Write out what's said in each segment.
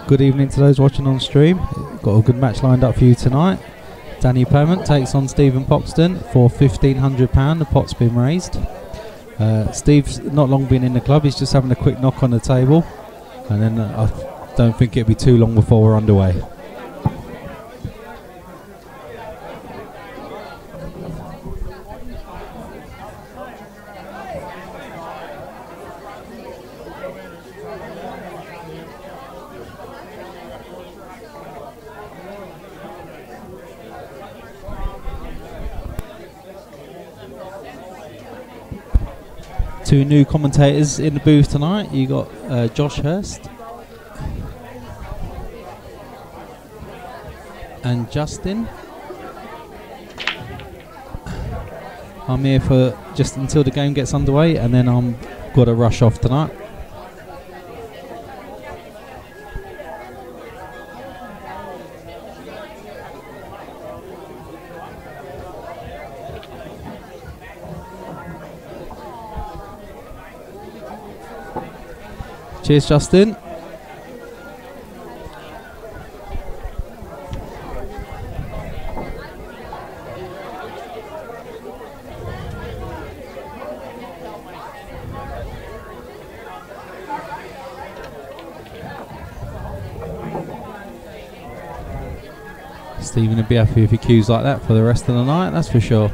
Good evening to those watching on stream. Got a good match lined up for you tonight. Danny Pamment takes on Stephen Poxton for £1,500. The pot's been raised. Steve's not long been in the club. He's just having a quick knock on the table, and then I don't think it'll be too long before we're underway. Two new commentators in the booth tonight. You got Josh Hurst and Justin. I'm here for just until the game gets underway, and then I'm got to rush off tonight. Cheers, Justin. Stephen would be happy if he queues like that for the rest of the night, that's for sure.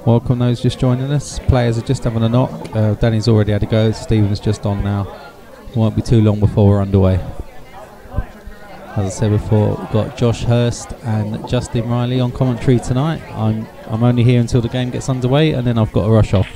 Welcome those just joining us. Players are just having a knock. Danny's already had a go. Stephen's just on now. Won't be too long before we're underway. As I said before, we've got Josh Hurst and Justin Riley on commentary tonight. I'm only here until the game gets underway, and then I've got to rush off.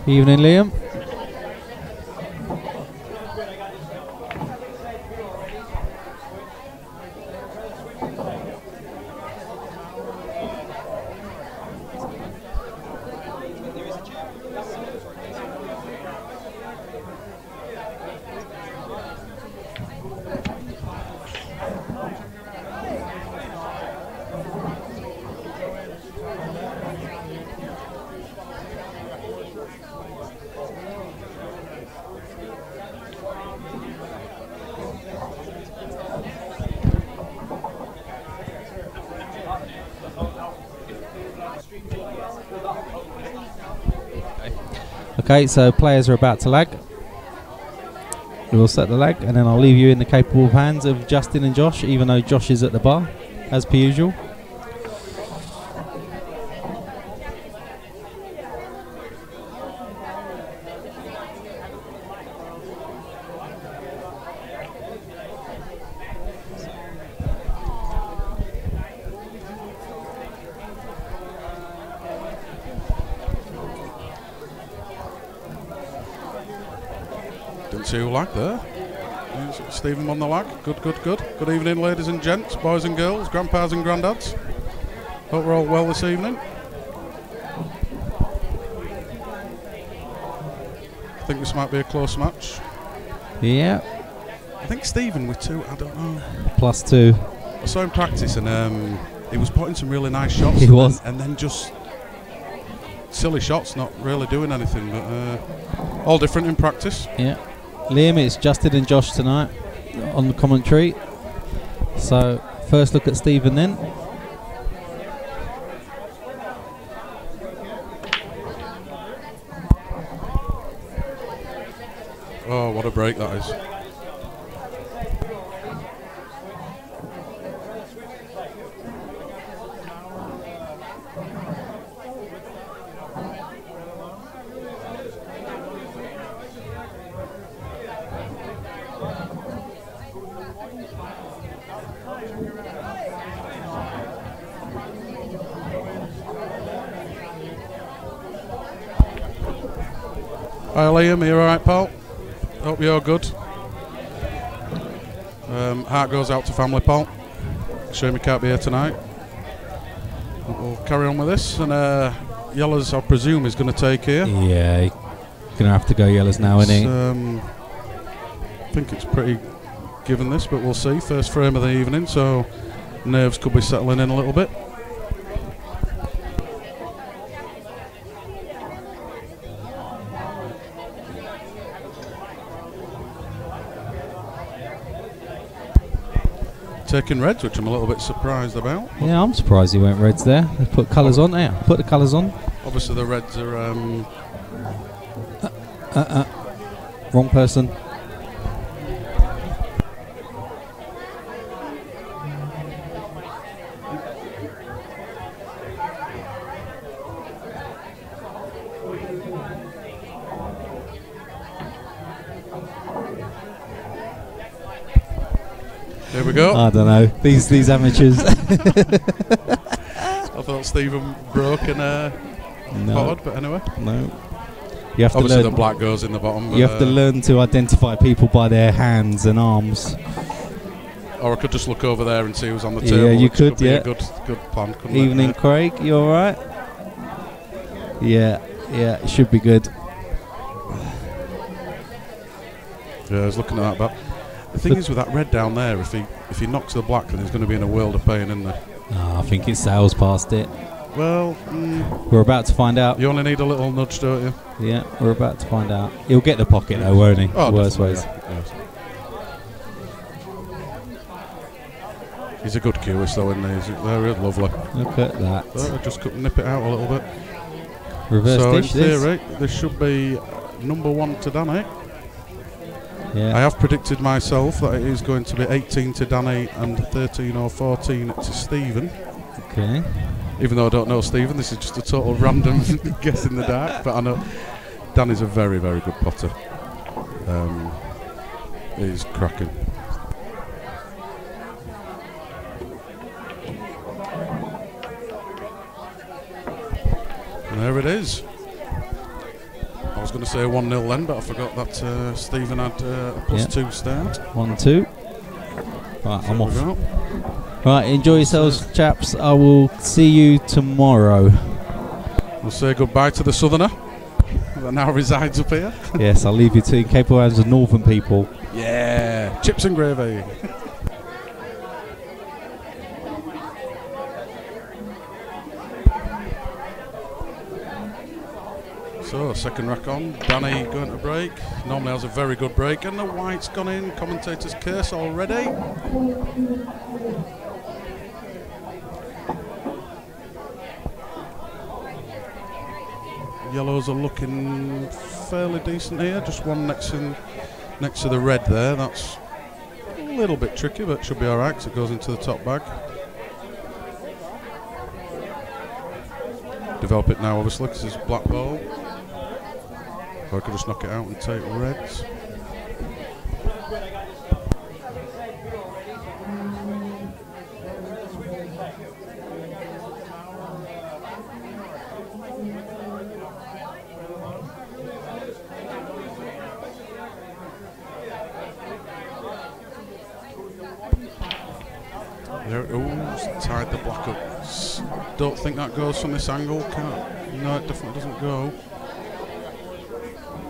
Evening, Liam. Okay, so players are about to lag. We'll set the lag, and then I'll leave you in the capable hands of Justin and Josh, even though Josh is at the bar, as per usual. Didn't see who lagged there. Stephen on the lag. Good, good, good. Good evening, ladies and gents, boys and girls, grandpas and granddads. Hope we're all well this evening. I think this might be a close match. Yeah. I think Stephen with 2, I don't know. +2. I saw him practice and he was putting some really nice shots. He was. And then just silly shots, not really doing anything, but all different in practice. Yeah. Liam, it's Justin and Josh tonight on the commentary. So, first look at Stephen then. Oh, what a break that is. Hi Liam, are you alright, pal? Hope you're good. Heart goes out to family, pal. Shame you can't be here tonight. We'll carry on with this, and Yellers, I presume, is going to take here. Yeah, he's going to have to go Yellers now, isn't he? I think it's pretty given this, but we'll see. First frame of the evening, so nerves could be settling in a little bit. Taking reds, which I'm a little bit surprised about. Yeah, I'm surprised he went reds there. They put colours on. Yeah, put the colours on. Obviously the reds are wrong person. Here we go. I don't know. These amateurs. I thought Stephen broke and potted, but anyway. No. You have Obviously to learn, the black goes in the bottom. You have to learn to identify people by their hands and arms. Or I could just look over there and see who's on the table. Yeah, you could, yeah. Be a good plan, couldn't Evening, it? Craig. You all right? Yeah, it should be good. Yeah, I was looking at that, but the thing is with that red down there, if he knocks the black, then he's going to be in a world of pain, isn't there? Oh, I think it sails past it. Well, we're about to find out. You only need a little nudge, don't you? Yeah, we're about to find out. He'll get the pocket though, won't he? Oh, worst ways. Yes. He's a good cewist though, isn't he? They're lovely. Look at that. I just couldn't nip it out a little bit. Reverse so dish in theory, this should be number 1 to Danny. Yeah. I have predicted myself that it is going to be 18 to Danny and 13 or 14 to Stephen. Okay. Even though I don't know Stephen, this is just a total random guess in the dark. But I know Danny's a very, very good potter. He's cracking. And there it is. I was was going to say 1-0 then, but I forgot that Stephen had a +2 start. 1-2. Right, I'm off. Right, enjoy yourselves, chaps. I will see you tomorrow. We'll say goodbye to the southerner that now resides up here. Yes, I'll leave you to capable hands of northern people. Yeah, chips and gravy. So, second rack on, Danny going to break. Normally has a very good break, and the white's gone in. Commentator's curse already. Yellows are looking fairly decent here. Just one next to the red there. That's a little bit tricky, but should be alright because it goes into the top bag. Develop it now, obviously, because it's black ball. Or I could just knock it out and take reds. There it goes, tied the black up. Don't think that goes from this angle. No, it definitely doesn't go.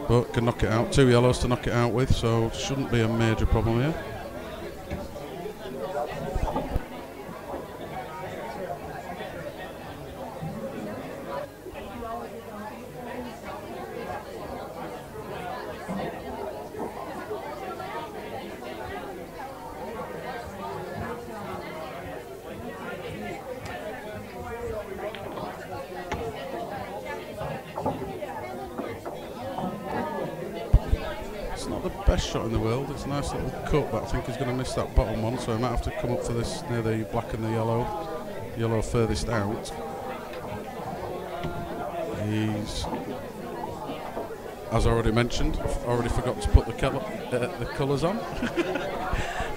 But can knock it out. 2 yellows to knock it out with, so shouldn't be a major problem here. Best shot in the world. It's a nice little cut, but I think he's going to miss that bottom one, so he might have to come up for this near the black and the yellow. Yellow furthest out. He's, as I already mentioned, I've already forgot to put the colours on.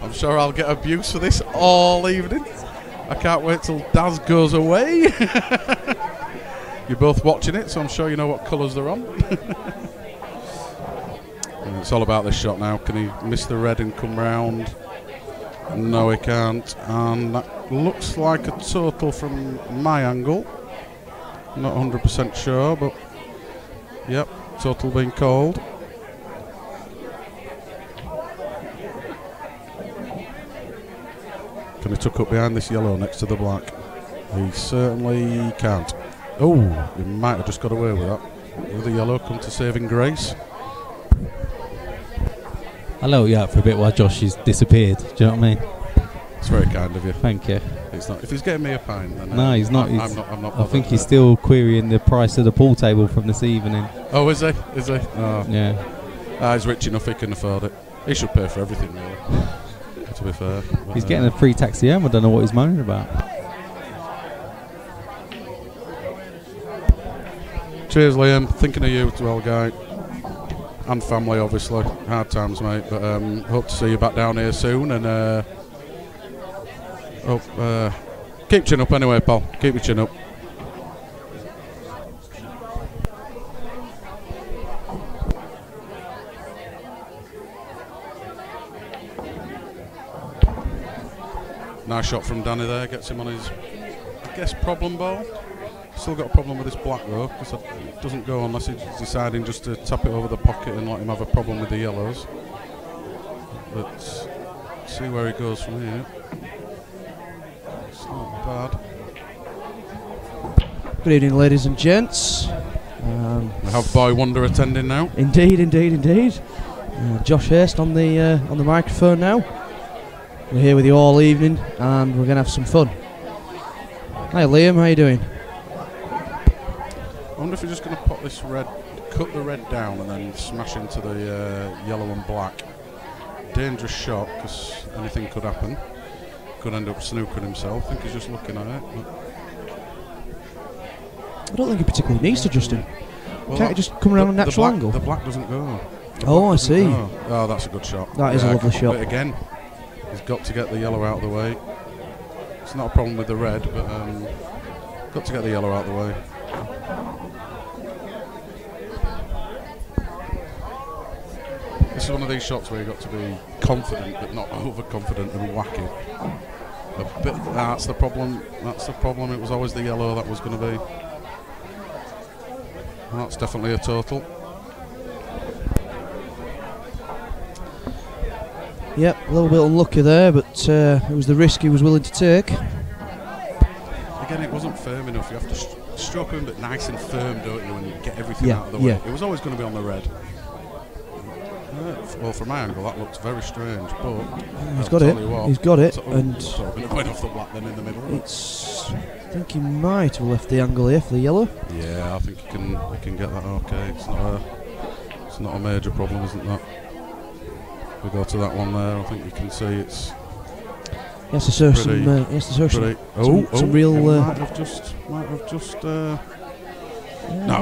I'm sure I'll get abuse for this all evening. I can't wait till Daz goes away. You're both watching it, so I'm sure you know what colours they're on. It's all about this shot now. Can he miss the red and come round? No, he can't. And that looks like a total from my angle. Not 100% sure, but yep, total being called. Can he tuck up behind this yellow next to the black? He certainly can't. Oh, he might have just got away with that. Will the yellow come to saving grace? I'll let you out for a bit while Josh has disappeared. Do you know what I mean? It's very kind of you. Thank you. It's not. If he's getting me a pint, then no, he's not. I'm not. I think he's still querying the price of the pool table from this evening. Oh, is he? Is he? Oh. Yeah. He's rich enough; he can afford it. He should pay for everything, really. To be fair, but, he's getting a free taxi home. I don't know what he's moaning about. Cheers, Liam. Thinking of you as well, guy. And family, obviously. Hard times, mate. But hope to see you back down here soon. And keep chin up anyway, pal. Keep your chin up. Nice shot from Danny there. Gets him on his, I guess, problem ball. Still got a problem with this black though, because it doesn't go unless he's deciding just to tap it over the pocket and let him have a problem with the yellows. But see where he goes from here. It's not bad. Good evening, ladies and gents. We have Boy Wonder attending now. Indeed. Josh Hurst on the microphone now. We're here with you all evening, and we're going to have some fun. Hi, Liam. How you doing? I wonder if you're just going to pop this red, cut the red down and then smash into the yellow and black. Dangerous shot, because anything could happen. Could end up snookering himself. I think he's just looking at it. I don't think he particularly needs to, Justin. Well, can't he just come around a natural angle? The black doesn't go. I see. Go. Oh, that's a good shot. That is a lovely shot. But again, he's got to get the yellow out of the way. It's not a problem with the red, but got to get the yellow out of the way. this is one of these shots where you've got to be confident but not overconfident and whacky. That's the problem. That's the problem. It was always the yellow that was going to be. That's definitely a total. Yep, a little bit unlucky there, but it was the risk he was willing to take. Again, it wasn't firm enough. You have to stroke him, but nice and firm, don't you, and you get everything out of the way. It was always going to be on the red. Well, from my angle, that looked very strange, but he's got it. He's got it, and so going to win off the black then in the middle. I think he might have left the angle here for the yellow. Yeah, I think he can get that okay. It's not a major problem, isn't that? We go to that one there. I think you can see it's. He has to show some. Some real. Might have just. No,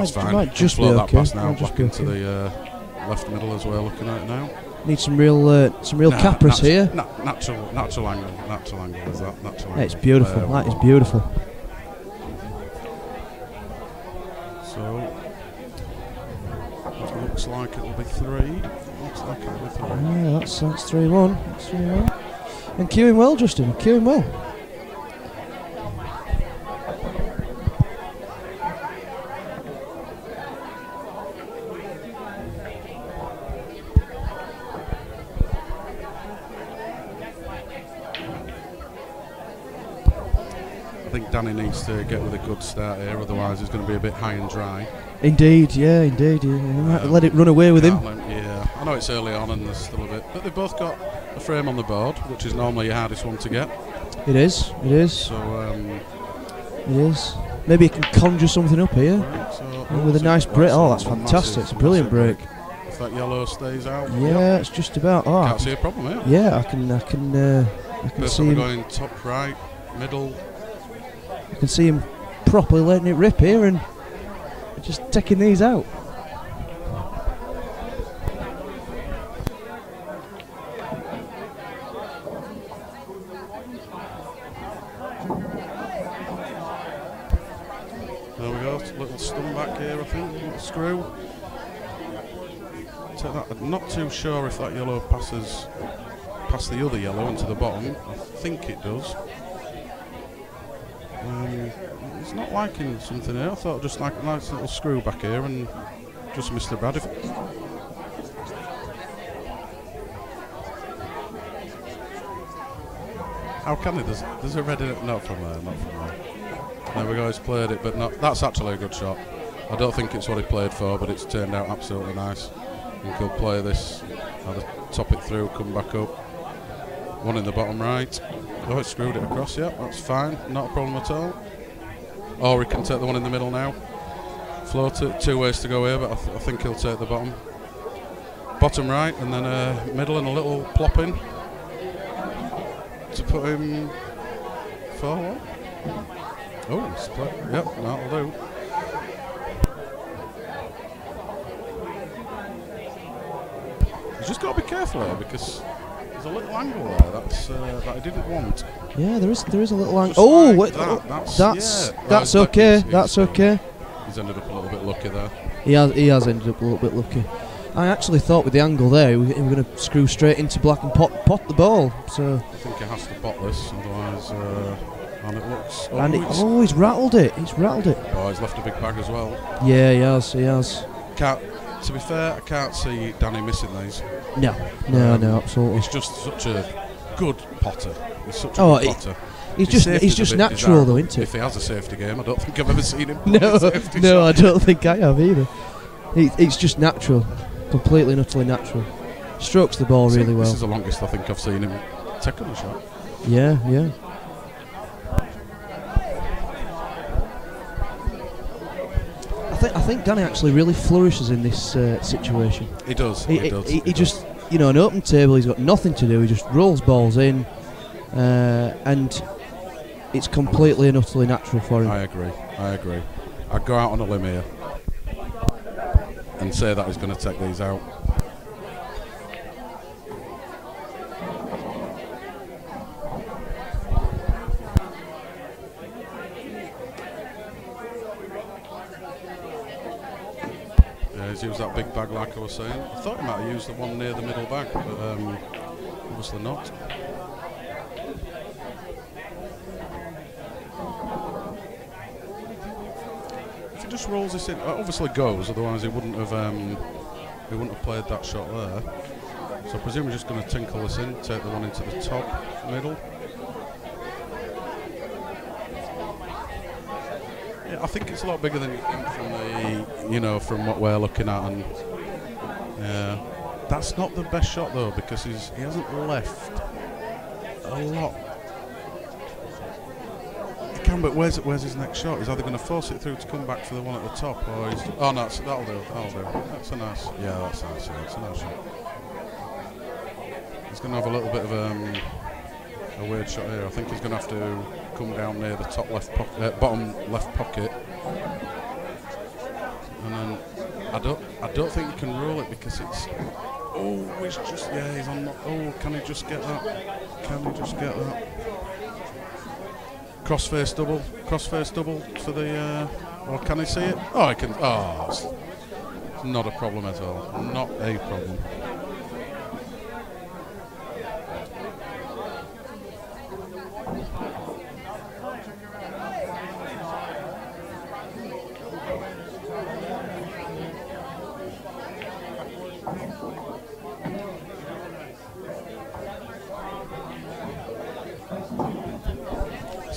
it's fine. Might just float be that okay. pass now back into the left middle as we're looking at it now. Need some real Capras here. Natural angle. Is that natural? It's beautiful. That is beautiful. So it looks like it'll be 3. Yeah, that's 3-1. That's 3-1. And queuing well, Justin. Queuing well. I think Danny needs to get with a good start here, otherwise he's going to be a bit high and dry. Indeed, yeah, indeed. You might let it run away with him. Yeah, I know it's early on and there's still a bit, but they've both got a frame on the board, which is normally your hardest one to get. It is. So, it is. Maybe he can conjure something up here with a nice break. Oh, that's fantastic! It's a brilliant break. If that yellow stays out, yeah, it's just about. Oh, can't see a problem here. Yeah, I can see him going top right, middle. I can see him properly letting it rip here and just taking these out. There we go, little stun back here, I think, little screw. I'm not too sure if that yellow passes past the other yellow into the bottom. I think it does. It's not liking something here. I thought just like a nice little screw back here and just missed the brad. How can he? There's a red in it. Not from there. There we go, he's played it, but not. That's actually a good shot. I don't think it's what he played for, but it's turned out absolutely nice. I think he'll play this, either top it through, come back up. One in the bottom right. Oh, it screwed it across, yeah, that's fine, not a problem at all. Or he can take the one in the middle now. Float it, 2 ways to go here, but I think he'll take the bottom. Bottom right, and then a middle and a little plop in to put him forward. Oh, split. Yep, that'll do. He's just got to be careful here because there's a little angle there that I didn't want. Yeah, there is a little angle. Oh, wait, that's okay. That's okay. He's ended up a little bit lucky there. He has ended up a little bit lucky. I actually thought with the angle there, we were going to screw straight into black and pot the ball. So I think he has to pot this, otherwise. And it looks. He's rattled it. He's rattled it. Oh, he's left a big bag as well. Yeah, he has. To be fair, I can't see Danny missing these. No, absolutely. He's just such a good potter. He's such a good potter. He's just natural though, isn't he? If he has a safety game, I don't think I've ever seen him. No, I don't think I have either. It's just natural, completely and utterly natural. Strokes the ball really well. This is the longest I think I've seen him taking a shot. Yeah. I think Danny actually really flourishes in this situation. He does. He just, an open table, he's got nothing to do, he just rolls balls in, and it's completely and utterly natural for him. I agree. I'd go out on a limb here and say that he's going to take these out. Yeah, he's used that big bag like I was saying. I thought he might have used the one near the middle bag, but obviously not. If he just rolls this in, obviously goes, otherwise he wouldn't have played that shot there. So I presume we're just going to tinkle this in, take the one into the top middle. Yeah, I think it's a lot bigger than you think from the, from what we're looking at, and yeah, that's not the best shot though, because he hasn't left a lot. He can, but where's his next shot? He's either going to force it through to come back for the one at the top, or he's that'll do. That's a nice. Yeah, that's nice. Yeah, it's a nice shot. He's going to have a little bit of a weird shot here. I think he's going to have to come down near the top left bottom left pocket, and then I don't think he can roll it because it's. Oh, he's on. Oh, can he just get that? Crossface double for the. Or can he see it? Oh, I can. Oh, it's not a problem at all. Not a problem.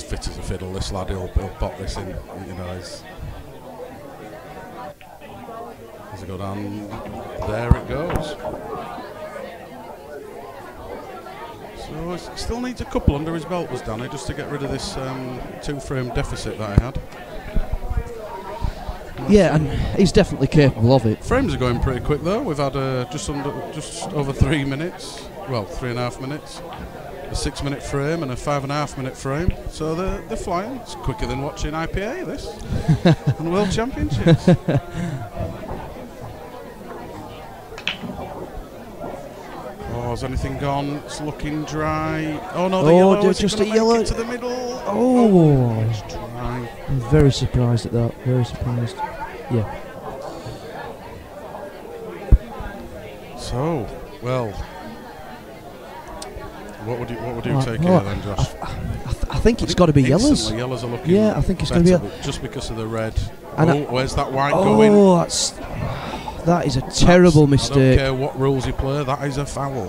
Fit as a fiddle, this lad, he'll pop this in, as I go down, there it goes. So he still needs a couple under his belt, was Danny, just to get rid of this 2-frame deficit that he had. Yeah, and he's definitely capable of it. Frames are going pretty quick though. We've had just over 3 minutes, well, 3.5 minutes. A 6-minute frame and a 5.5-minute frame, so they're flying. It's quicker than watching IPA, this, and World Championships. Oh, has anything gone? It's looking dry. Oh no, the yellow. Just a yellow to the middle. Oh, it's dry. I'm very surprised at that. Very surprised. Yeah. So, well. What would you take here then, Josh? I think it's got to be yellows. Yellows are looking. Yeah, I think it's going to be just because of the red. And where's that white going? Oh, that is a terrible mistake. I don't care what rules you play. That is a foul.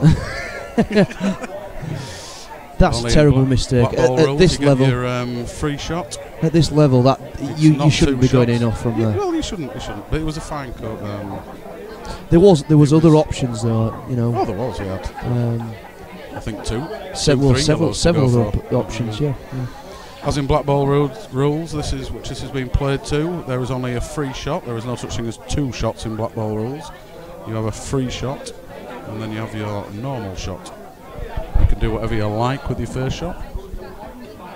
That's a terrible mistake. At this level, your free shot. At this level, that you shouldn't be going in off from there. Well, you shouldn't. But it was a fine cut. There was other options though. Oh, there was. Yeah. I think several options. Yeah. As in black ball rules, this is being played to. There is only a free shot. There is no such thing as 2 shots in black ball rules. You have a free shot, and then you have your normal shot. You can do whatever you like with your first shot,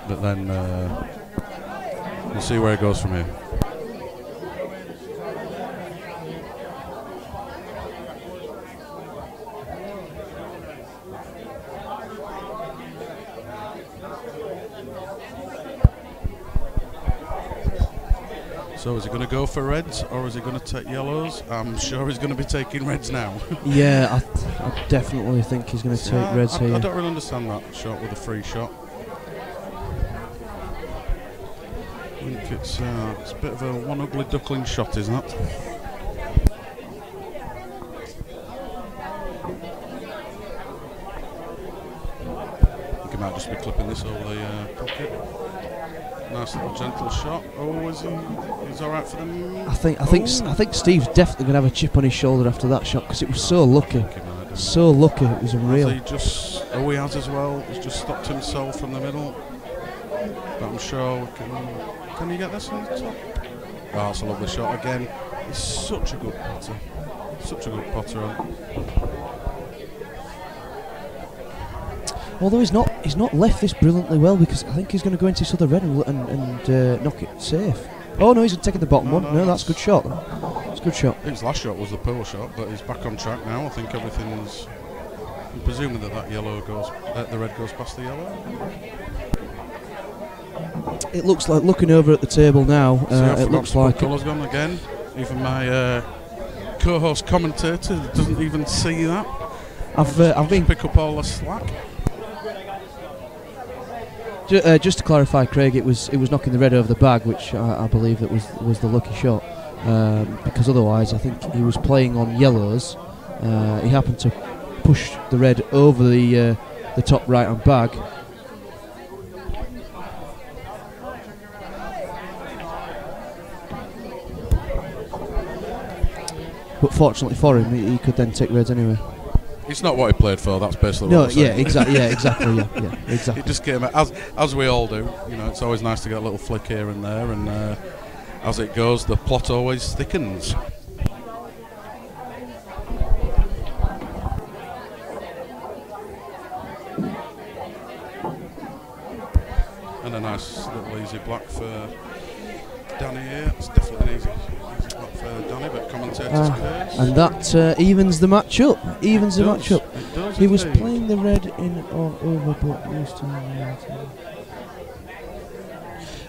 but then we'll see where it goes from here. So is he going to go for reds or is he going to take yellows? I'm sure he's going to be taking reds now. Yeah, I definitely think he's going to take reds here. I don't really understand that shot with a free shot. I think it's a bit of a one ugly duckling shot, isn't it? I think he might just be clipping this over the pocket. Nice little gentle shot. Oh, he's all right for them. I think Steve's definitely going to have a chip on his shoulder after that shot because it was so lucky. So lucky, it was unreal. He has as well. He's just stopped himself from the middle. But I'm sure can you get this on the top? Oh, that's a lovely shot again. He's such a good potter. Such a good potter on. Although he's not left this brilliantly well because I think he's going to go into this other red and knock it safe. Oh no, he's taking the bottom one. No, that's a good shot. It's a good shot. His last shot was the poor shot, but he's back on track now. I think everything's. I'm presuming that yellow goes, the red goes past the yellow. It looks like looking over at the table now. It looks like colours gone again. Even my co-host commentator doesn't even see that. I've been pick up all the slack. Just to clarify, Craig, it was knocking the red over the bag, which I believe that was the lucky shot. Because otherwise, I think he was playing on yellows. He happened to push the red over the top right-hand bag. But fortunately for him, he could then take reds anyway. It's not what he played for. That's basically no. What I'm Yeah, exactly. Yeah, exactly. Yeah, exactly. It just came out, as we all do. You know, it's always nice to get a little flick here and there, and as it goes, the plot always thickens. And a nice little easy black for Danny here. It's definitely an easy black for Danny, but commentator's curse. And that evens the match up. Evens the match up. It does He was indeed. playing the red in or over, but used to.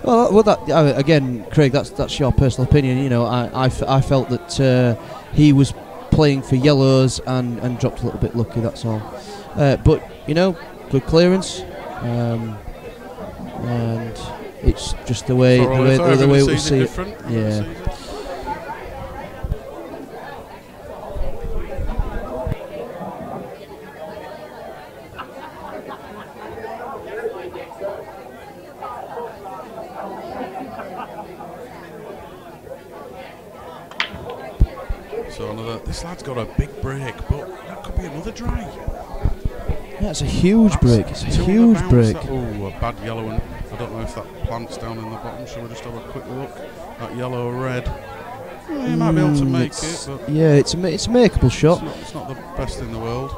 Well, that again, Craig. That's your personal opinion. You know, I felt that he was playing for yellows and dropped a little bit lucky. That's all. But you know, good clearance. And it's just the way it was seen. Yeah. So this lad's got a big break, but that could be another dry. Yeah, it's a huge break. It's a huge break. Oh, a bad yellow one. I don't know if that plant's down in the bottom. Shall we just have a quick look? That yellow red. He might be able to make it, but yeah, it's a makeable shot. It's not the best in the world.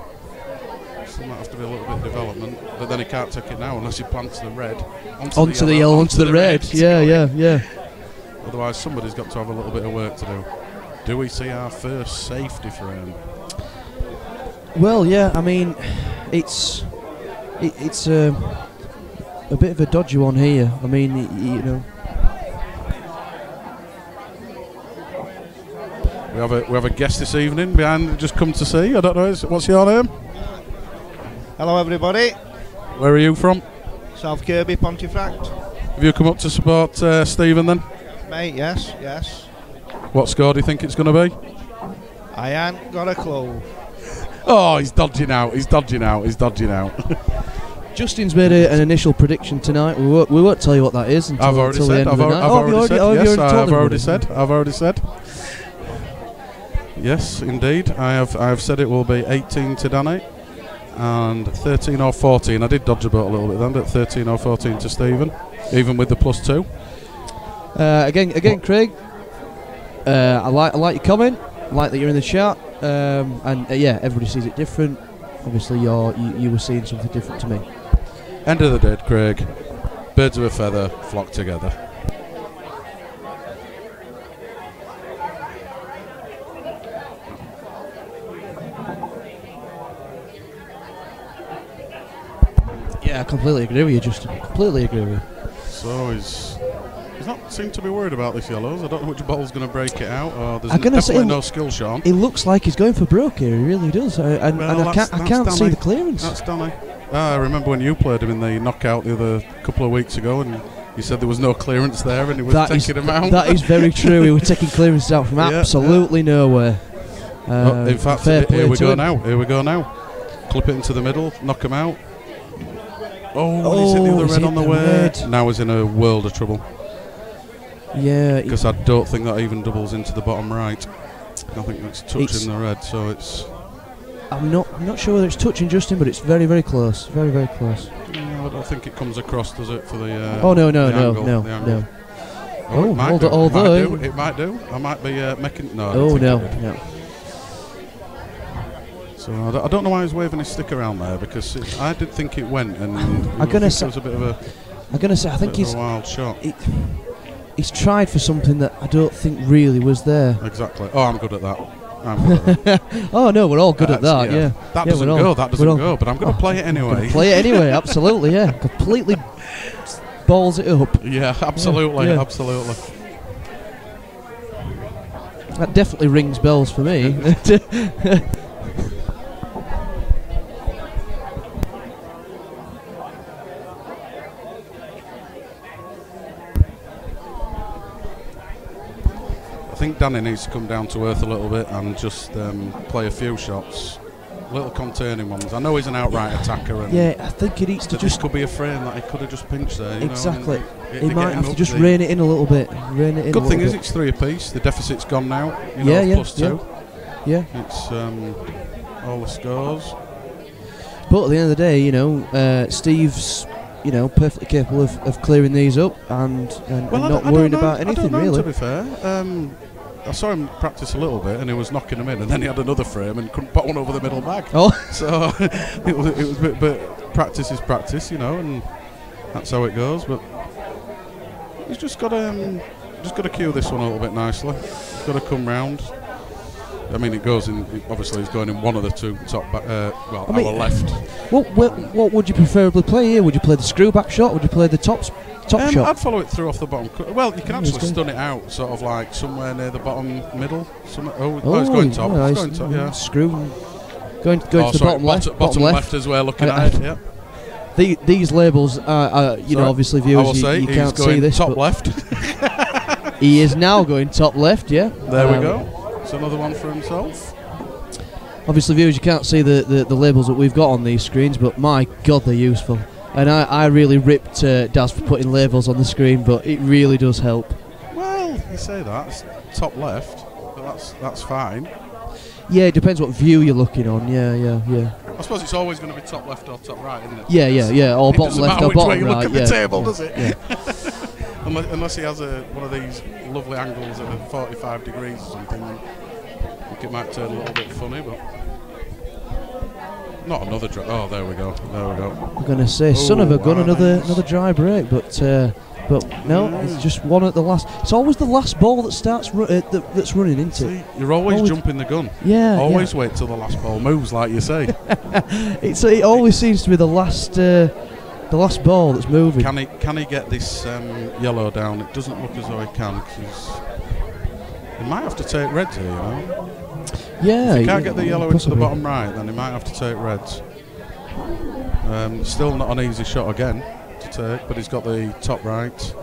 So might have to be a little bit of development, but then he can't take it now unless he plants the red onto the yellow, onto the red. Yeah. Otherwise, somebody's got to have a little bit of work to do. Do we see our first safety frame? Well, yeah. I mean, it's a bit of a dodgy one here. I mean, you know. We have a guest this evening behind. Just come to see. I don't know. What's your name? Hello everybody. Where are you from? South Kirby, Pontefract. Have you come up to support Stephen then? Mate, yes. What score do you think it's going to be? I ain't got a clue. Oh, he's dodging out. Justin's made an initial prediction tonight. We won't tell you what that is until I've already the said. end of the night. I've already said. Yes, indeed. I have said it will be 18 to Danny and 13 or 14. I did dodge a boat a little bit then, but 13 or 14 to Stephen, even with the +2. Again, Craig. I like your comment. I like that you're in the chat. And yeah, everybody sees it different. Obviously, you were seeing something different to me. End of the day, Craig. Birds of a feather flock together. Yeah, I completely agree with you, Justin. Completely agree with you. So he's not seemed to be worried about this yellows. I don't know which ball's going to break it out. Or there's definitely no skill shot. It looks like he's going for broke here. He really does. I can't see the clearance. That's Danny. I remember when you played him in the knockout the other couple of weeks ago, and you said there was no clearance there, and he was taking him out. That is very true. He was taking clearances out from absolutely nowhere. In fact, here we go now. Clip it into the middle, knock him out. He's hit the other red on the way. Now he's in a world of trouble. Yeah, because I don't think that even doubles into the bottom right. I think it's touching the red, so it's. I'm not sure whether it's touching Justin, but it's very, very close. Very, very close. No, I don't think it comes across, does it, for the no. It might do. I might be making... No. No. So I don't know why he's waving his stick around there, because I did think it went, and it was a bit of a... I'm going to say, I think he's... a wild shot. He's tried for something that I don't think really was there. Exactly. Oh, I'm good at that. Oh no, we're all good at that. Yeah. That doesn't go. But I'm going to play it anyway. Play it anyway. Absolutely. Yeah. Completely balls it up. Yeah. Absolutely. Yeah. Absolutely. That definitely rings bells for me. I think Danny needs to come down to earth a little bit and just play a few shots, little containing ones. I know he's an outright attacker, and yeah, I think he needs to this just could be a frame that he could have just pinched there. You exactly. know, He might have to just rein it in a little bit. Rein it in. Good thing is it's 3 apiece. The deficit's gone now. You know, Yeah, plus 2. Yeah. It's all the scores. But at the end of the day, you know, Steve's, you know, perfectly capable of clearing these up and not worrying about anything, I don't know, really. to be fair. I saw him practice a little bit, and he was knocking them in, and then he had another frame and couldn't put one over the middle bag. Oh, so it was a bit, but practice is practice, you know, and that's how it goes. But he's just got to cue this one a little bit nicely. He's got to come round. I mean, it goes in. Obviously, he's going in one of the 2 top back. Well, I mean, our left. What would you preferably play here? Would you play the screw back shot? Would you play the top shot? I'd follow it through off the bottom. Well, you can actually stun it out, sort of like somewhere near the bottom middle. It's going top. Yeah, it's going top. Yeah. Screw. Going to the bottom left. Bottom left as well. Looking at it. Yeah. These labels are, you know, obviously viewers, you can't see this. Top left. He is now going top left. Yeah. There we go. It's another one for himself. Obviously, viewers, you can't see the labels that we've got on these screens, but my God, they're useful. And I really ripped Daz for putting labels on the screen, but it really does help. Well, you say that. It's top left, but that's fine. Yeah, it depends what view you're looking on. Yeah. I suppose it's always going to be top left or top right, isn't it? Yeah. Or bottom left or bottom right. It doesn't matter which way you look at the table, does it? Yeah. Unless he has one of these lovely angles at 45 degrees or something, then I think it might turn a little bit funny, but... Not another dry. Oh, there we go. I'm gonna say, son of a gun, another dry break, but no, it's just one at the last. It's always the last ball that starts that's running into. See, you're always jumping the gun. Yeah. Always wait till the last ball moves, like you say. It always seems to be the last ball that's moving. Can he get this yellow down? It doesn't look as though he can. He might have to take reds here, you know. Yeah, if he can't get the yellow possibly into the bottom right, then he might have to take reds. Still not an easy shot again to take, but he's got the top right.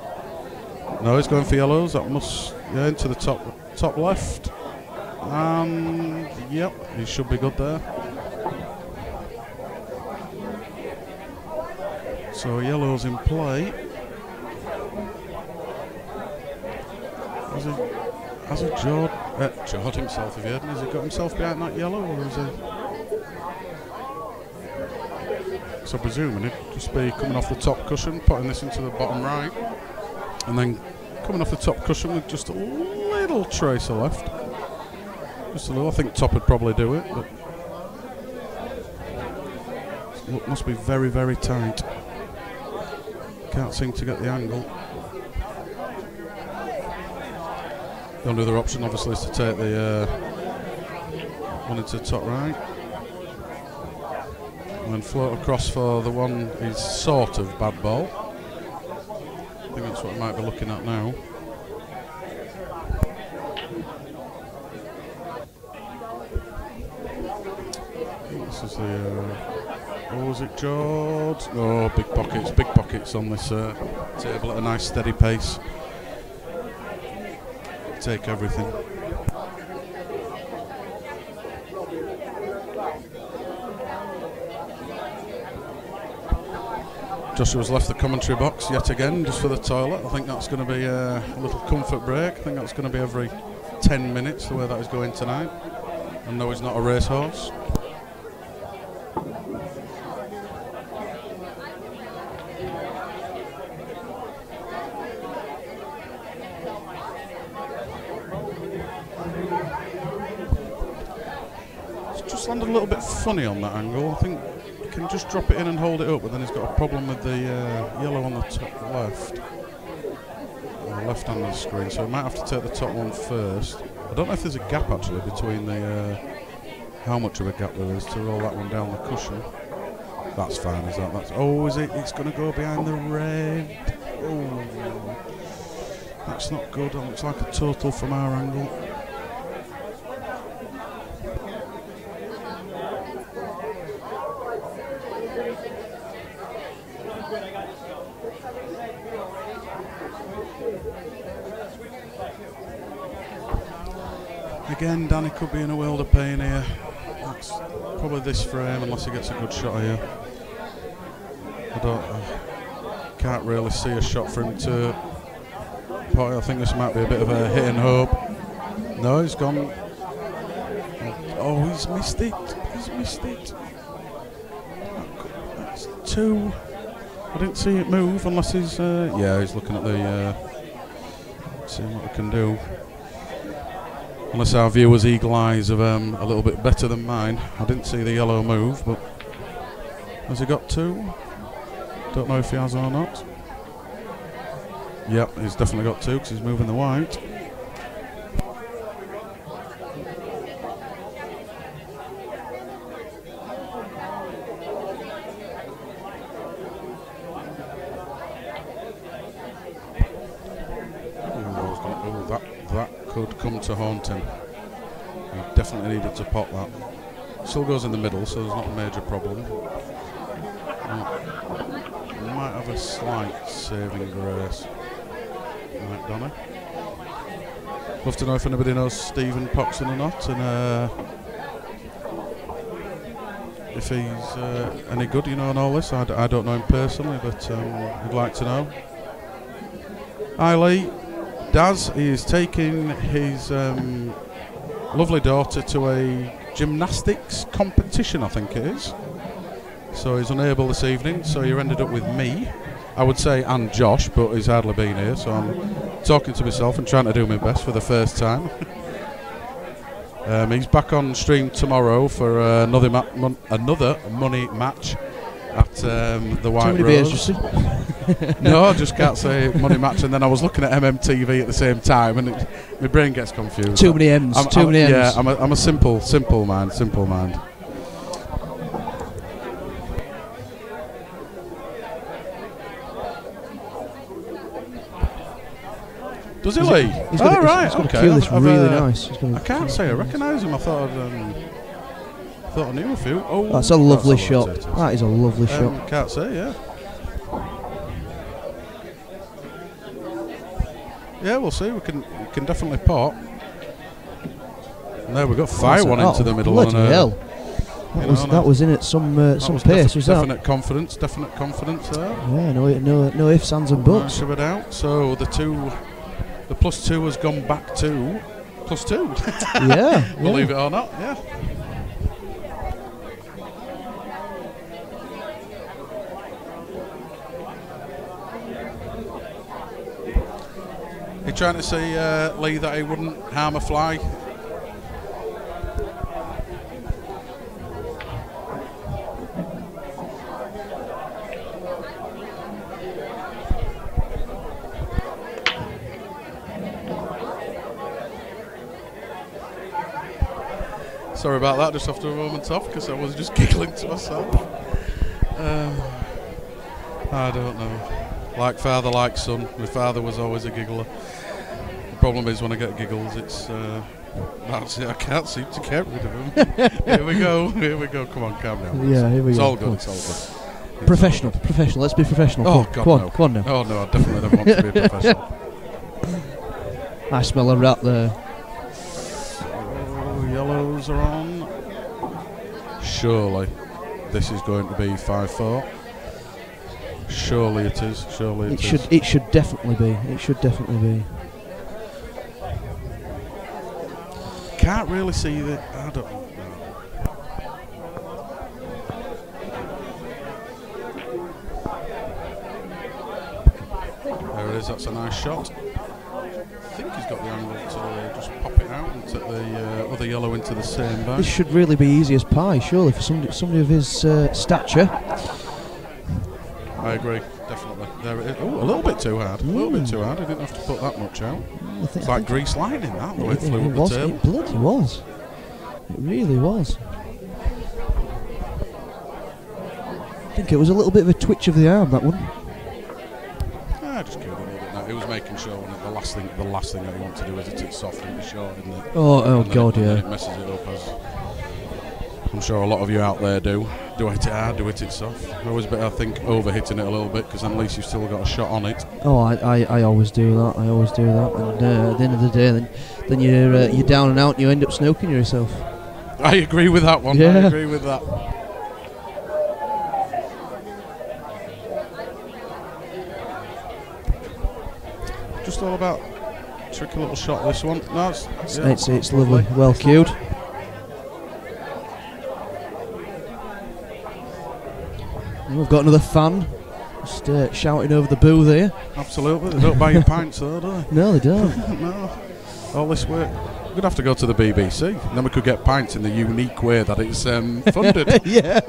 No, he's going for yellows. That must into the top left. And yep, he should be good there. So yellow's in play. Has he jawed himself, have you heard? Has he got himself behind that yellow, or is he? So presuming it'd just be coming off the top cushion, putting this into the bottom right, and then coming off the top cushion with just a little tracer left. Just a little. I think top would probably do it, but it must be very, very tight. Can't seem to get the angle. The only other option, obviously, is to take the one into the top right and then float across for the one is sort of bad ball. I think that's what I might be looking at now. This is the was it George? Oh, big pockets on this table at a nice steady pace. Take everything. Joshua's left the commentary box yet again, just for the toilet. I think that's going to be a little comfort break. I think that's going to be every 10 minutes, the way that is going tonight. And no, he's not a racehorse. Landed a little bbit funny on that angle. I think he can just drop it in and hold it up, but then he's got a problem with the yellow on the top left, left hand of the screen, so he might have to take the top one first. I don't know if there's a gap actually between the how much of a gap there is to roll that one down the cushion. That's fine, is that? Is it? It's going to go behind the red. Oh, that's not good. It looks like a total from our angle. Again, Danny could be in a world of pain here. That's probably this frame, unless he gets a good shot here. Can't really see a shot for him to pot. I think this might be a bit of a hit and hope. No, he's gone. Oh, he's missed it. He's missed it. That's 2. I didn't see it move unless he's. Yeah, he's looking at the. Seeing what we can do. Unless our viewers' eagle eyes are a little bit better than mine. I didn't see the yellow move, but has he got 2? Don't know if he has or not. Yep, he's definitely got 2 because he's moving the white. That could come to haunt him. He definitely needed to pot that. Still goes in the middle, so there's not a major problem. Might have a slight saving grace. Right, Donna. Love to know if anybody knows Stephen Poxton or not, and if he's any good, you know, and all this. I don't know him personally, but I'd like to know. Hi, Lee. Daz, he is taking his lovely daughter to a gymnastics competition, I think it is. So he's unable this evening, so you ended up with me, I would say, and Josh, but he's hardly been here, so I'm talking to myself and trying to do my best for the first time. He's back on stream tomorrow for another money match at the White Rose. No, I just can't say money match, and then I was looking at MMTV at the same time, and my brain gets confused. Too many M's. Yeah, I'm a simple mind. Does he, Lee? He's got okay. That's really nice. I can't say I recognise him. I thought I knew a few. Oh, that's a lovely shot. That is a lovely shot. Can't say, yeah. Yeah, we'll see. We can definitely pot. And there we go. Fire one into the middle. Bloody hell. That was in at some pace. Was that? Definite confidence there. Yeah, no ifs, ands, and buts. Shove it out. So the +2 has gone back to +2. Yeah. Believe it or not, yeah. You're trying to say, Lee, that he wouldn't harm a fly? Sorry about that, just after a moment off, because I was just giggling to myself. I don't know. Like father, like son. My father was always a giggler. The problem is when I get giggles, it's I can't seem to get rid of them. Here we go. Come on, calm down. Yeah, here we go. It's all good. Professional. Let's be professional. Oh, God, no. Come on now. Oh, no, I definitely don't want to be a professional. I smell a rat there. Yellows are on. Surely this is going to be 5-4. Surely it is. It should definitely be. Can't really see the. I don't know. There it is. That's a nice shot. I think he's got the angle to just pop it out and take the other yellow into the same bag. This should really be easy as pie, surely, for somebody of his stature. I agree, definitely. There it is. Oh, a little bit too hard. I didn't have to put that much out. It's like grease lightning, that, the way it flew up the table. It bloody was. It really was. I think it was a little bit of a twitch of the arm, that one. I just killed it a little bit now. He was making sure the last thing that you want to do is it's soft and be short, isn't it? Oh God, yeah. It messes it up as. I'm sure a lot of you out there do hit it hard, do hit it soft. Always better, I think, over hitting it a little bit, because then at least you've still got a shot on it. Oh, I always do that. I always do that. And at the end of the day, then you're down and out, and you end up snooking yourself. I agree with that one. Yeah. I agree with that. Just all about tricky little shot. This one. No, It's lovely. Well cued. We've got another fan just shouting over the booth here. Absolutely. They don't buy you pints though, do they? No, they don't. No. All this work. We're going to have to go to the BBC, and then we could get pints in the unique way that it's funded. Yeah.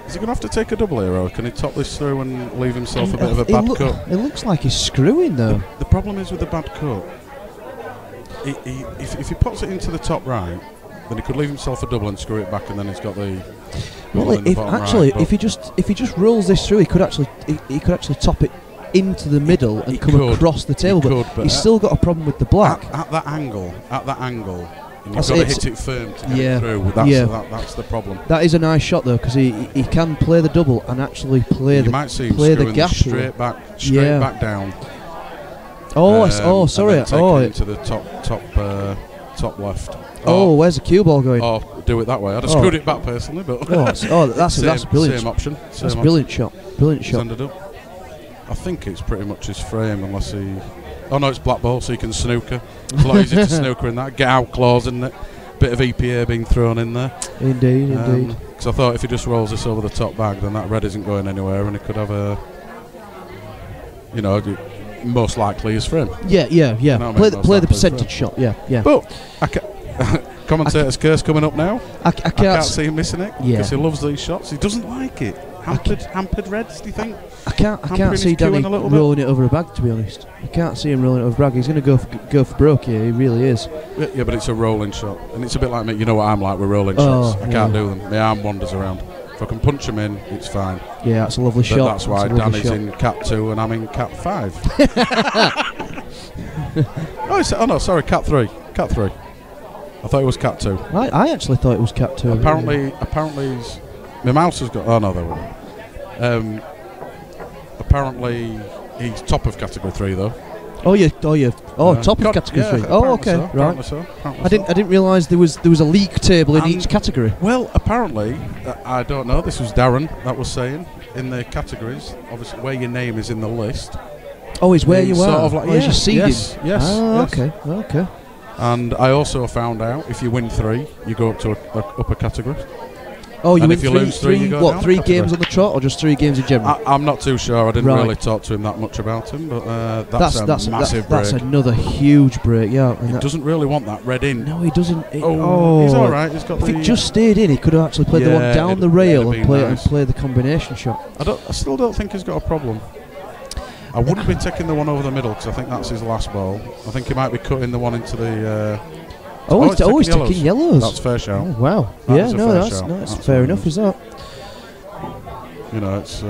Is he going to have to take a double here, or can he top this through and leave himself a bit of a bad cut? It looks like he's screwing though. The problem is with the bad cut, if he puts it into the top right, then he could leave himself a double and screw it back, and then he's got the. Well, if he just rolls this through, he could actually top it into the middle and come across the table. But he's still got a problem with the black. At that angle, and you've got to hit it firm to get it through. That's the problem. That is a nice shot though, because he can play the double and actually play you might see him play the gap straight back down. Sorry. Into the top left. Where's the cue ball going? Oh, do it that way. I'd have screwed it back personally, but that's brilliant. Same option. That's a brilliant shot. Brilliant shot. Ended up. I think it's pretty much his frame, unless he. Oh no, it's black ball, so you can snooker. It's a lot easier to snooker in that. Get out clause, isn't it? Bit of EPA being thrown in there. Indeed. Because I thought if he just rolls this over the top bag, then that red isn't going anywhere, and he could have a. Most likely his frame. Yeah. You know play the percentage shot. Yeah. But commentator's curse coming up now. I can't see him missing it because Yeah. he loves these shots. He doesn't like it. Hampered reds, do you think? I can't see Danny rolling it over a bag, to be honest. I can't see him rolling it over a bag. He's going to go for broke here. He really is. Yeah, but it's a rolling shot, and it's a bit like me. You know what I'm like with rolling shots. I can't do them. My arm wanders around. If I can punch him in, it's fine. Yeah, that's a lovely shot. That's why Danny's in Cat 2 and I'm in Cat 5. Sorry, Cat 3. Cat 3. I thought it was Cat 2. I actually thought it was Cat 2. Apparently my mouse has got. Oh no, there were. Apparently he's top of Category 3 though. Top of Category 3. Oh, okay, so, right. I didn't didn't realise there was a league table in each category. Well, apparently, I don't know. This was Darren that was saying in the categories, obviously where your name is in the list. Oh, is where you are. Sort of like, your seeding. Yes. Okay. And I also found out if you win 3, you go up to a upper category. Oh, you and win if you lose 3, you go down 3 games on the trot, or just 3 games in general? I'm not too sure. I didn't really talk to him that much about him, but that's a massive break. That's another huge break, yeah. He doesn't really want that red in. No, he doesn't. He's all right. He's got if it just stayed in, he could have actually played the one down the rail and play the combination shot. I still don't think he's got a problem. I wouldn't be taking the one over the middle because I think that's his last ball. I think he might be cutting the one into the. He's taking yellows. That's fair shout. Oh, wow. That's fair enough, is that? It's.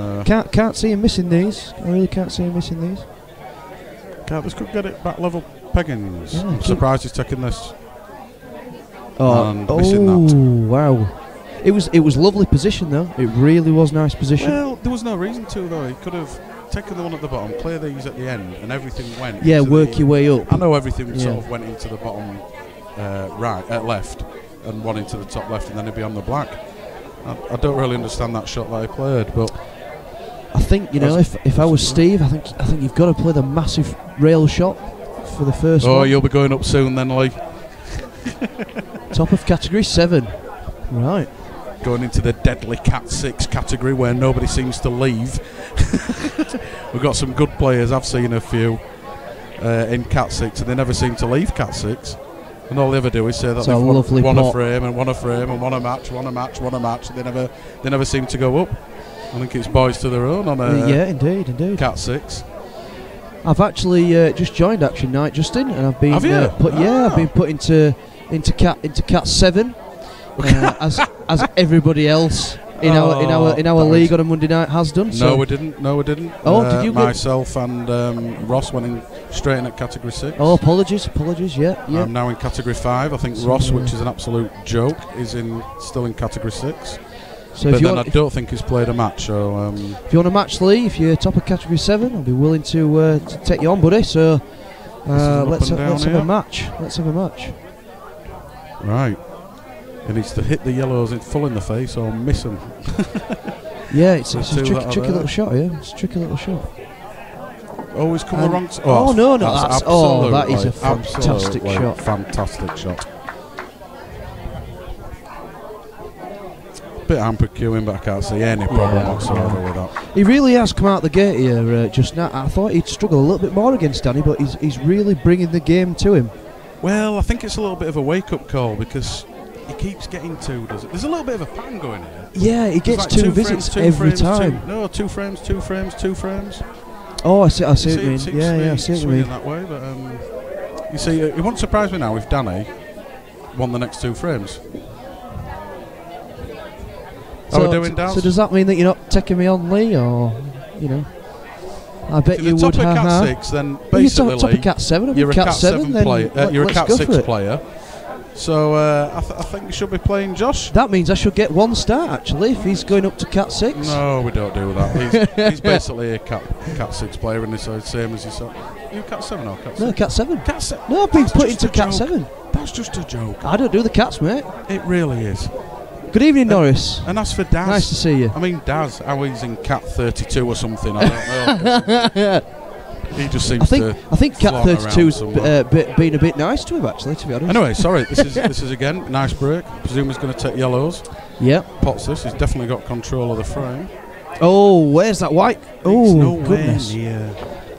Can't see him missing these. I really can't see him missing these. This could get it back level peggings. Yeah, I'm surprised he's taking this. Missing that. Wow. It was lovely position though. It really was nice position. Well, there was no reason to though. He could have taken the one at the bottom, clear these at the end, and everything went. Yeah, work your way up. I know everything sort of went into the bottom left, and one into the top left, and then it'd be on the black. I don't really understand that shot that he played, but I think if I was Steve, I think you've got to play the massive rail shot for the first one. Oh, you'll be going up soon then, Lee. Top of Category 7, right? Going into the deadly Cat 6 category where nobody seems to leave. We've got some good players. I've seen a few in Cat 6, and they never seem to leave Cat 6. And all they ever do is say that they've won a frame and won a frame and won a match, and they never seem to go up. I think it's boys to their own on indeed. Cat 6. I've actually just joined Action Night, Justin, and I've been I've been put into Cat 7 as everybody else in our league on a Monday night has done. So. No, we didn't. Oh, did you? Myself and Ross went in straight in at category 6. Oh, apologies. Yeah. I'm now in category 5. I think Ross, which is an absolute joke, is still in category 6. So but if you then want, I don't think he's played a match. So if you want a match, Lee, if you're top of category 7, I'll be willing to take you on, buddy. So let's have a match. Let's have a match. Right. He needs to hit the yellows full in the face or miss them. Yeah, it's a tricky little shot here. It's a tricky little shot. Oh, he's come the wrong. No, that is a fantastic shot. Fantastic shot. Bit hampered queuing, but I can't see any problem whatsoever with that. He really has come out the gate here just now. I thought he'd struggle a little bit more against Danny, but he's really bringing the game to him. Well, I think it's a little bit of a wake-up call because he keeps getting two, does it? There's a little bit of a pattern going here. Yeah, he gets like 2 visits every time. 2 frames, 2 frames, 2 frames. Oh, I see what you mean. Yeah, I see what you mean. That way, but you see, it won't surprise me now if Danny won the next 2 frames. How are we doing, Daz? So does that mean that you're not taking me on, Lee, or I bet you would. If you're top of Cat 6, then basically you're top of Cat 7. You're a Cat 7 player. You're a Cat 6 it. player. So I think you should be playing Josh. That means I should get 1 star actually if he's going up to Cat 6. No, we don't do that. He's basically a Cat 6 player, and it's the same as yourself. Are you Cat 7 or Cat 6? No, Cat 7. Cat 7. No, I've been put into Cat 7. That's just a joke. I don't do the cats, mate. It really is. Good evening, Norris. And as for Daz, nice to see you. I mean, Daz, how he's in Cat 32 or something, I don't know. He just seems to. I think Cat 32's been a bit nice to him, actually, to be honest. Anyway, sorry, this is again nice break. Presume he's going to take yellows. Yeah. Pots this. He's definitely got control of the frame. Oh, where's that white? Oh, goodness.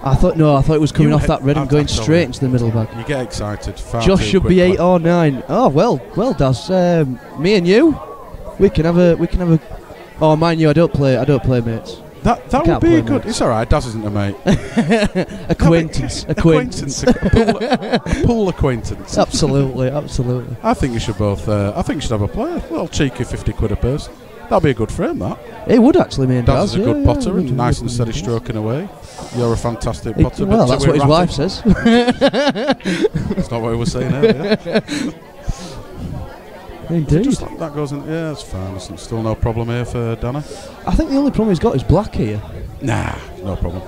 I thought it was coming off that red and going straight into the middle bag. You get excited. Josh should be 8 or 9. Oh well, Daz. Me and you, we can have a. Oh, mind you, I don't play mates. That would be good. It's all right. Daz isn't a mate. Acquaintance. Pool acquaintance. Absolutely. I think you should both. I think you should have a player. A little cheeky 50 quid a person. That'd be a good frame. That. It would actually, me and Daz is a good potter and nice and steady stroking away. You're a fantastic potter. Well, that's what his wife says. That's not what we were saying earlier. Indeed. Just like that goes in. Yeah, that's fine. There's still no problem here for Danny. I think the only problem he's got is black here. Nah, no problem.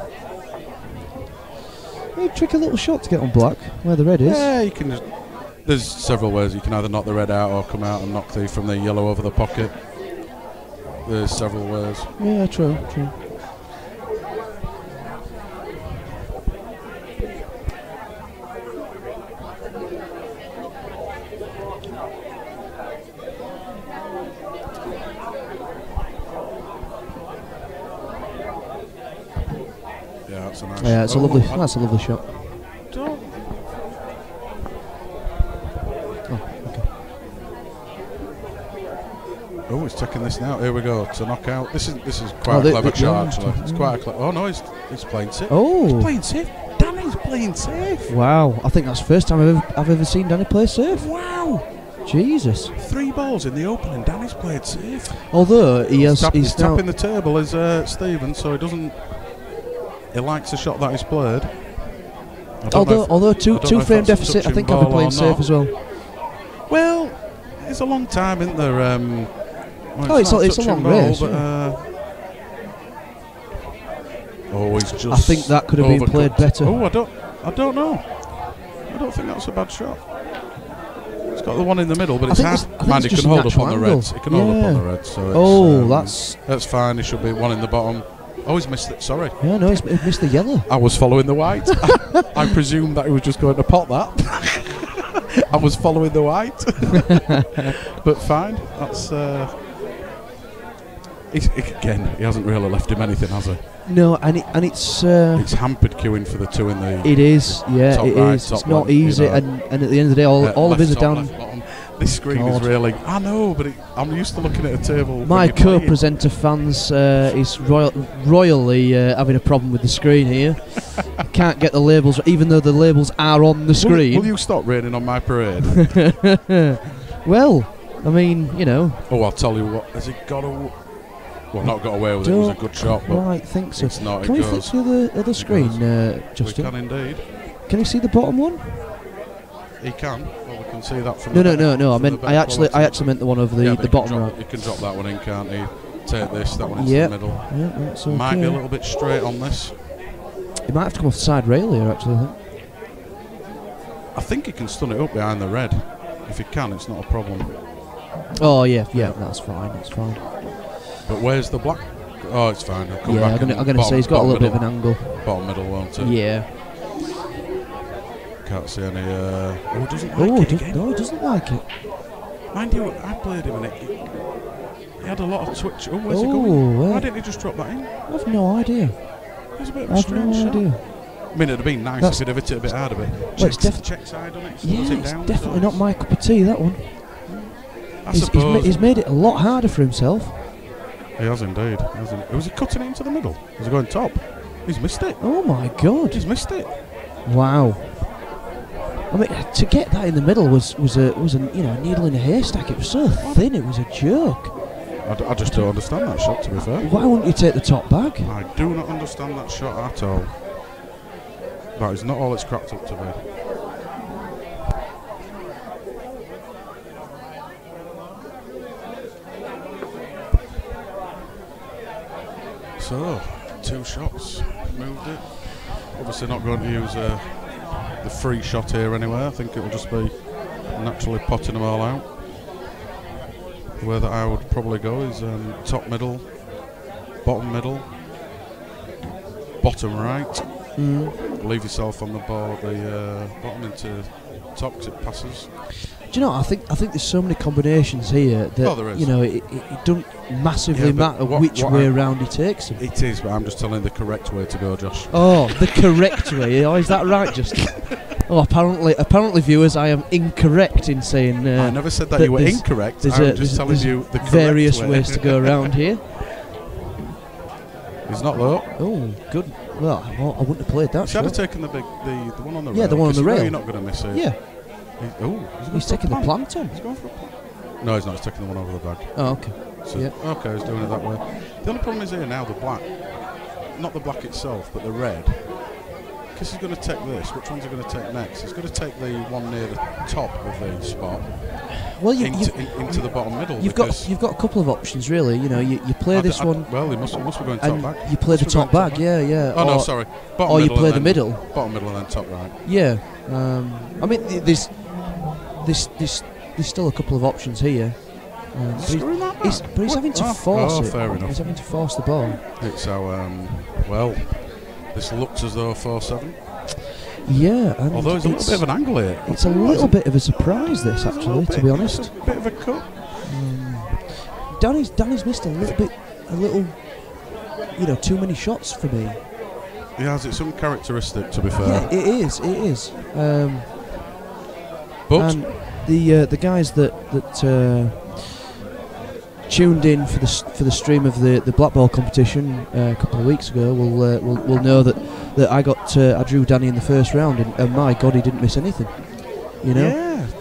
You trick a little shot to get on black where the red is. Yeah, you can. There's several ways. You can either knock the red out or come out and knock from the yellow over the pocket. There's several ways. Yeah, true. Yeah, that's a nice. Yeah, that's a lovely shot. Oh, he's checking this now. Here we go to knock out. This is quite a clever shot actually. It's quite a clever. Oh no, he's playing safe. Oh, he's playing safe. Danny's playing safe. Wow, I think that's the first time I've ever seen Danny play safe. Wow. Jesus. 3 balls in the open and Danny's played safe. Although he's tapping the table as Stephen, so he doesn't. He likes the shot that he's played. Although two frame deficit, I think I'll be playing safe as well. Well, it's a long time, isn't there? It's a long race. But, he's just. I think that could have been played better. Oh, I don't know. I don't think that's a bad shot. It's got the one in the middle, but it's hard. Man, he can hold up on the reds. He can hold up on the reds. So that's fine. He should be one in the bottom. Oh, he's missed it. Sorry. Yeah, no, he's missed the yellow. I was following the white. I presumed that he was just going to pot that. I was following the white. But fine. That's. Again, he hasn't really left him anything, has he? No, and it's hampered queuing for the 2 in the. It is, yeah, top it right, is. It's top not left, easy, and at the end of the day, all of his are down. This screen is really. I know, but I'm used to looking at a table. My co-presenter fans is royally having a problem with the screen here. Can't get the labels, even though the labels are on the screen. Will you stop raining on my parade? Well, I mean, you know. Oh, I'll tell you what. Has he got a? Well, not got away with it. It was a good shot, but right, think so. it's not. Can it we flip goes. to the other screen, Justin? We can indeed. Can you see the bottom one? He can. Well, we can see that from. No. from I the better actually quality. meant the one over Yeah, the but bottom you right. can drop that one in, can't you? Take this, that one into Yep. the middle. Yeah, that's okay. Might be a little bit straight on this. It might have to come off the side rail here, actually. I think he can stun it up behind the red. If he can, it's not a problem. Oh yeah, that's fine. That's fine. But where's the black? Oh, it's fine. I'll come Yeah, back. I'm gonna say he's got a little bit of an angle. Bottom middle, won't it? Yeah. Can't see any. Oh, he doesn't like Oh, it again. no, he doesn't like it. Mind you, I played him and he had a lot of twitch. Oh, where's he Oh, going? Why didn't he just drop that in? I've no idea. It was a bit of a I've strange no shot. idea. I mean, it'd have been nice That's- if he'd have hit it a bit harder, but it's check side on it. Yeah, slows it it's down, definitely so not my cup of tea, that one. I He's suppose. made it a lot harder for himself. He has indeed. Was he cutting it into the middle? Was he going top? He's missed it. Oh my god. He's missed it. Wow. I mean, to get that in the middle was a a needle in a haystack. It was so thin. It was a joke. I just don't understand that shot, to be fair. Why wouldn't you take the top bag? I do not understand that shot at all. That is not all it's cracked up to be. So, 2 shots, moved it. Obviously not going to use the free shot here anyway. I think it will just be naturally potting them all out. The way that I would probably go is top middle, bottom middle, bottom right. Leave yourself on the board, the bottom into top 'cause it passes. Do you know? I think there's so many combinations here that Oh, there is. it doesn't massively Yeah, but matter what which way around he takes them. It is, but I'm just telling you the correct way to go, Josh. Oh, the correct way. Oh, is that right, Justin? Oh, apparently, viewers, I am incorrect in saying. I never said that that you were there's- incorrect. There's I'm just telling there's you the correct various way. ways to go around here. He's not though. Oh, good. Well, I wouldn't have played that Should have shot. taken the one on the rail. Yeah, the one on 'cause the you know rail. You're not going to miss it. Yeah, He's taking the plant on. He's going for a plant. No, he's not. He's taking the one over the bag. Oh, okay. So, Yeah. Okay, he's doing it that way. The only problem is here now, the black. Not the black itself, but the red. Because he's going to take this. Which one's he going to take next? He's going to take the one near the top of the spot Well, into the bottom middle. you've got a couple of options really. You know, you play this one Well, he must be going top and back. you play the Must be top going bag. Yeah. Oh no, sorry. Bottom or you middle play and the then middle. Bottom middle and then top right. Yeah. I mean, there's still a couple of options here. Screw that He's back. having to What? force it. Fair enough. He's having to force the ball. It's how well. This looks as though 4-7. Yeah, and Although there's a little bit of an angle here. it's a little bit of a surprise. This There's a little actually, to bit. be honest. It's a bit of a cut. Danny's missed a little, too many shots for me. He has it's some characteristic, to be fair. Yeah, it is. But And the guys that tuned in for the stream of the Black Ball competition a couple of weeks ago will know that I drew Danny in the first round and my God, he didn't miss anything. You know,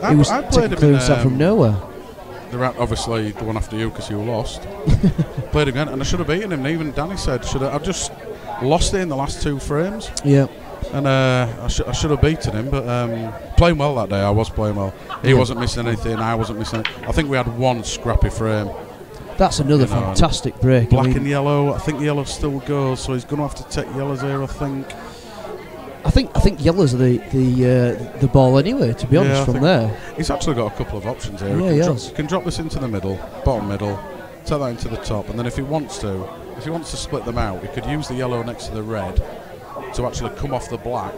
yeah, he was I played taking him clearance out from nowhere. Obviously the one after you because you lost. Played again, and I should have beaten him. And even Danny said, I just lost it in the last 2 frames. Yeah. And I should have beaten him, but playing well that day. I was playing well. He wasn't missing anything. I wasn't missing anything. I think we had one scrappy frame. That's another fantastic break. Black and yellow. I think yellow still goes, so he's going to have to take yellows here. I think yellows are the ball anyway. To be honest, from there, he's actually got a couple of options here. Yeah, he can drop this into the middle, bottom middle, take that into the top, and then if he wants to split them out, he could use the yellow next to the red to actually come off the black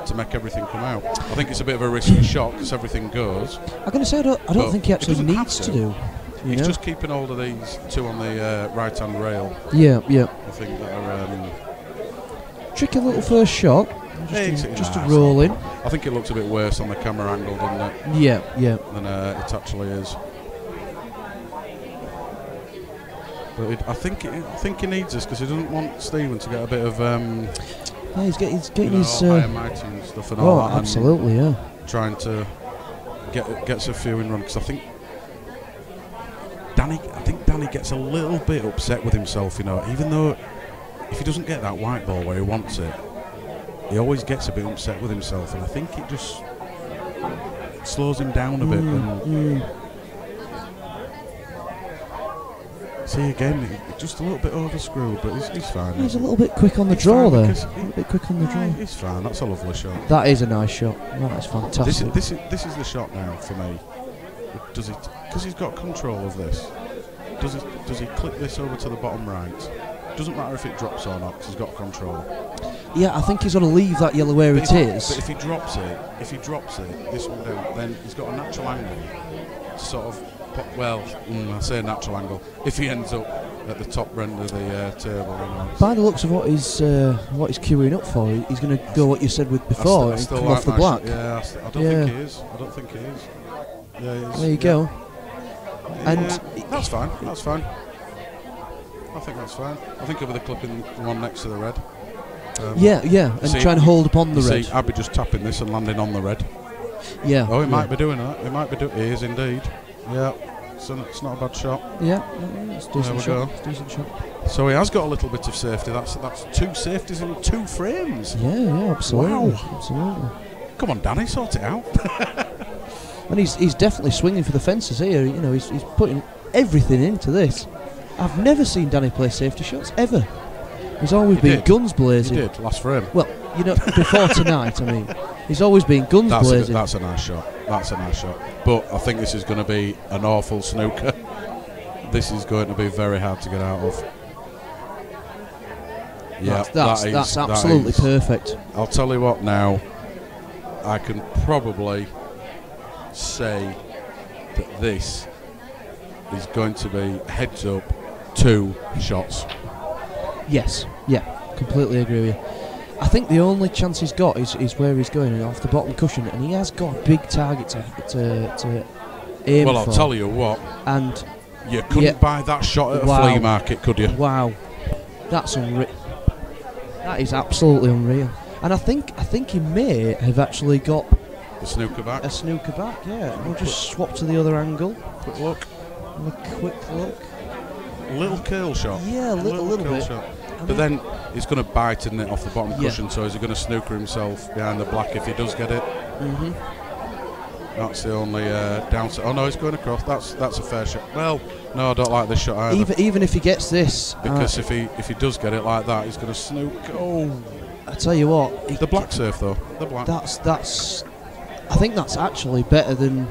to make everything come out. I think it's a bit of a risky shot because everything goes. I'm going to say I don't think he actually needs to do. He's just keeping hold of these 2 on the right hand rail. Yeah. I think that are tricky little first shot. Just a roll in. I think it looks a bit worse on the camera angle, doesn't it? Yeah. Than it actually is. But I think he needs this because he doesn't want Stephen to get a bit of. He's getting his. High and mighty and stuff and all that. Absolutely, yeah. Trying to get a few in run because I think I think Danny gets a little bit upset with himself, you know, even though if he doesn't get that white ball where he wants it, he always gets a bit upset with himself, and I think it just slows him down a bit. And see again, just a little bit overscrewed, but he's fine. He's a little bit quick on the draw there. A little bit quick on the draw. He's fine. That's a lovely shot. That is a nice shot. That is fantastic. This is the shot now for me. Does it? Because he's got control of this. Does he clip this over to the bottom right? Doesn't matter if it drops or not, because he's got control. Yeah, I think he's going to leave that yellow where it is. But if he drops it, this one down, then he's got a natural angle to sort of. I say natural angle. If he ends up at the top end of the table, you know, by the looks of what he's queuing up for, he's going to go what you said with before. I still come like off the black. Yeah, I don't think he is. I don't think he is. Yeah, he is. There you go. And that's fine. That's fine. I think that's fine. I think over the clipping the one next to the red. And trying to hold upon the red. See, I'd be just tapping this and landing on the red. Yeah. Oh, he might be doing that. He might be doing. He is indeed. Yeah. So it's not a bad shot. Yeah, it's a decent shot. Go. It's a decent shot. So he has got a little bit of safety. That's 2 safeties in 2 frames. Yeah, absolutely. Wow. Absolutely. Come on, Danny, sort it out. And he's definitely swinging for the fences here. You know, he's putting everything into this. I've never seen Danny play safety shots ever. He's always been guns blazing. He did last frame. Well, you know, before tonight, I mean, he's always been guns blazing. That's a nice shot. That's a nice shot. But I think this is going to be an awful snooker. This is going to be very hard to get out of. Yeah, that's absolutely perfect. I'll tell you what now. I can probably say that this is going to be heads up 2 shots. Yes, yeah, completely agree with you. I think the only chance he's got is where he's going, off the bottom cushion, and he has got a big target to aim for. Well, I'll tell you what, and you couldn't buy that shot at a flea market, could you? Wow, that's unreal. That is absolutely unreal. And I think he may have actually got the snooker back. A snooker back, yeah. We'll just swap to the other angle. Quick look. Have a quick look. A little curl shot. Yeah, a little bit. Shot. But then he's going to bite in it off the bottom cushion, so is he going to snooker himself behind the black if he does get it? That's the only downside. Oh no, he's going across. That's a fair shot. Well, no, I don't like this shot either. Even if he gets this, because if he does get it like that, he's going to snook. Oh, I tell you what, the black surf though. The black. That's. I think that's actually better than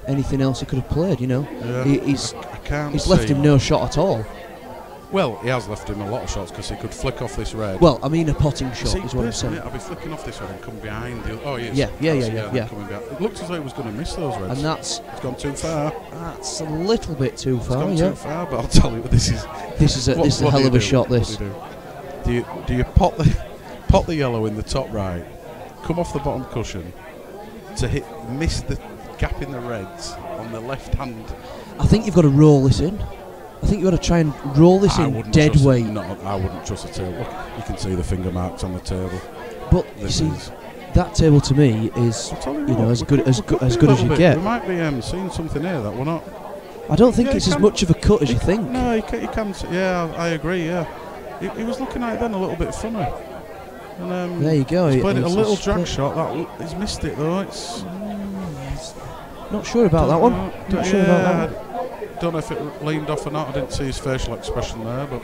anything else he could have played. You know, he's left him no shot at all. Well, he has left him a lot of shots because he could flick off this red. Well, I mean a potting shot is what I'm saying. I'll be flicking off this red and come behind the. Oh, yes. Yeah. It looks as though he was going to miss those reds. And it's gone too far. That's a little bit too far. It's gone too far, but I'll tell you, this is a hell of a shot. This. Do you pot the yellow in the top right, come off the bottom cushion to miss the gap in the reds on the left hand? I think you've got to roll this in. I think you've got to try and roll this in dead weight. No, I wouldn't trust the table. Look, you can see the finger marks on the table. But you see, that table to me is as good as you get. We might be seeing something here that we're not. I don't think it's as much of a cut as you think. No, you can. Yeah, I agree. Yeah, he was looking at it then a little bit funny. And, there you go. He's played it a little drag shot. He's missed it though. It's not sure about that one. Not sure about that one. Don't know if it leaned off or not. I didn't see his facial expression there, but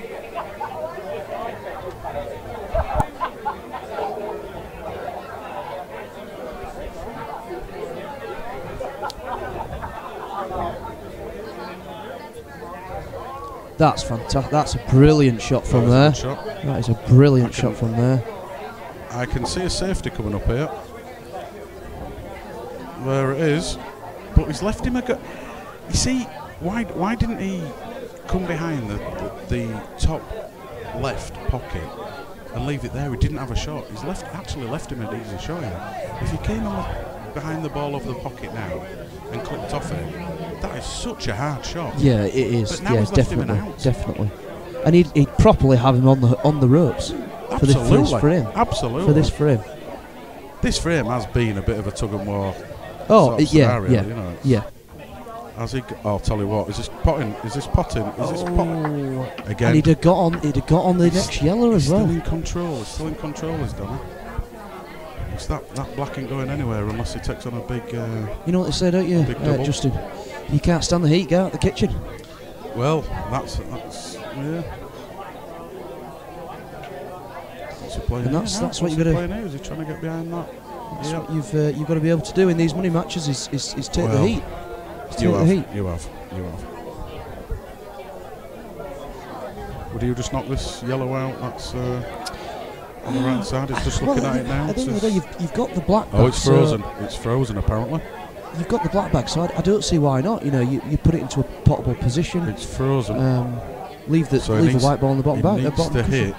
that's fantastic. That's a brilliant shot from there. That is a brilliant shot from there. I can see a safety coming up here. There it is, but he's left him a go. You see. Why didn't he come behind the top left pocket and leave it there? He didn't have a shot. He's actually left him an easy shot here. If he came behind the ball over the pocket now and clipped off it, that is such a hard shot. Yeah, it is. But now he's left him an out. Definitely. And he'd properly have him on the ropes for this frame. Absolutely. For this frame. This frame has been a bit of a tug and war. Oh, scenario, you know, yeah. Has he? I'll tell you what. Is this potting? Is this potting? Is this potting? Again. And he'd have got on the next yellow as well. Still in control. He's still in control, is Danny. It's that black ain't going anywhere unless he takes on a big. You know what they say, don't you, Justin? You can't stand the heat. Get out the kitchen. Well, that's yeah. What's he playing? And that's what you've got to. Is he trying to get behind that? That's what you've got to be able to do in these money matches. Is take the heat. You have. Would you just knock this yellow out? That's on the right side. It's just looking at it now. I think you've got the black bag. Oh, it's frozen. It's frozen apparently. You've got the black bag, so I don't see why not. You know, you put it into a potable position. It's frozen. Leave the white ball on the bottom bag. Needs to hit.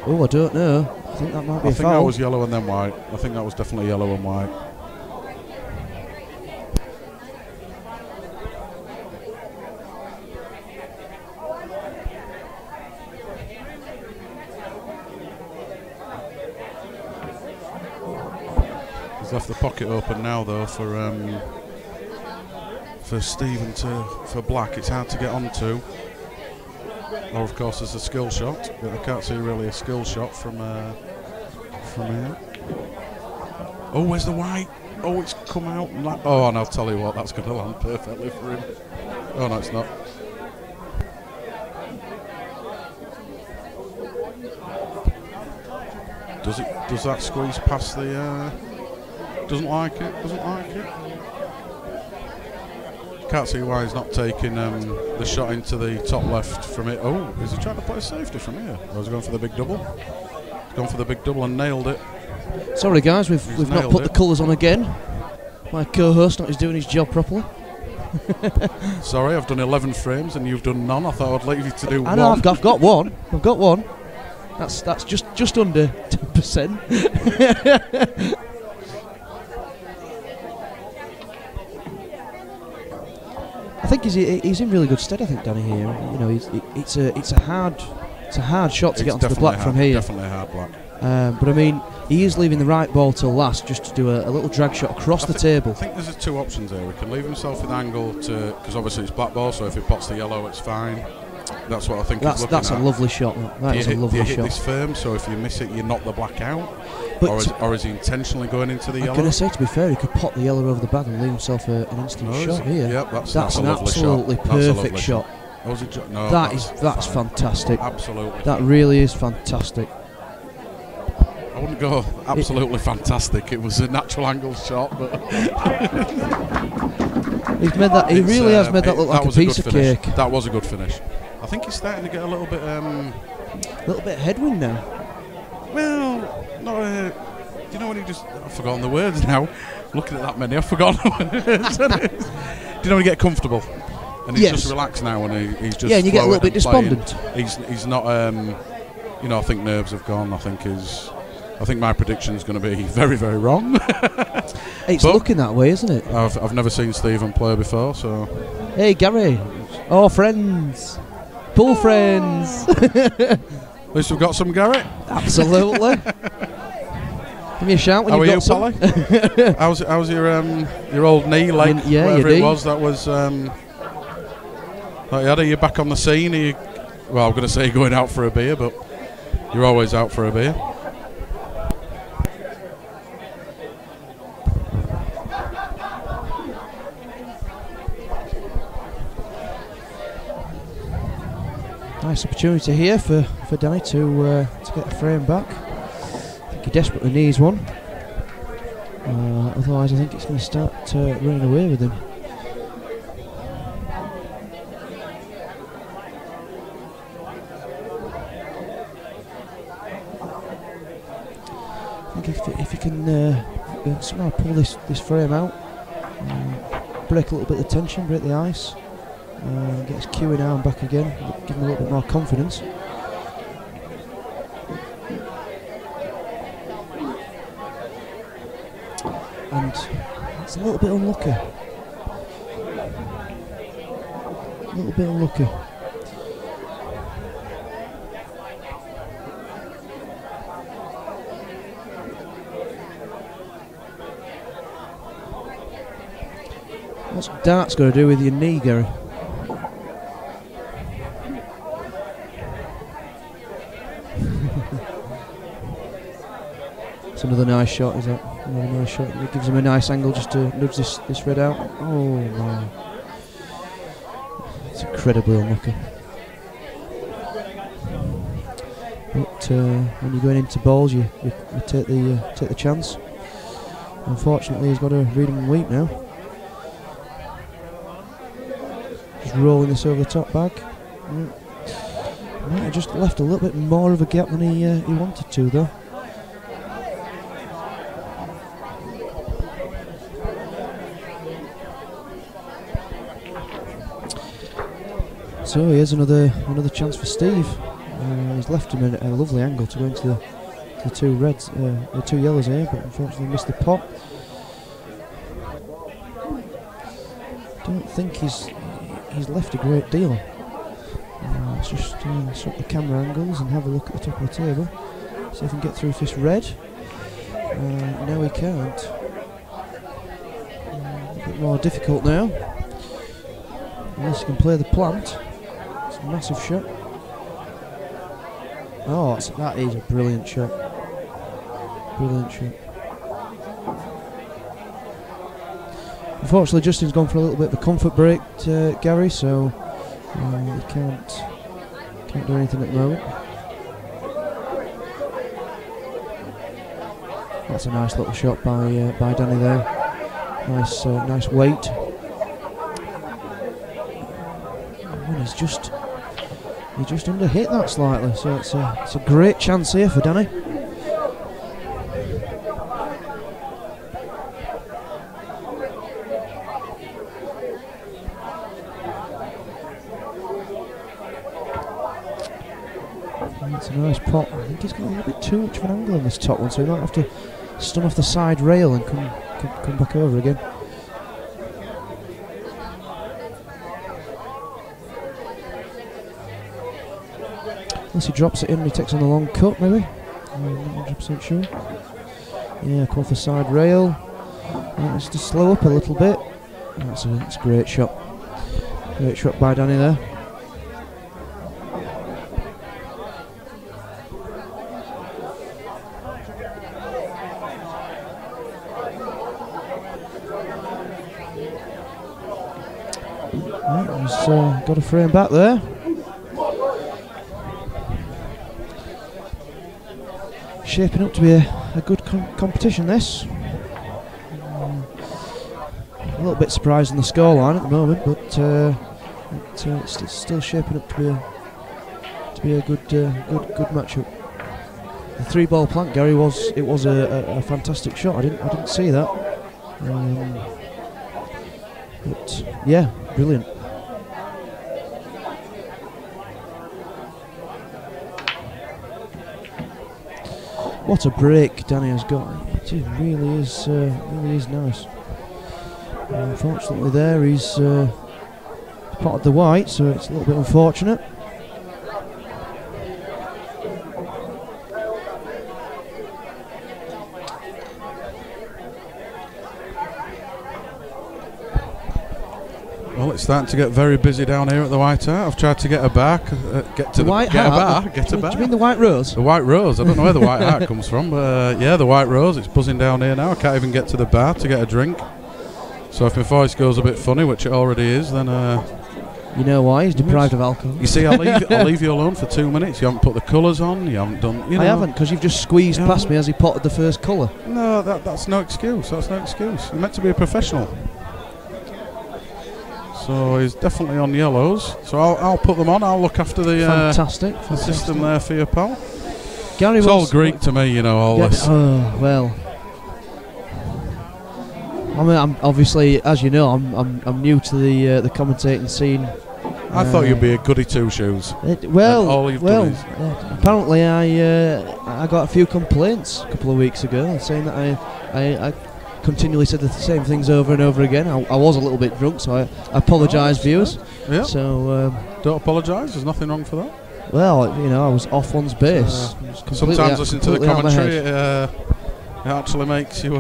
Oh, I don't know. I think that might be a foul. I think that was yellow and then white. I think that was definitely yellow and white. He's left the pocket open now, though, for Stephen for black. It's hard to get onto. Or of course there's a skill shot, but I can't see really a skill shot from here. Oh, where's the white? Oh, it's come out. Oh, and I'll tell you what, that's going to land perfectly for him. Oh no, it's not. Does that squeeze past the? Doesn't like it. Can't see why he's not taking the shot into the top left from it. Oh, is he trying to play a safety from here? Or is he going for the big double? He's gone for the big double and nailed it. Sorry guys, we've not put the colours on again. My co-host not is doing his job properly. Sorry, I've done 11 frames and you've done none. I thought I'd leave you to do one. I know, I've got one. That's just under 10%. I think he's in really good stead. I think Danny here. You know, it's a hard shot to get onto the black from here. Definitely a hard black. But I mean, he is leaving the right ball till last, just to do a little drag shot across the table. I think there's two options there. We can leave himself in angle because obviously it's black ball, so if he pots the yellow, it's fine. That's what I think. That's a lovely shot. That is a lovely shot. You hit this firm, so if you miss it, you knock the black out. Or is he intentionally going into the yellow? I'm going to say, to be fair, he could pop the yellow over the bag and leave himself an instant shot here. Yep, that's an absolutely perfect shot. No, that's fantastic. Absolutely. That really is fantastic. I wouldn't go absolutely fantastic. It was a natural angle shot, but he's made that. He really has made that look like a piece of cake. That was a good finish. I think he's starting to get a little bit headwind now. Well, no. You know when he just? I've forgotten the words now. Looking at that many, I've forgotten the words. Do you know when you get comfortable and he's just relaxed now and he's just and you get a little bit despondent. He's not. I think nerves have gone. I think my prediction is going to be very, very wrong. It's looking that way, isn't it? I've never seen Stephen play before, so. Hey, Gary. Oh, friends. Pool friends. At least we've got some, Gary. Absolutely. Give me a shout when you've got some. How's your old knee, leg, whatever it was? That was. Are you back on the scene? I'm going to say going out for a beer, but you're always out for a beer. Nice opportunity here for Danny to get the frame back. I think he desperately needs one. Otherwise, I think it's going to start running away with him. I think if he can somehow pull this frame out, break a little bit of the tension, break the ice. Get his queuing arm back again, give him a little bit more confidence. And it's a little bit unlucky. What's darts got to do with your knee, Gary? It's another nice shot, is that? Another nice shot. It gives him a nice angle just to nudge this red out. Oh my. It's incredibly unlucky. But when you're going into balls, you take the chance. Unfortunately, he's got a reading weak now. Just rolling this over the top bag. Might have just left a little bit more of a gap than he wanted to, though. So here's another chance for Steve. He's left him a lovely angle to go into the two reds, the two yellows here, but unfortunately missed the pot. Don't think he's left a great deal. Let's just swap the camera angles and have a look at the top of the table. See if we can get through this red. No, he can't. A bit more difficult now. Unless he can play the plant. It's a massive shot. Oh, that is a brilliant shot. Brilliant shot. Unfortunately, Justin's gone for a little bit of a comfort break, Gary, so he can't do anything at the moment. That's a nice little shot by Danny there. Nice weight. And he just underhit that slightly, so it's a great chance here for Danny. That's a nice pot. I think he's got a little bit too much of an angle on this top one, so he might have to stun off the side rail and come back over again. Unless he drops it in and he takes on the long cut, maybe. I'm not 100% sure. Yeah, come off the side rail. Let's just slow up a little bit. That's a great shot. Great shot by Danny there. Right, he's got a frame back there. Shaping up to be a good competition, this. A little bit surprised in the scoreline at the moment, but it's still shaping up to be a good matchup. The 3-ball plant, Gary, was a fantastic shot. I didn't see that, but yeah, brilliant. What a break Danny has got. It really is nice. Unfortunately there he's potted the white, so it's a little bit unfortunate. Well, it's starting to get very busy down here at the White Hart. I've tried to get a bar, get a bar. Do you mean the White Rose? The White Rose. I don't know where the White Hart comes from, but yeah, the White Rose. It's buzzing down here now. I can't even get to the bar to get a drink. So if my voice goes a bit funny, which it already is, then you know why? He's deprived of alcohol. You see, I'll leave you alone for 2 minutes. You haven't put the colours on. You haven't done. You know. I haven't, because you've just squeezed past me as he potted the first colour. No, that's no excuse. That's no excuse. You're meant to be a professional. So he's definitely on yellows. So I'll put them on. I'll look after the fantastic system there for you, pal. Gary, it's all Greek to me, you know. All this. Oh well. I mean, I'm obviously, as you know, I'm new to the commentating scene. I thought you'd be a goody two shoes. Apparently I got a few complaints a couple of weeks ago saying that I continually said the same things over and over again. I was a little bit drunk, so I apologise, viewers. Yeah. So don't apologise. There's nothing wrong for that. Well, you know, I was off one's base. Sometimes listening to the commentary, it actually makes you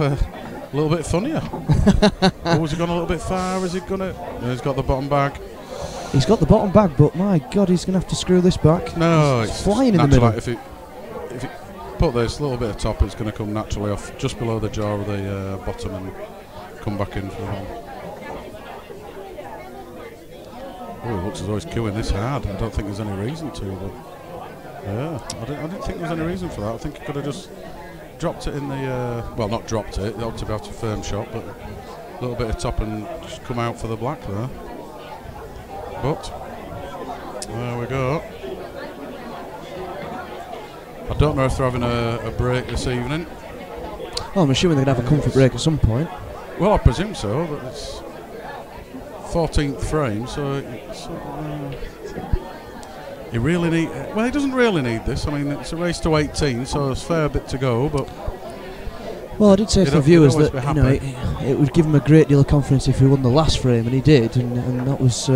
A little bit funnier. Oh, has he gone a little bit far? Is he gonna? No, he's got the bottom bag. He's got the bottom bag, but my God, he's going to have to screw this back. No, it's flying in the middle. If you put this little bit of top, it's going to come naturally off just below the jaw of the bottom and come back in for him. Oh, it looks as though he's queuing this hard. I don't think there's any reason to, but yeah, I didn't think there was any reason for that. I think he could have just dropped it in the well, not dropped it. It ought to be out a firm shot, but a little bit of top and just come out for the black there. But there we go. I don't know if they're having a break this evening. Oh, I'm assuming they're going to have a comfort break at some point. Well, I presume so, but it's 14th frame, so it's, he really need. Well, he doesn't really need this. I mean, it's a race to 18, so there's a fair bit to go. But well, I did say to the viewers that it would give him a great deal of confidence if he won the last frame, and he did, and that was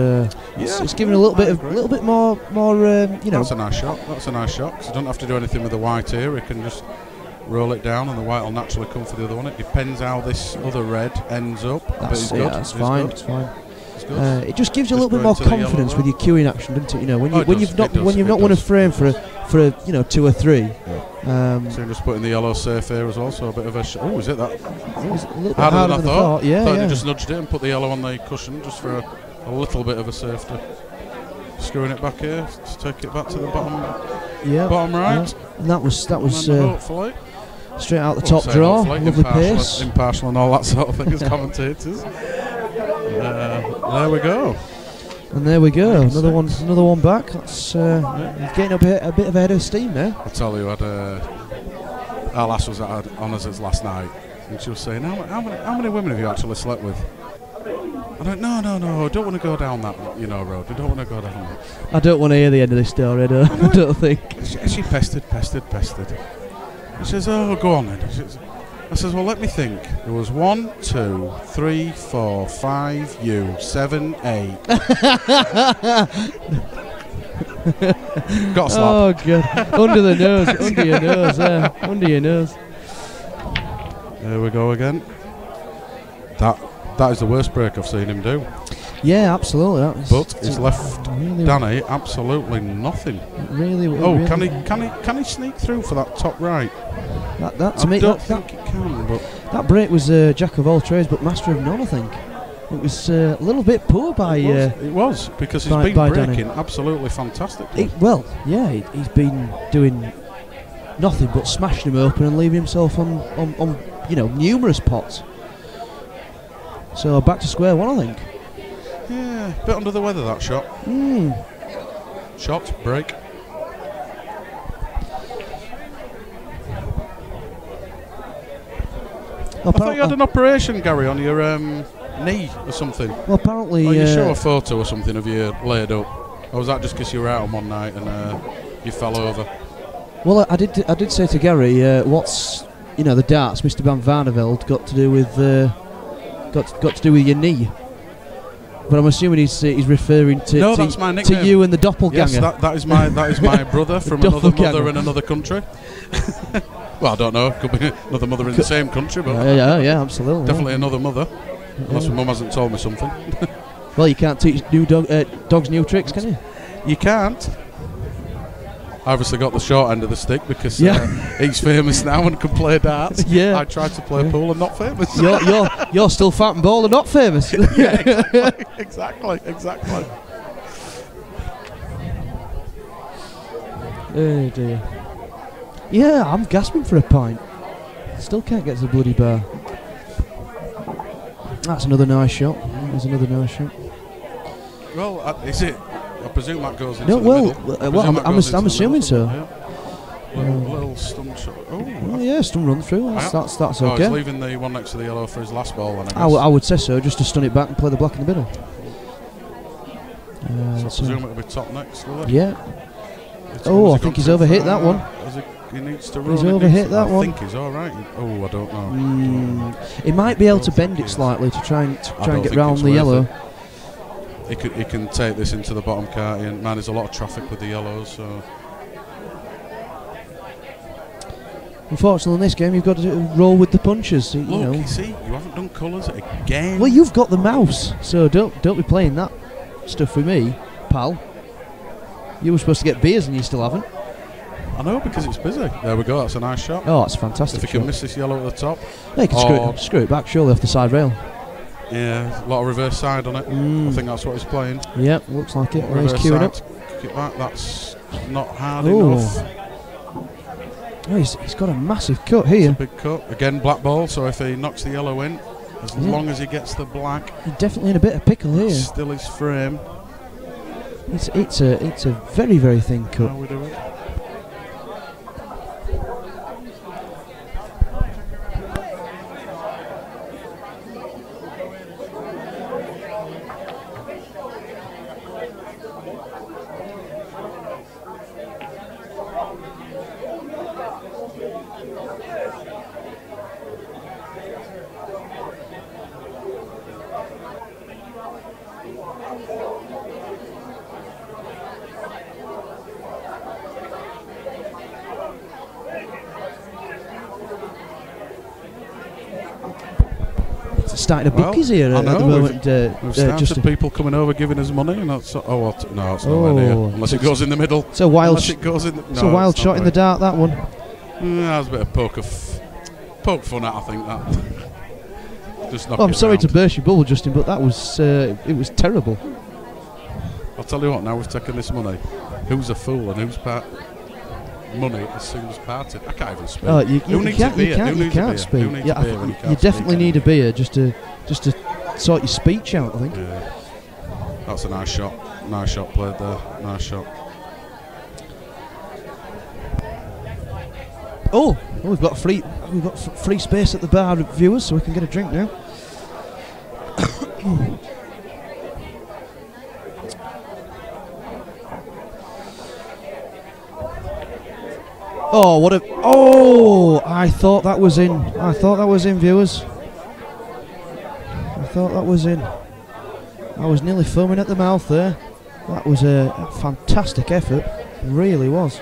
it's giving a little bit more you know. That's a nice shot. That's a nice shot. 'Cause he doesn't have to do anything with the white here. He can just roll it down, and the white will naturally come for the other one. It depends how this other red ends up. That's fine. It's fine. It just gives you a Just little bit more going to the confidence with your queuing action, doesn't it? You know, when you've not it won a does. frame for a 2 or 3. So you're just putting the yellow safe here as well, so a bit of a oh, is it that? It was a little bit harder than I thought. Yeah, Thought he just nudged it and put the yellow on the cushion just for a little bit of a safety. Screwing it back here, just take it back to the bottom right. Yeah. And that was hopefully straight out the top draw, lovely pace, impartial and all that sort of thing as commentators. There we go. And there we go, another one back. That's getting a bit of a head of steam now. I tell you, our lass was at Honours last night, and she was saying, how many women have you actually slept with? I don't no, I don't want to go down that road. I don't want to go down that. I don't want to hear the end of this story, I don't think. She pestered. She says, oh, go on then. I says, well, let me think. There was 1, 2, 3, 4, 5, you, 7, 8. Got a slap. Oh, God. Under the nose, under your nose, under your nose. There we go again. That is the worst break I've seen him do. Yeah, absolutely. But he's left Danny absolutely nothing. Can he sneak through for that top right? I don't think he can. But that break was jack of all trades, but master of none. I think it was a little bit poor by. It was because he's been breaking Danny. Absolutely fantastically. He's been doing nothing but smashing him open and leaving himself on numerous pots. So back to square one, I think. Yeah, a bit under the weather that shot. Shot, break. I thought you had an operation, Gary, on your knee or something. Well, apparently... you show a photo or something of you laid up. Or was that just because you were out on one night and you fell over? Well, I did say to Gary, what's the darts Mr. Van Varneveld got to do with got to do with your knee? But I'm assuming he's referring to that's my nickname. To you and the doppelganger. Yes, that is my brother from another mother in another country. Well, I don't know. Could be another mother in the same country, but yeah, absolutely. Definitely another mother, unless my mum hasn't told me something. Well, you can't teach dogs new tricks, can you? You can't. I obviously got the short end of the stick because he's famous now and can play darts. Yeah. I tried to play pool and not famous. You're still fat and bald and not famous. Yeah, exactly. Oh dear. Yeah, I'm gasping for a pint. Still can't get to the bloody bar. That's another nice shot. There's another nice shot. Well, is it? I presume that goes into the middle. I'm assuming so. Yeah. Little stump shot. Stun run through. That's okay. He's leaving the one next to the yellow for his last ball. Then I would say so, just to stun it back and play the black in the middle. So I presume it'll be top next, will it? Yeah. I think he's overhit that one. He needs to run. He's overhit that one. I think he's all right. Oh, I don't know. He might be able to bend it slightly to try and get round the yellow. He can take this into the bottom cart, and there's a lot of traffic with the yellows. So Unfortunately, in this game, you've got to roll with the punches. You know. You see, you haven't done colours again. Well, you've got the mouse, so don't be playing that stuff with me, pal. You were supposed to get beers and you still haven't. I know, because it's busy. There we go, that's a nice shot. Oh, that's fantastic. If you can miss this yellow at the top. They can screw it back, surely, off the side rail. Yeah, a lot of reverse side on it. I think that's what he's playing. Yeah, looks like it. He's queuing up. Kick it back, that's not hard enough. Oh, he's got a massive cut here. It's a big cut. Again, black ball, so if he knocks the yellow in, as long as he gets the black. He's definitely in a bit of pickle here. Still his frame. It's a very, very thin cut. How we do it? Starting to bookies here at the moment. We've started people coming over giving us money, and that's no, it's nowhere near. Unless it goes in the middle. It's a wild, it's a wild shot in the dark. That one. That was a bit of poke fun at, I think. That. Just knock I'm sorry around. to burst your bubble, Justin, but that was it was terrible. I'll tell you what. Now we've taken this money. Who's a fool and who's money as soon as parted? I can't even speak. Oh, you can't speak. You definitely need a beer just to sort your speech out, I think. Yeah. That's a nice shot. Nice shot played there. Nice shot. Oh, we've got free space at the bar, viewers, so we can get a drink now. Oh, what a... Oh, I thought that was in. I thought that was in, viewers. I thought that was in. I was nearly foaming at the mouth there. That was a fantastic effort. It really was.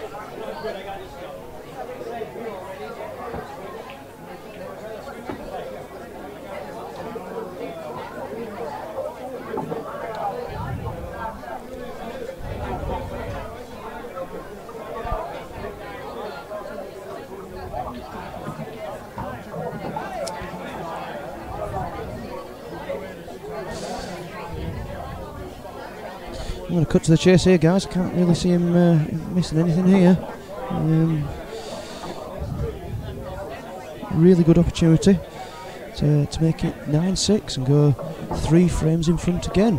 I'm going to cut to the chase here, guys. I can't really see him missing anything here. Really good opportunity to make it 9-6 and go 3 frames in front again.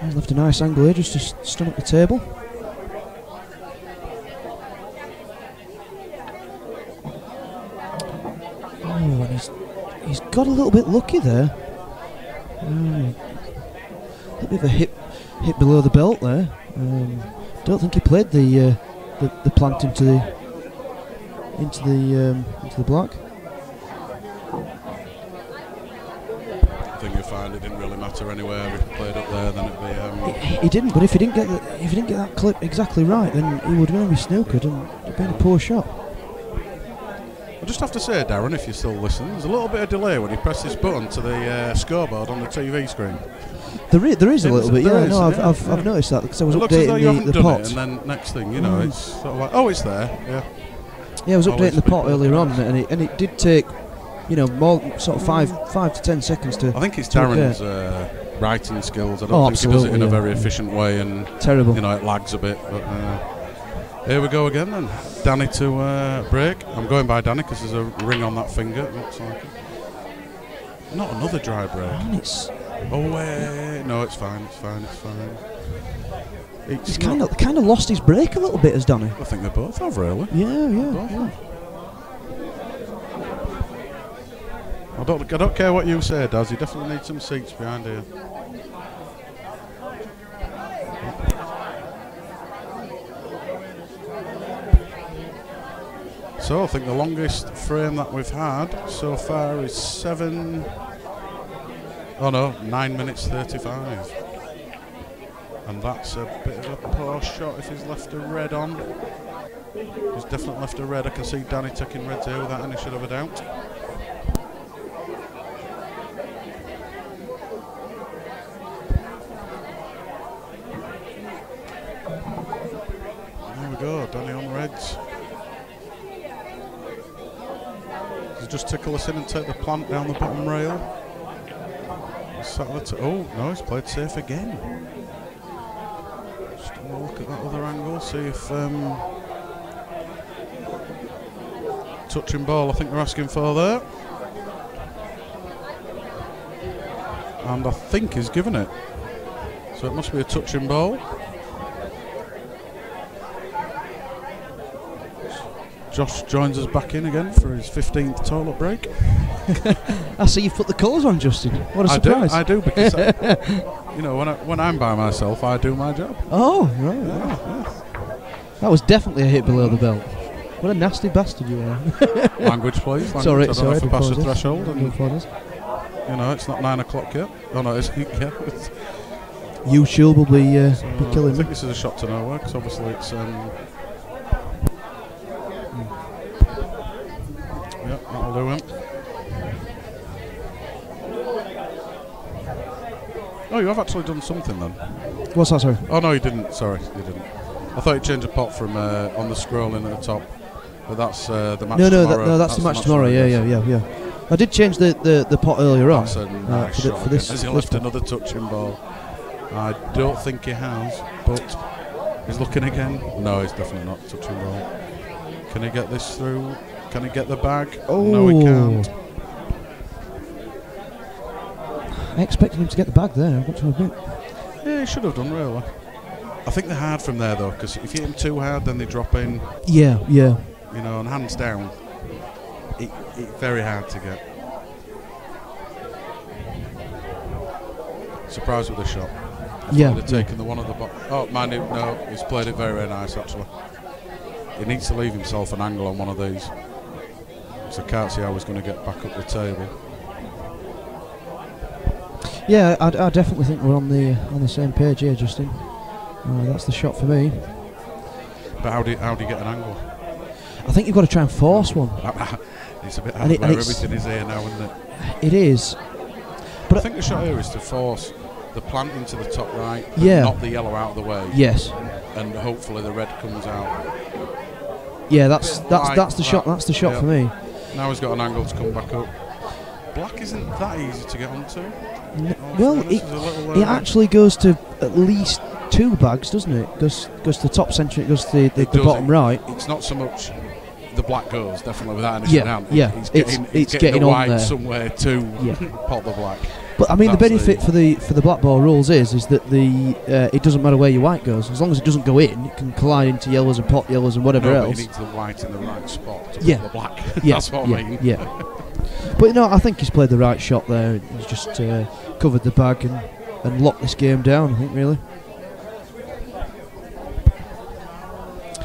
He's left a nice angle here just to stun up the table. Oh, and he's got a little bit lucky there. A little bit of a hit below the belt there. Don't think he played the plant into the block. I think you'll find it didn't really matter anywhere. If he played up there, then it'd be. He didn't, but if he didn't get that clip exactly right, then he would have been snookered and it'd been a poor shot. I just have to say, Darren, if you're still listening, there's a little bit of delay when you press this button to the scoreboard on the TV screen. There is a little bit, yeah. No, yeah. I've noticed that because I was updating the pot. And then next thing, you know, it's sort of like, oh, it's there, yeah. Yeah, I was updating the pot earlier on, and it did take, more sort of 5 to 10 seconds to. I think it's Darren's writing skills. I don't think he does it in a very efficient way, and terrible. It lags a bit. But here we go again, then. Danny to break. I'm going by Danny because there's a ring on that finger. It looks like it. Not another dry break. Oh wait, no, it's fine. He's kind of lost his break a little bit, has Danny. I think they both have, really. Yeah. I don't care what you say, Daz. You definitely need some seats behind here. So I think the longest frame that we've had so far is 7. Oh no, 9 minutes 35. And that's a bit of a poor shot if he's left a red on. He's definitely left a red. I can see Danny taking reds here without any shadow of a doubt. There we go, Danny on reds. He's just tickle us in and take the plant down the bottom rail. Oh no, he's played safe again. Just have a look at that other angle, see if touching ball I think they're asking for there. And I think he's given it. So it must be a touching ball. Josh joins us back in again for his 15th toilet break. I see you've put the colours on, Justin. What a surprise. I do because you know, when I'm by myself, I do my job. Oh, right. Yeah. That was definitely a hit below the belt. What a nasty bastard you are. Language, please. Language. Sorry, I don't have to pass the threshold. And, you know, it's not 9 o'clock yet. Oh no, it's yeah. YouTube will be killing I think me. this is a shot to nowhere because obviously it's. Yeah, that'll do him. Oh, you have actually done something then. What's that, sorry? Oh no, you didn't. Sorry, you didn't. I thought you changed the pot from on the scrolling at the top, but that's the match tomorrow. No, that's the match tomorrow. Yeah. I did change the pot earlier on. That's a nice shot for this. Has he left another touching ball? I don't think he has, but he's looking again. No, he's definitely not touching ball. Can he get this through? Can he get the bag? Oh. No, he can't. I expected him to get the bag there, I've got to admit. Yeah, he should have done, really. I think they're hard from there, though, because if you hit them too hard, then they drop in. Yeah. You know, and hands down, it's very hard to get. Surprised with the shot. Yeah. They've taken the one at the bottom. Oh, mind you, no, he's played it very, very nice, actually. He needs to leave himself an angle on one of these. So I can't see how he's going to get back up the table. Yeah, I definitely think we're on the same page here, Justin. That's the shot for me. But how do you get an angle? I think you've got to try and force one. It's a bit hard where everything is here now, isn't it? It is. But I think the shot here is to force the plant into the top right, yeah. knock the yellow out of the way. Yes. And hopefully the red comes out. Yeah, that's the shot. That's the shot for me. Now he's got an angle to come back up. Black isn't that easy to get onto. Well, it actually goes to at least 2 bags, doesn't it? Goes to the top centre, it goes to the bottom right. It's not so much the black goes, definitely without any down. Yeah, it's getting the on white there somewhere to pot the black. But I mean, the benefit for the black ball rules is that it doesn't matter where your white goes, as long as it doesn't go in, it can collide into yellows and pot yellows and whatever else. But you need the white in the right spot to pot the black. That's what I mean. Yeah. But no, I think he's played the right shot there. He's just covered the bag and locked this game down, I think, really.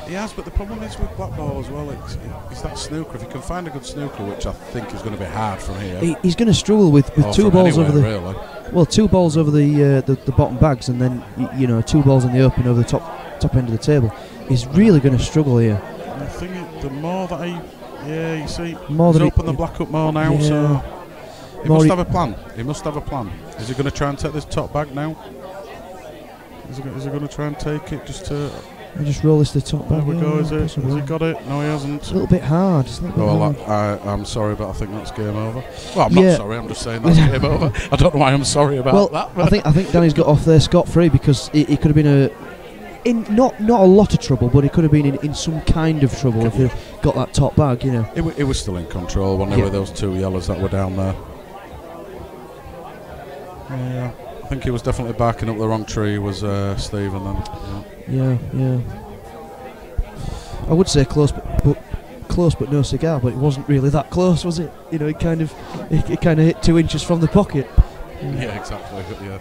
He has, but the problem is with black ball as well, it's that snooker. If he can find a good snooker, which I think is going to be hard from here. He's going to struggle with 2 balls over the... Really. Well, 2 balls over the bottom bags, and then, 2 balls in the open over the top end of the table. He's really going to struggle here. I think the more that you see, more he's opened the black up more now, so he must have a plan. He must have a plan. Is he going to try and take this top bag now? Is he going to try and take it just to... I'll just roll this to the top bag. There we go, has he got it? No, he hasn't. It's a little bit hard. I'm sorry, but I think that's game over. Well, I'm not sorry, I'm just saying that's game over. I don't know why I'm sorry about that. I think Danny's got off there scot-free because he could have been not a lot of trouble, but he could have been in some kind of trouble if he got that top bag, you know. It was still in control, wasn't it, with those 2 yellows that were down there. Yeah, I think he was definitely barking up the wrong tree, was Stephen then. Yeah. I would say close, but no cigar. But it wasn't really that close, was it? You know, it kind of hit 2 inches from the pocket. Yeah, exactly. Yeah,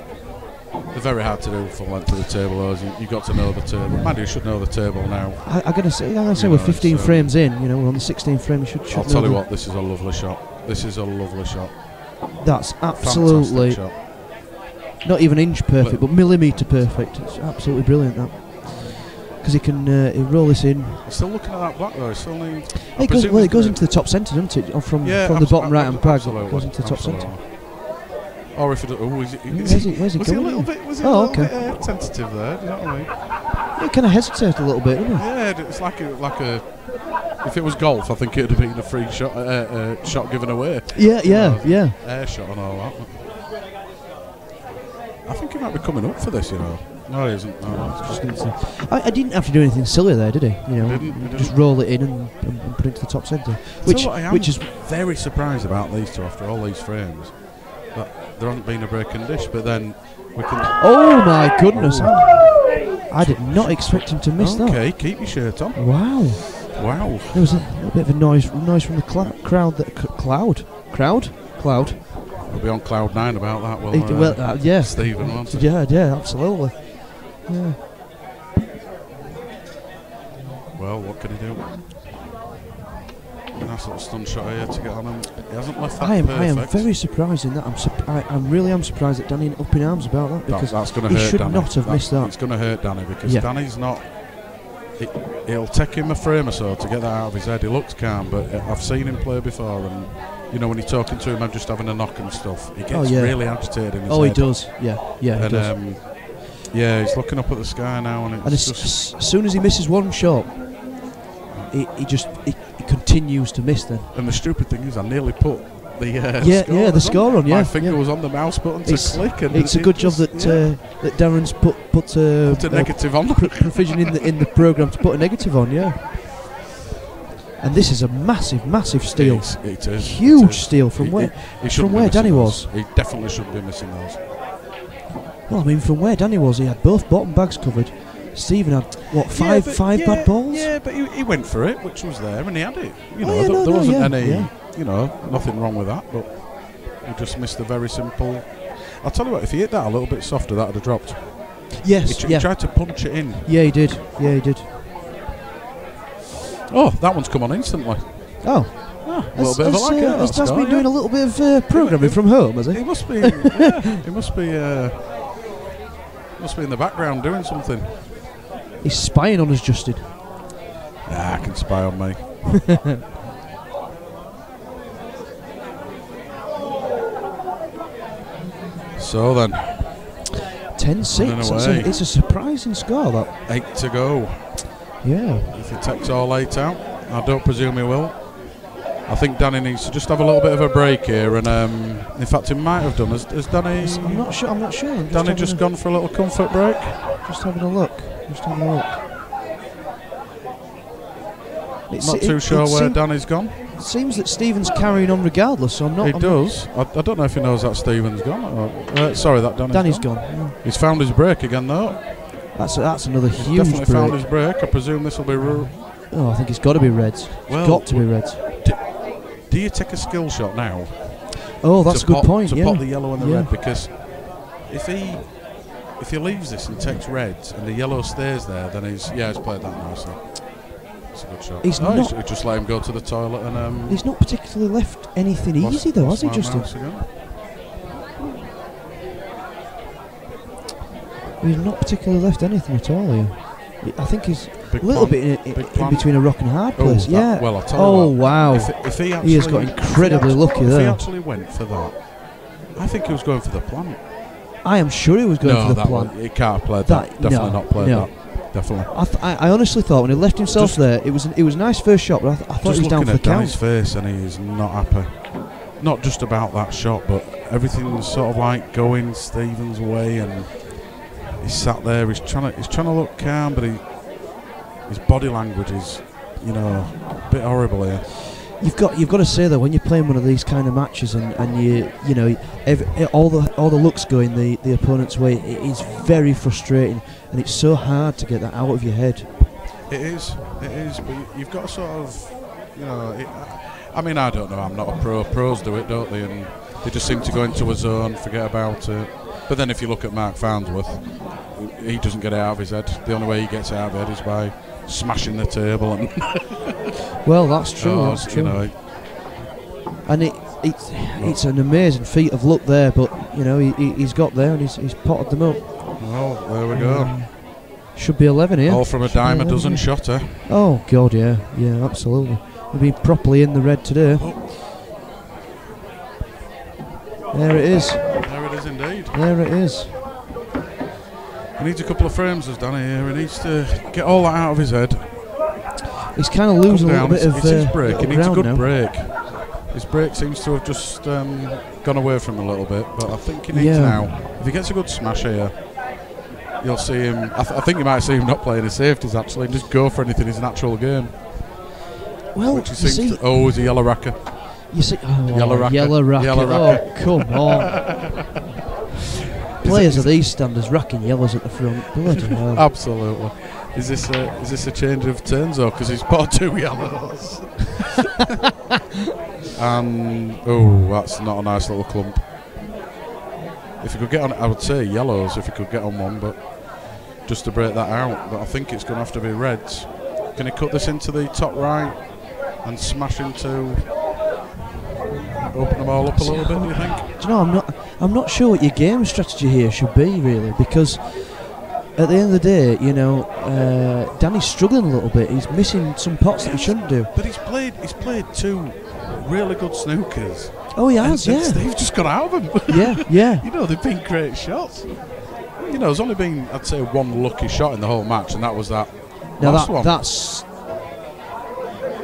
they're very hard to do full length of the table. Those you got to know the table. Man, you should know the table now. I'm gonna say we're 15 frames in. You know, we're on the 16th frame. You should. I'll tell you what, this is a lovely shot. This is a lovely shot. That's absolutely. Fantastic shot. not even inch perfect, but millimetre perfect. It's absolutely brilliant, that. Because he can he'll roll this in. He's still looking at that black though. He still needs. It goes into the top centre, doesn't it? Or from the bottom right hand bag, it goes into the top centre. Or if it, where's he was he a going? little bit? Was he a little bit tentative there? Do you know what I mean? He kind of hesitated a little bit, didn't he? Yeah, it's like a. If it was golf, I think it'd have been a free shot, shot given away. Yeah. Air shot and all that. I think he might be coming up for this, you know. No, he isn't. No. I didn't have to do anything silly there, did he? You know, He didn't. Just roll it in and put it to the top centre. Which is very surprised about these two after all these frames. That there hasn't been a break in dish, but then we can. Oh my goodness! I did not expect him to miss that. Okay, keep your shirt on. Wow. There was a little bit of a noise from the crowd. Cloud. We'll be on cloud 9 about that. Yeah. Stephen, won't he? Yeah, absolutely. Yeah. Well, what can he do? A nice little stun shot here to get on him. He hasn't left that perfect. I am very surprised in that. I really am surprised that Danny up in arms about that, because that's going to he hurt should Danny. not have missed that. It's going to hurt Danny because Danny's not. It'll take him a frame or so to get that out of his head. He looks calm, but I've seen him play before, and you know when you're talking to him and just having a knock and stuff, he gets really agitated in his head. He does. Yeah, he does. He's looking up at the sky now, and as soon as he misses one shot, he continues to miss then. And the stupid thing is, I nearly put the score on. My finger was on the mouse button to click, and it's a good job that Darren's put a negative on provision in the programme to put a negative on. Yeah. And this is a massive steal. It is huge steal from where Danny was. He definitely shouldn't be missing those. Well, I mean, from where Danny was, he had both bottom bags covered. Stephen had five bad balls. Yeah, but he went for it, which was there, and he had it. You know, there wasn't any. You know, nothing wrong with that, but he just missed the very simple. I'll tell you what, if he hit that a little bit softer, that would have dropped. Yes, he tried to punch it in. Yeah, he did. Oh, that one's come on instantly. Oh. A little bit of a like it. Has been doing a little bit of programming from home, has he? He must be. He must be in the background doing something. He's spying on us, Justin. I can spy on me. So then, 10-6. It's a surprising score, that. 8 to go. Yeah. If he takes all 8 out, I don't presume he will. I think Danny needs to just have a little bit of a break here, and in fact, he might have done. Has Danny? I'm not sure. Danny just gone for a little comfort break. Just having a look. Not too sure where Danny's gone. It seems that Stephen's carrying on regardless, so I'm not. He does. I don't know if he knows that Stephen's gone. Sorry, that Danny's gone. Yeah. He's found his break again, though. That's another huge break. Definitely found his break. I presume this will be. I think it's got to be reds. It's got to be reds. Do you take a skill shot now? Oh, that's a good point. To pop the yellow and the red, because if he leaves this and takes reds and the yellow stays there, then he's played that nicely. It's a good shot. He just let him go to the toilet, and he's not particularly left anything easy though, has he, Justin? He's not particularly left anything at all here. I think he's a little bit in between a rock and a hard place. Well, I'll tell you what, wow! If he has got incredibly lucky there. If he actually went for that, I think he was going for the plant. I am sure he was going for the plant. He can't have played that. Definitely not played that. Definitely. I honestly thought when he left himself there, it was a nice first shot, but I thought he was down for the count. Just looking at Danny's face, and he is not happy. Not just about that shot, but everything's sort of like going Stephen's way, and he's sat there. He's trying to look calm, but his body language is, a bit horrible here. You've got to say though, when you're playing one of these kind of matches and all the looks going the opponent's way, it is very frustrating, and it's so hard to get that out of your head. It is, but you've got to sort of, I mean, I don't know, I'm not a pro. Pros do it, don't they? And they just seem to go into a zone, forget about it. But then if you look at Mark Farnsworth, he doesn't get it out of his head. The only way he gets it out of his head is by smashing the table. And well, that's true. That's true. And it's an amazing feat of luck there, but you know, he's got there and he's potted them up. Well, there we go. Should be 11 here. All from a dime a dozen shotter. Oh God, yeah, absolutely. We've been properly in the red today. There it is. There it is indeed. There it is. He needs a couple of frames, as Danny here. He needs to get all that out of his head. He's kind of losing a little bit of it's his break. He needs a good now. break. His break seems to have just gone away from him a little bit, but I think he needs now. If he gets a good smash here, you'll see him. I think you might see him not playing his safeties actually, and just go for anything in his natural game. Well, which he seems to, oh, he's a yellow racker. You see, yellow racker. Yellow racker. Yellow racker. Oh, come on. Players of these standards racking yellows at the front. Bloody hell. Absolutely. Is this a change of turns though? Because he's bought 2 yellows. And oh, that's not a nice little clump. If you could get on, I would say yellows if you could get on one, but just to break that out. But I think it's going to have to be reds. Can he cut this into the top right and smash into? Open them all up a little bit, do you think? Do you know, I'm not sure what your game strategy here should be really, because at the end of the day, you know, Danny's struggling a little bit. He's missing some pots that he shouldn't do. But he's played 2 really good snookers. Oh, he has, yeah. They've just got out of them. Yeah. You know, they've been great shots. You know, there's only been, I'd say, 1 lucky shot in the whole match, and that was that last one.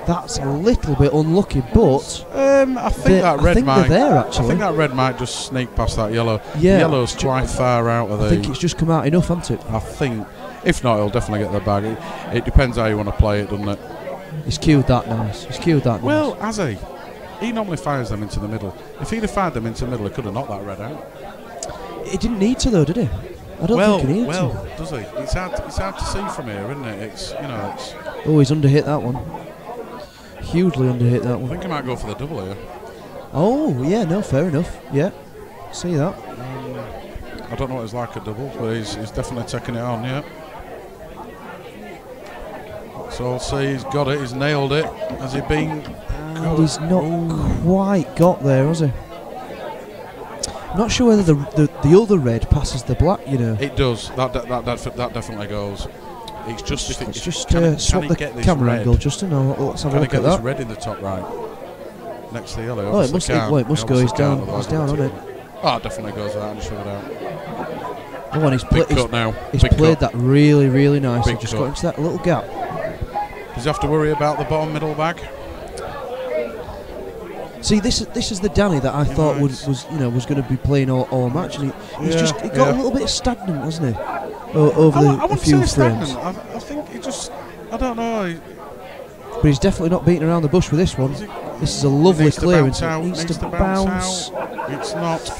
That's a little bit unlucky, but I think that red might. They're there, actually. I think that red might just sneak past that yellow. Yeah, the yellow's quite far out of the. I think it's just come out enough, hasn't it? I think, if not, he'll definitely get the bag. It depends how you want to play it, doesn't it? He's cued that nice. Well, has he? He normally fires them into the middle. If he'd have fired them into the middle, he could have knocked that red out. He didn't need to, though, did he? I don't think he needed to. Does he? It's hard to see from here, isn't it? It's, you know, it's. Oh, he's underhit that one. Hugely underhit that one. I think he might go for the double here. Oh, yeah, no, fair enough. Yeah, see that. I don't know what it's like a double, but he's definitely taking it on, yeah. So I'll see, he's got it, he's nailed it. Has he been... And he's not quite got there, has he? Not sure whether the other red passes the black, you know. It does, that definitely goes. It's just swap the camera angle just to know. Let's have a look at that. This red in the top right, next to the yellow. Oh, it must go. He's down on it. Oh, it definitely goes there and shove it out. Oh, and he's played that really, really nicely. Just got into that little gap. Does he have to worry about the bottom middle bag? See, this is the Danny that I thought was going to be playing all match, and he got a little bit stagnant, hasn't he? Over a few frames. I think he just, I don't know. But he's definitely not beating around the bush with this one. This is a lovely clearance. It needs to bounce. It's not.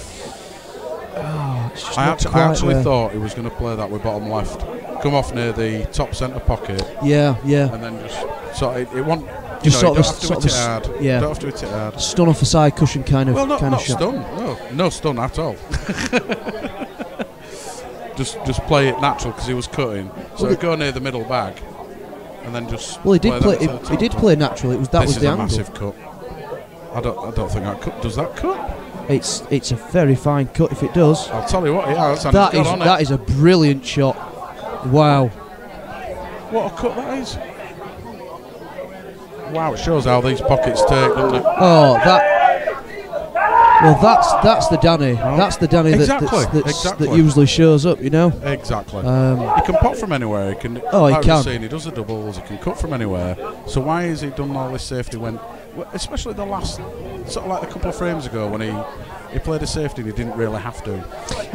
Oh, it's just I actually thought he was going to play that with bottom left, come off near the top centre pocket. Yeah. And then just so it won't. Just don't have to hit it hard. Yeah. Don't have to hit it hard. Stun off the side cushion kind of. Well, not shot. stun. No stun at all. just play it natural because he was cutting. So he'd go near the middle bag, and then just. Well, he did play. He did play natural. That was the angle. This is a massive cut. I don't think that cut. Does that cut? It's a very fine cut if it does. I'll tell you what, it has. That is a brilliant shot. Wow. What a cut that is. Wow, it shows how these pockets take, doesn't it? Oh, that's the Danny. Oh. That's the Danny that usually shows up, you know. Exactly. He can pop from anywhere. He can. Oh, he can. He does the doubles. He can cut from anywhere. So why has he done all this safety when, especially the last, sort of like a couple of frames ago when he played a safety and he didn't really have to.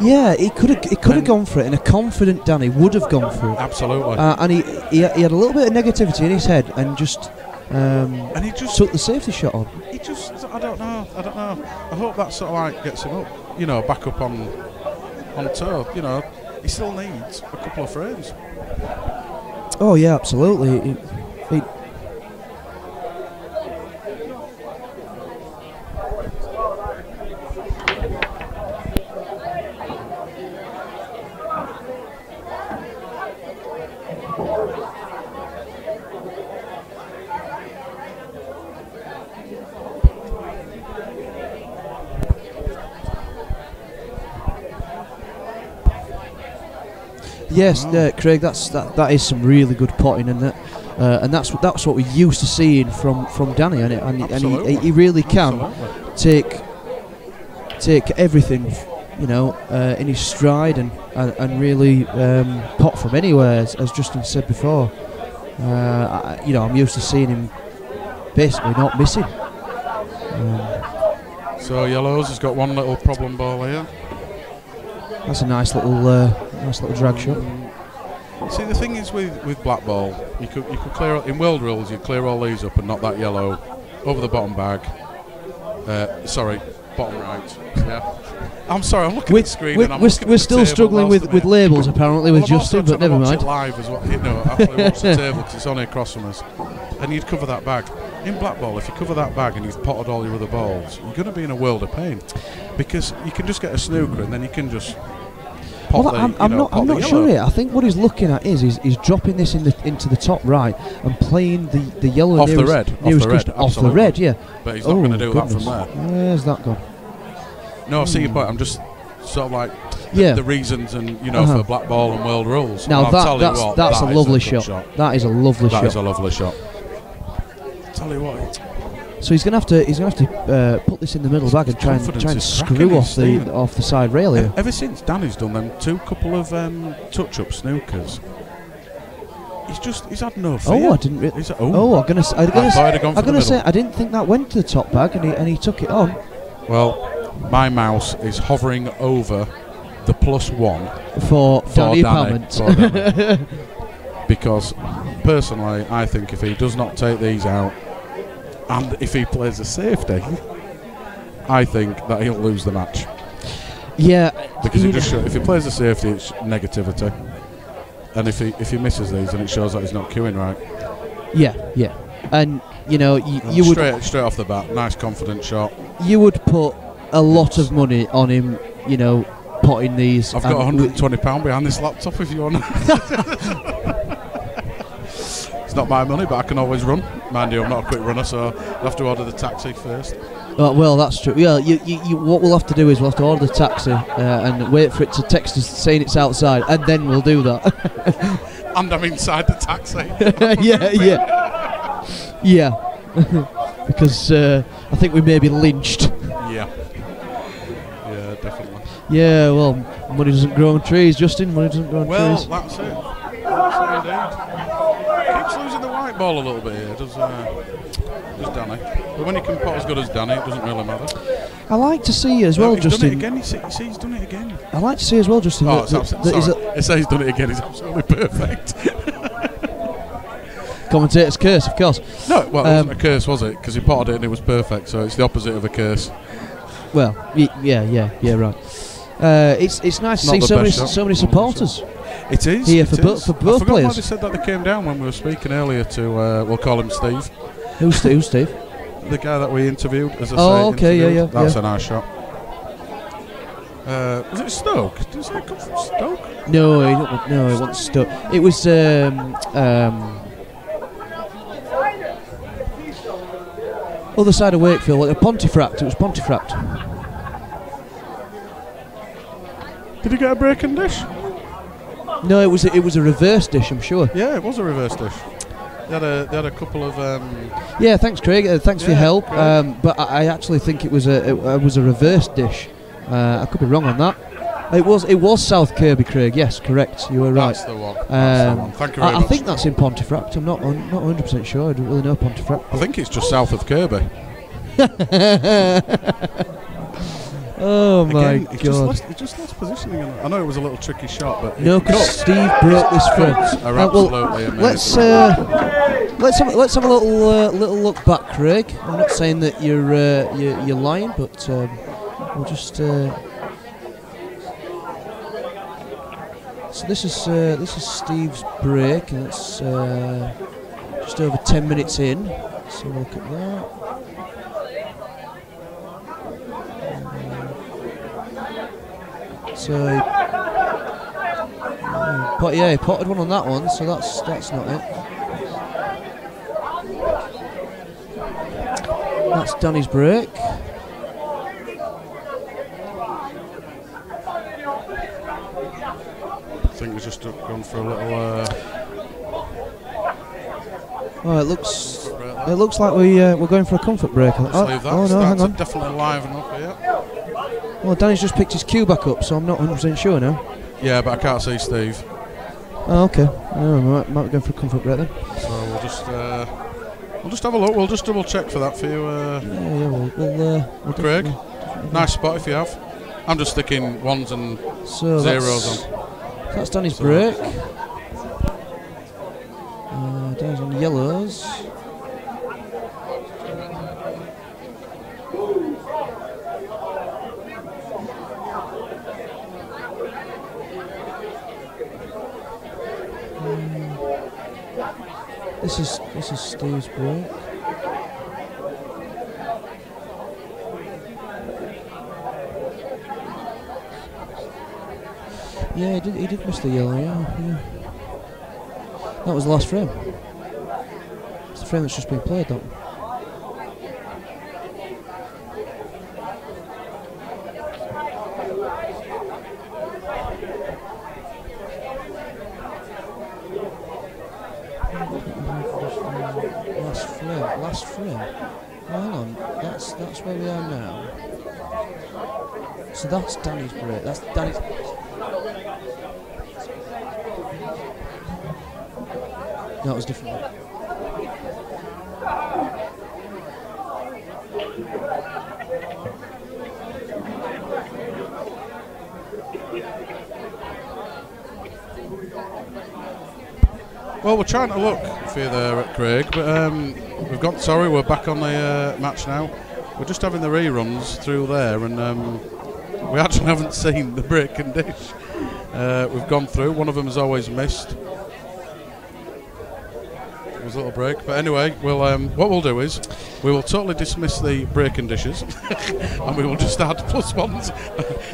Yeah, he could have gone for it, and a confident Danny would have gone for it. Absolutely. And he had a little bit of negativity in his head, and just. And he just took the safety shot on. He just, I don't know. I hope that sort of like gets him up, you know, back up on toe. You know, he still needs a couple of frames. Oh yeah, absolutely. He Yes, Wow. Craig. That is some really good potting, and that's what we're used to seeing from Danny, and he really can Absolutely. take everything, in his stride and really pot from anywhere, as Justin said before. I'm used to seeing him basically not missing. So Yellows has got one little problem ball here. That's a nice little drag shot. See, the thing is with black ball, you could clear in world rules. You clear all these up and knock that yellow over the bottom bag. Sorry, bottom right. Yeah. I'm sorry. I'm looking at the screen and I'm looking at we're the still table struggling whilst with I'm labels apparently with Well, I'm Justin, also but never trying to mind. watch it live as well. Actually watch the table because it's only across from us. And you'd cover that bag. In black ball, if you cover that bag and you've potted all your other balls, you're going to be in a world of pain because you can just get a snooker and then you can just pot Well, the, I'm not yellow. sure here. I think what he's looking at is he's dropping this into the top right and playing the yellow Off the nearest, red, nearest off the red, cushion, off the absolutely. red, yeah. But he's not going to do that from goodness. there. Where's that gone? No, I see your point. I'm just sort of like Yeah. the reasons and Uh-huh. for black ball and world rules. Now And I'll tell you that's what, that's that a is lovely good shot. That is a lovely That shot. is a lovely shot. Tell you what, So he's gonna have to put this in the middle bag and try and confidence is screw cracking, off Stephen. the side rail here. ever since Danny's done them couple of touch-up snookers, he's had no fear. Oh, I didn't. He's I'm gonna say middle. I didn't think that went to the top bag, and he took it on. Well, my mouse is hovering over the +1 For Danny Danny. Pamment. For Danny. Because personally, I think if he does not take these out, and if he plays a safety, I think that he'll lose the match. Yeah, Because if he plays a safety, it's negativity, and if he misses these, then it shows that he's not queuing right. yeah, and you would straight off the bat, nice confident shot. you would put a lot of money on him, potting these. I've got £120 behind this laptop if you want. It's not my money, but I can always run. Mind you, I'm not a quick runner, so I'll have to order the taxi first. Well, that's true. Yeah, you what we'll have to do is we'll have to order the taxi and wait for it to text us saying it's outside, and then we'll do that. And I'm inside the taxi. yeah. Because I think we may be lynched. Yeah, definitely. Yeah, well, money doesn't grow on trees, Justin. Money doesn't grow on Well, trees. that's it. That's it indeed. Keeps losing the white ball a little bit here, does Danny. But when you can pot as good as Danny, it doesn't really matter. I like to see as well, He's Justin. done it again. You see, he's done it again. I like to see as well, Justin. Oh, that it says he's done it again. He's absolutely perfect. commentator's curse, of course. No, well, it wasn't a curse, was it? Because he potted it and it was perfect, so it's the opposite of a curse. Well, yeah, right. It's nice to see so many supporters. It is here it for is. both I forgot why players. they said that they came down when we were speaking earlier to, we'll call him Steve. Who's Steve? The guy that we interviewed, as I say. Okay, interviewed. yeah. That's a nice shot. Was it Stoke? Did it come from Stoke? No, it wasn't Stoke. It was other side of Wakefield, like Pontefract. It was Pontefract. Did he get a break and dish? No, it was a reverse dish, I'm sure. Yeah, it was a reverse dish. They had a couple of. Yeah, thanks, Craig. Thanks for your help. Craig. But I actually think it was a reverse dish. I could be wrong on that. It was South Kirby, Craig. Yes, correct. You were right. That's the one. That's the one. Thank you very I much. think that's in Pontefract. I'm not 100% sure. I don't really know Pontefract. I think it's just south of Kirby. Oh my Again, god! He just lost positioning. I know it was a little tricky shot, but No, because Steve broke this frame. are absolutely amazing. Let's have a little look back, Craig. I'm not saying that you're lying, but we'll just. So this is Steve's break, and it's just over 10 minutes in. Let's have a look at that. So he potted one on that one, so that's not it. That's Danny's break. I think he's just going for a little. Oh, it looks like we're going for a comfort break. Let's leave that. Oh no, hang on. Definitely liven up here. Well, Danny's just picked his cue back up, so I'm not 100% sure now. Yeah, but I can't see Steve. Oh, okay. Oh, might be going for a comfort break then. So we'll just have a look. We'll just double check for that for you. We'll Craig. definitely. Nice spot if you have. I'm just sticking ones and So zeros on. That's Danny's break. Danny's on yellows. This is Steve's break. Yeah, he did miss the yellow, yeah. That was the last frame. It's the frame that's just been played, that one. Last frame. Oh, hang on, that's where we are now. So that's Danny's break. That's Danny's. No, it was different. Well, we're trying to look for you there, Craig, but we've got. Sorry, we're back on the match now. We're just having the reruns through there, and we actually haven't seen the break and dish. We've gone through. One of them has always missed. It was a little break, but anyway, we'll what we'll do is we will totally dismiss the break and dishes, and we will just add plus ones.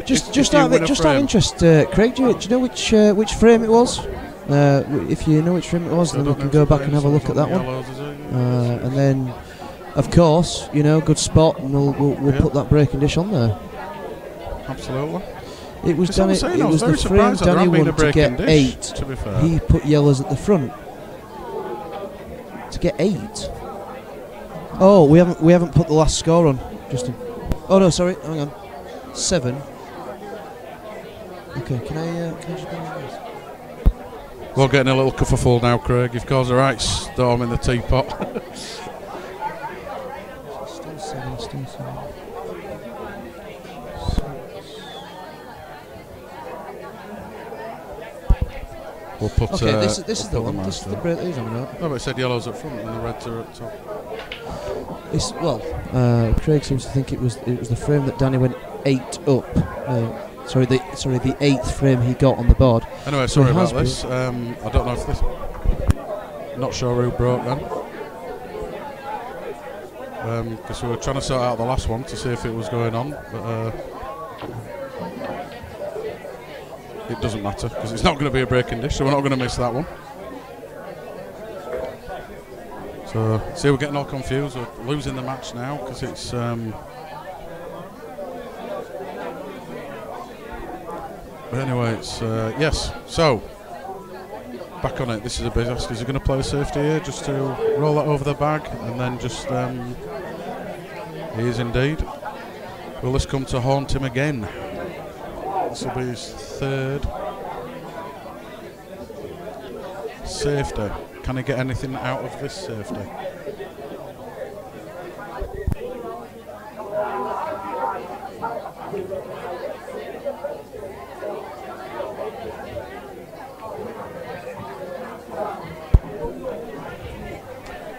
Just out of interest, Craig, do you know which frame it was? If you know which frame it was, then we can go back and have a look at that one. And then, of course, good spot, and we'll put that break and dish on there. Absolutely. It was Danny. It was the frame Danny wanted to get 8. To be fair, he put yellows at the front to get 8. Oh, we haven't put the last score on, Justin. Oh no, sorry, hang on. 7. Okay, can I just go on this? We're getting a little kerfuffle now, Craig. You've caused a right storm in the teapot. Still 7. We'll put. Okay, this is the one. This is the break these on about. Oh, but it said yellows up front and the reds are at top. Craig seems to think it was the frame that Danny went 8 up. The 8th frame he got on the board. Anyway, sorry about this. I don't know if this. Not sure who broke then. Because we were trying to sort out the last one to see if it was going on, but it doesn't matter because it's not going to be a break and dish, so we're not going to miss that one. So, see, we're getting all confused. We're losing the match now because it's. But anyway, it's yes. So back on it. This is a big ask. Is he going to play a safety here just to roll that over the bag and then just? He is indeed. Will this come to haunt him again? This will be his 3rd safety. Can he get anything out of this safety?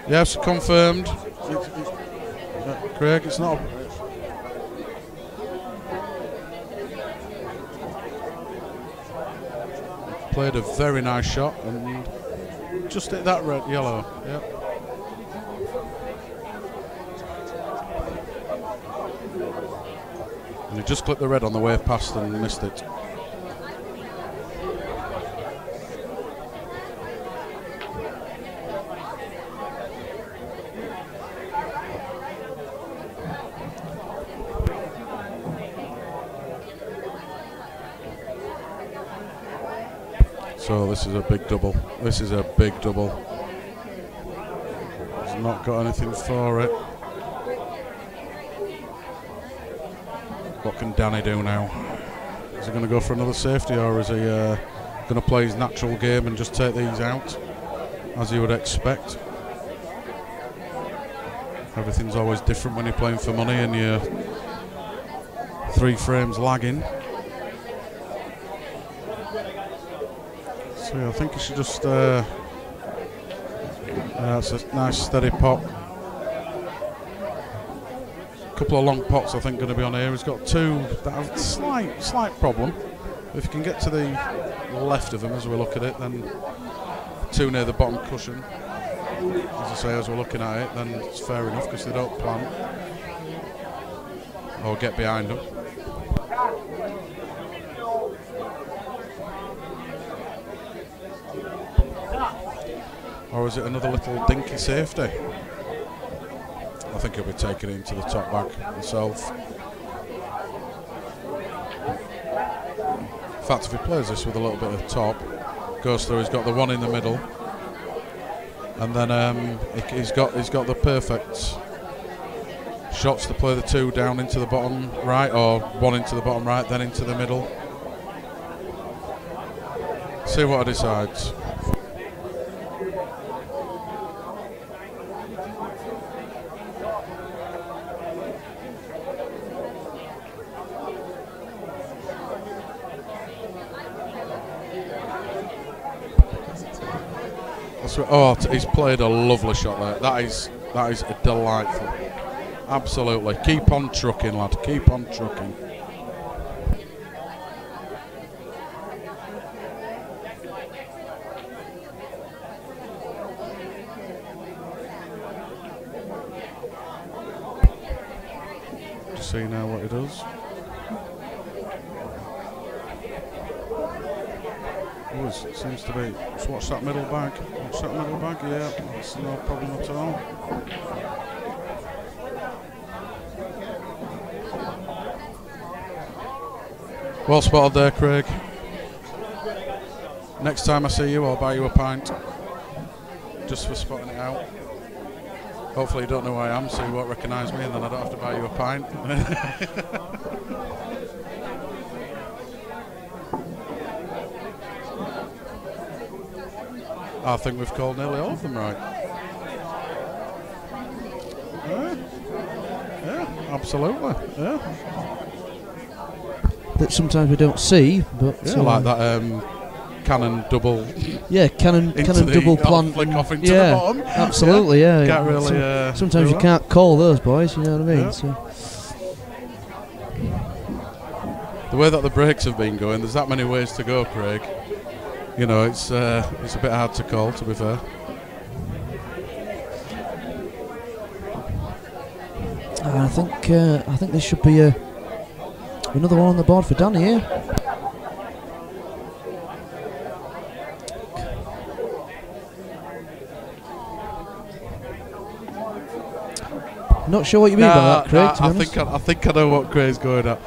Yes, confirmed. Craig, it's not. Played a very nice shot and just hit that red yellow. Yep. And he just clipped the red on the way past and missed it. So this is a big double. This is a big double. He's not got anything for it. What can Danny do now? Is he going to go for another safety, or is he going to play his natural game and just take these out, as you would expect? Everything's always different when you're playing for money and you're 3 frames lagging. So I think he should just... that's a nice steady pot. A couple of long pots I think going to be on here. He's got 2 that have slight problem. If you can get to the left of him as we look at it, then 2 near the bottom cushion. As I say, as we're looking at it, then it's fair enough because they don't plant or get behind them. Or is it another little dinky safety? I think he'll be taking it into the top bag himself. In fact, if he plays this with a little bit of top, goes through, he's got the 1 in the middle, and then he's got the perfect shots to play the 2 down into the bottom right, or 1 into the bottom right, then into the middle. See what he decides. Oh, he's played a lovely shot there. That is delightful. Absolutely. Keep on trucking, lad. Keep on trucking. Just see now what he does. It seems to be. Just watch that middle bag. Watch that middle bag. Yeah, that's no problem at all. Well spotted there, Craig. Next time I see you, I'll buy you a pint. Just for spotting it out. Hopefully you don't know who I am, so you won't recognise me, and then I don't have to buy you a pint. I think we've called nearly all of them right. Yeah, absolutely. Yeah. That sometimes we don't see, but yeah, like that cannon double. Yeah, cannon double plant. Flick off into the bottom. Absolutely. Yeah. Can't really. Sometimes you can't call those boys. You know what I mean? Yeah. So. The way that the breaks have been going, there's that many ways to go, Craig. You know, it's a bit hard to call, to be fair. I think this should be another one on the board for Danny here. Not sure what you mean by that, Craig. I think I know what Craig's going at,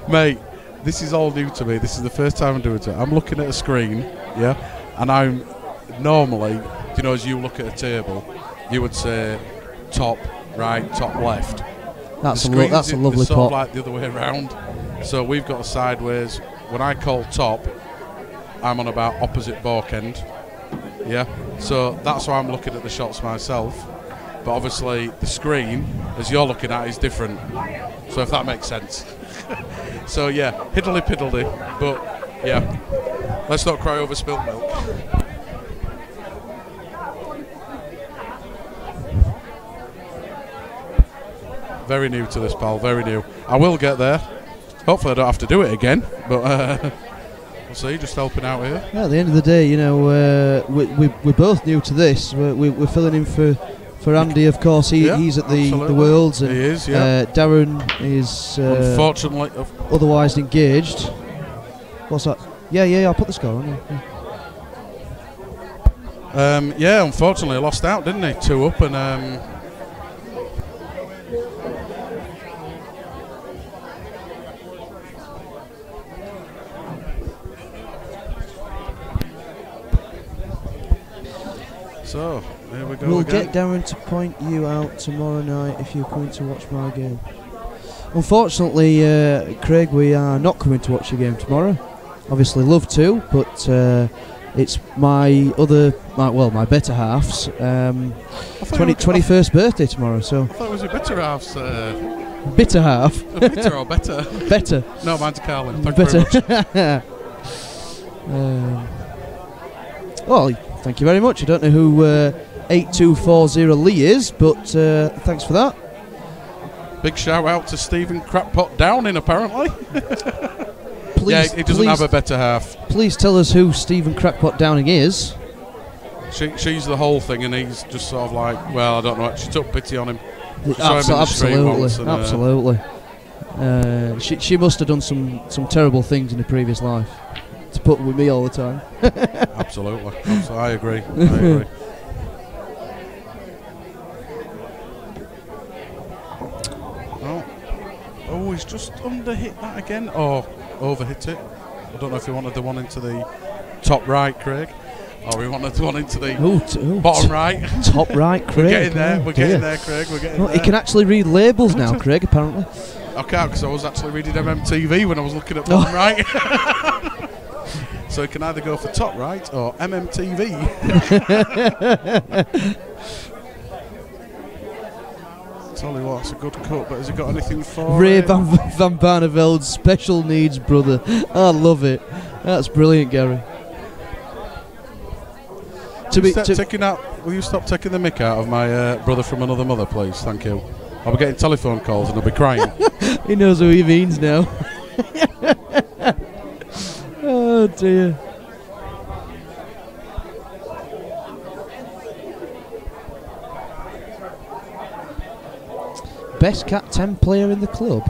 mate. This is all new to me. This is the first time I'm doing it. I'm looking at a screen, yeah, and I'm normally, you know, as you look at a table, you would say top right, top left. That's a lovely sort pot. Of like the other way around. So we've got a sideways. When I call top, I'm on about opposite balk end. Yeah. So that's why I'm looking at the shots myself. But obviously the screen, as you're looking at, is different. So if that makes sense. So yeah, hiddly piddly, but yeah, let's not cry over spilt milk. Very new to this, pal, very new. I will get there. Hopefully I don't have to do it again, but we'll see, just helping out here. Yeah, at the end of the day, you know, we're both new to this. We're filling in for Andy, of course. He's at the Worlds. And, he is, yeah. Darren is unfortunately otherwise engaged. What's that? Yeah, I'll put the score on. Yeah, unfortunately lost out, didn't he? 2 up and So, here we go We'll again. get Darren to point you out tomorrow night if you're coming to watch my game. Unfortunately, Craig, we are not coming to watch your game tomorrow. Obviously, love to, but it's my better half's 21st birthday tomorrow. So I thought it was your better half's. bitter half. Bitter or better? Better. No, mine's Carlin. Thank you very much. Well, thank you very much. I don't know who 8240 Lee is, but thanks for that. Big shout out to Stephen Crackpot Downing, apparently. Please, yeah, he doesn't have a better half. Please tell us who Stephen Crackpot Downing is. She's the whole thing, and he's just sort of like, well, I don't know. She took pity on him. Absolutely. She must have done some terrible things in her previous life to put with me all the time. Absolutely. I agree. I agree. Oh, he's just under-hit that again. Oh, over-hit it. I don't know if he wanted the one into the top right, Craig, or he wanted the one into the bottom right. Top right, Craig. We're getting there. We're getting there, Craig. We're getting there. He can actually read labels now, Craig, apparently. I can't, because I was actually reading MMTV when I was looking at bottom right. So he can either go for top right or MMTV. Tell you what, it's a good cut, but has he got anything for Ray Van Barneveld's special needs brother. I love it. That's brilliant, Gary. Will you stop taking the mick out of my brother from another mother, please? Thank you. I'll be getting telephone calls and I'll be crying. He knows who he means now. Oh dear. Best Cat 10 player in the club?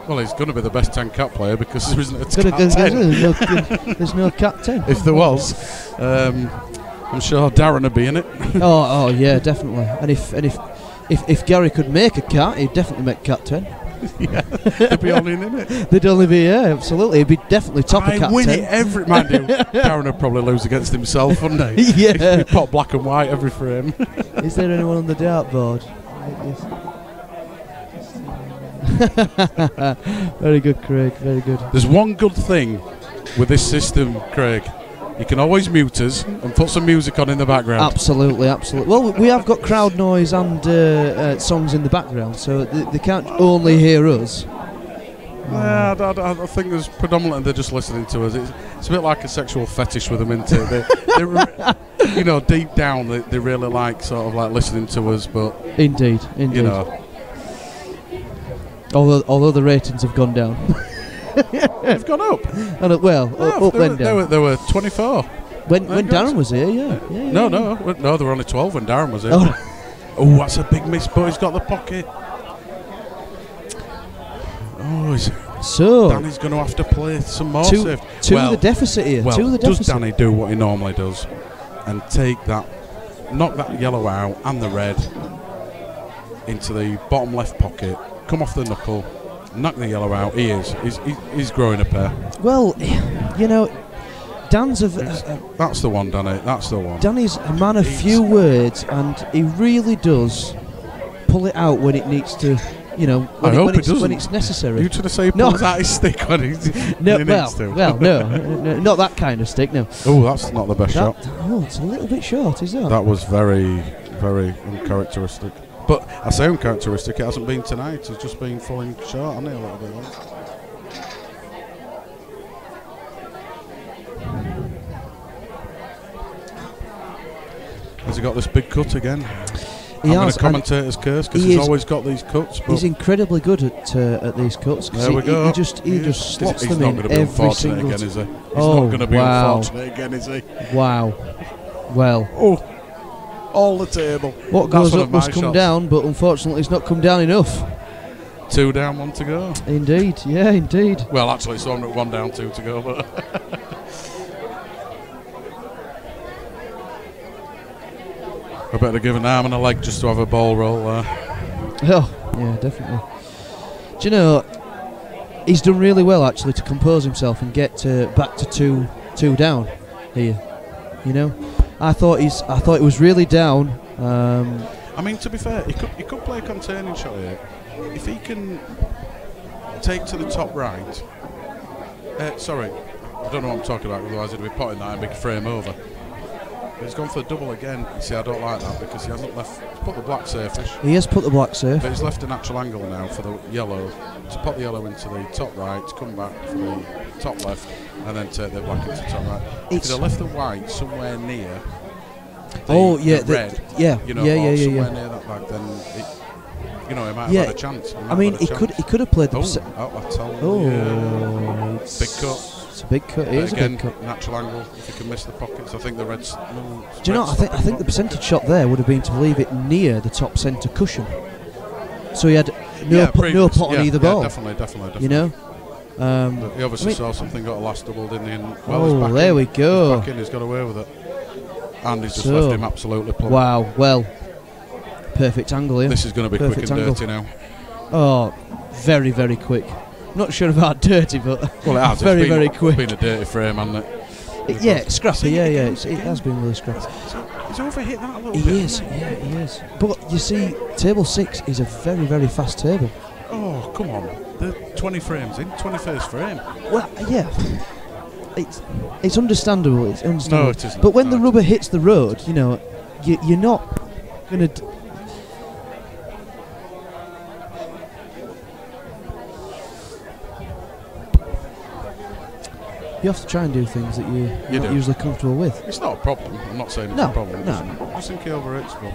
Well, he's going to be the best 10 Cat player because there isn't a Cat 10. There's no Cat 10. If there was, I'm sure Darren would be in it. Oh yeah, definitely. And if Gary could make a cat, he'd definitely make Cat 10. Yeah, they'd be all in it. They'd only be, yeah, absolutely. He'd be definitely top of Cat 10. I win it every... Mind you, Darren would probably lose against himself, wouldn't he? Yeah. He'd pop black and white every frame. Is there anyone on the dartboard? Very good, Craig, very good. There's one good thing with this system, Craig. You can always mute us and put some music on in the background. Absolutely. Well, we have got crowd noise and songs in the background, so they can't only hear us. Yeah, I think there's predominantly they're just listening to us. It's a bit like a sexual fetish with them, isn't it? They're deep down, they really like sort of like listening to us, but indeed. You know, although the ratings have gone down. They've gone up. And up then down. They were 24 when Darren was here. Yeah. No, they were only 12 when Darren was here. Oh, that's a big miss, but he's got the pocket. Oh, so Danny's going to have to play some more safe. The deficit here. Well, does Danny do what he normally does and knock that yellow out and the red into the bottom left pocket, come off the knuckle, knock the yellow out? He's growing a pair. Well, Dan's that's the one, Danny. That's the one. Danny's a man of few words, and he really does pull it out when it needs to. When it's necessary. You trying to say he pulls out his stick when he needs to? Well, no, not that kind of stick, no. Oh, that's not the best shot. Oh, it's a little bit short, is that? That was very, very uncharacteristic. But I say uncharacteristic, it hasn't been tonight. He's just been falling short, hasn't he, a little bit? Has he got this big cut again? I'm going to commentator's curse because he's always got these cuts. But he's incredibly good at these cuts. There we go. He just slots them in every single time. He's not going to be unfortunate again, is he? Wow. Well. Oh, all the table. What goes up must come down, but unfortunately it's not come down enough. 2 down, 1 to go. Indeed, yeah, indeed. Well, actually, it's 1 down, 2 to go, but... I better give an arm and a leg just to have a ball roll there. Oh, yeah, definitely. Do you know, he's done really well actually to compose himself and get back to two down here. I thought it was really down. I mean, to be fair, he could play a containing shot here. If he can take to the top right. Sorry, I don't know what I'm talking about, otherwise he'd be potting that and big frame over. But he's gone for the double again. You see, I don't like that because he hasn't left. He's put the black safe-ish. He has put the black safe. But he's left a natural angle now for the yellow. To pop the yellow into the top right, to come back for the top left, and then take the black into top right. If he'd have left the white somewhere near the red, you know, somewhere near that bag, then he might have had a chance. He could have played the. I tell you. Big cut. It's a big cut. It is again, a big cut. Natural angle. If you can miss the pockets, I think the reds. Do you know? I think the percentage shot there would have been to leave it near the top centre cushion, so he had no pot on either ball. Definitely. You know. He obviously saw something, got a last double, didn't he? And, there we go. He's got away with it, and he's just left him absolutely plumb. Wow. Well, perfect angle here. This is going to be quick and dirty now. Oh, very, very quick. Not sure about dirty, but well, it has. very, very quick. It's been a dirty frame, hasn't it? It's scrappy. It has been really scrappy. He's overhit that a little bit. He is. But you see, table 6 is a very, very fast table. Oh, come on. The 20 frames in, 21st frame. Well, yeah. It's understandable. It's understandable. No, it isn't. But when the rubber hits the road, you know, you're not going to. You have to try and do things that you're not usually comfortable with. It's not a problem. I'm not saying it's a problem. No. I think he overhits, but.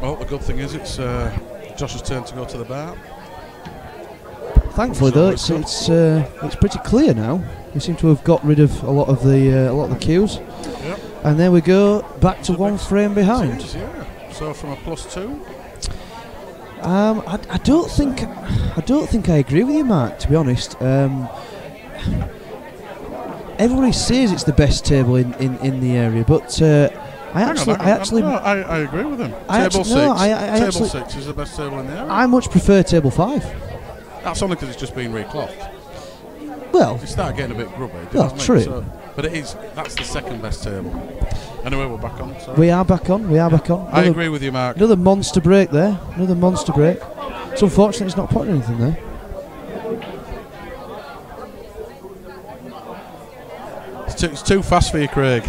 Well, the good thing is it's Josh's turn to go to the bar. Thankfully, though, it's pretty clear now. We seem to have got rid of a lot of the cues. Yep. And there we go, back to one frame behind. So from a +2. I don't think I agree with you, Mark. To be honest, everybody says it's the best table in the area, but I agree with him. Table 6 is the best table in the area. I much prefer table 5. That's only because it's just been reclothed. Well, you start getting a bit grubby. Well, true. So, but that's the second best table. Anyway, we're back on. Sorry. We are back on. I agree with you, Mark. Another monster break there. It's unfortunate he's not putting anything there. It's too fast for you, Craig.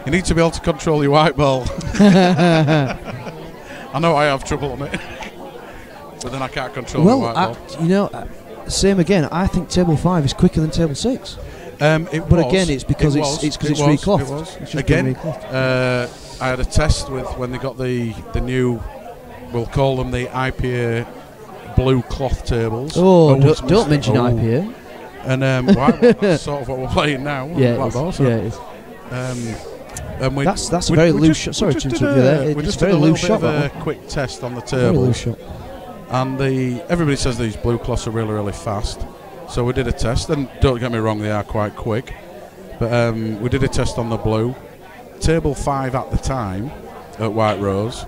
You need to be able to control your white ball. I know I have trouble on it, but then I can't control my white ball. Same again. I think table 5 is quicker than table 6. Again, it's because it's reclothed. Again, I had a test with when they got the new, we'll call them the IPA blue cloth tables. Oh, don't mention IPA. And that's sort of what we're playing now. Yeah, it is. And that's a very loose shot. Sorry to interrupt you there. We just did a little bit of a quick test on the table. Very loose shot. And everybody says these blue cloths are really, really fast. So we did a test, and don't get me wrong, they are quite quick. But we did a test on the blue. Table 5 at the time at White Rose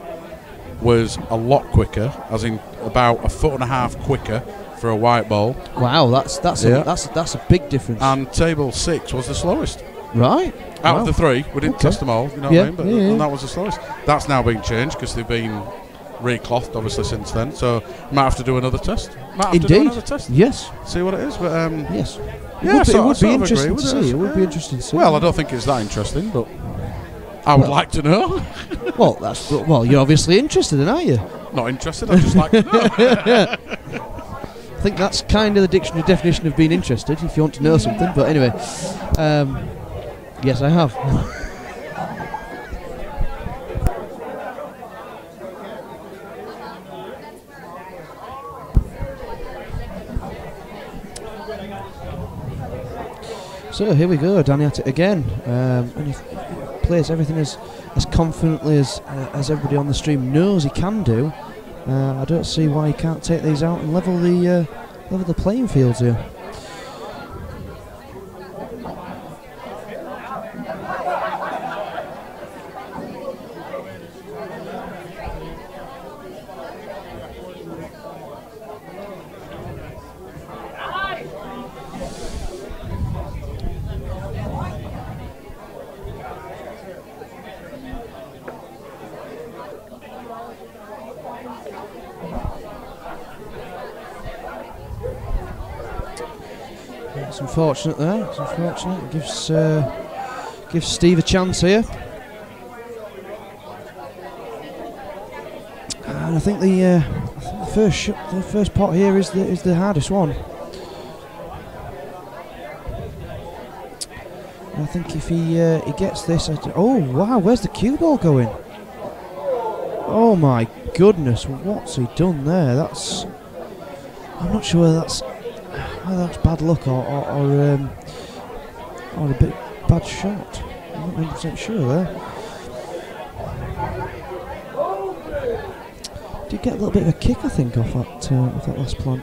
was a lot quicker, as in about 1.5 foot quicker for a white ball. Wow, that's a big difference. And table 6 was the slowest. Right. Out of the 3, we didn't test them all, you know what I mean? But and that was the slowest. That's now been changed because they've been reclothed obviously since then. So might have to do another test. Yes. See what it is. But yes. It would be interesting to see. It would be interesting to see. Well, I don't think it's that interesting, but I would like to know. Well, you're obviously interested, aren't you? Not interested. I'd just like to know. I think that's kind of the dictionary definition of being interested, if you want to know something. But anyway, yes, I have. So here we go, Danny at it again, and he plays everything as confidently as everybody on the stream knows he can do. I don't see why he can't take these out and level the playing fields here. It's unfortunate there. It's unfortunate. It gives Steve a chance here. And I think the first pot here is the hardest one. I think if he gets this, oh wow, where's the cue ball going? Oh my goodness, what's he done there? I'm not sure whether that's bad luck or a bit bad shot. I'm not 100% sure there. Did get a little bit of a kick, I think, off that last plant.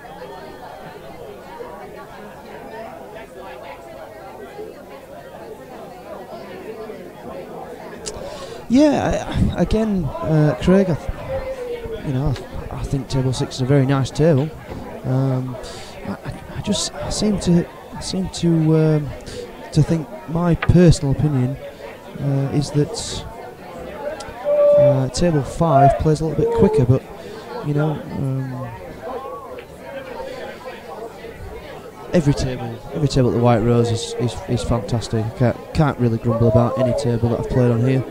Yeah, again, Craig. I think table 6 is a very nice table. I seem to think my personal opinion is that table 5 plays a little bit quicker, but every table at the White Rose is fantastic. Can't really grumble about any table that I've played on here.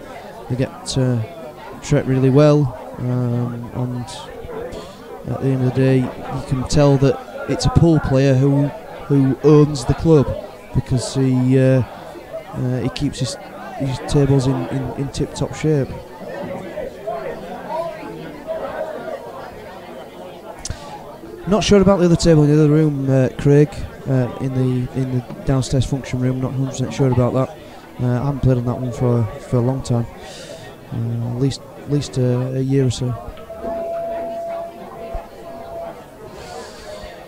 They get treated really well, and at the end of the day, you can tell that it's a pool player who owns the club, because he keeps his tables in tip-top shape. Not sure about the other table in the other room, Craig, in the downstairs function room. Not 100% sure about that. I haven't played on that one for a long time, at least a year or so.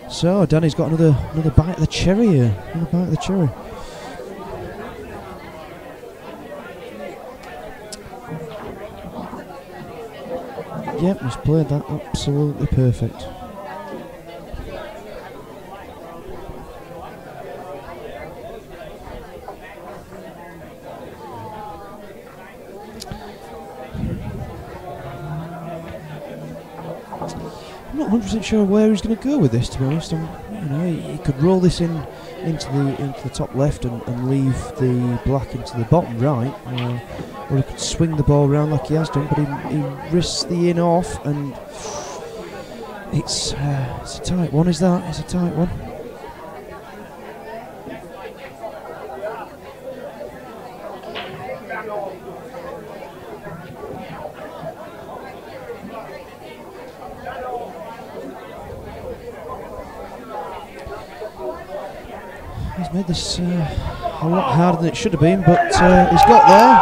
So Danny's got another bite of the cherry here. Another bite of the cherry. Yep, he's played that absolutely perfect. I'm not 100% sure where he's going to go with this, to be honest. He could roll this into the top left and leave the black into the bottom right, or he could swing the ball around like he has done, but he risks the in off, and it's a tight one. Is that? It's a tight one. He's made this a lot harder than it should have been, but he's got there,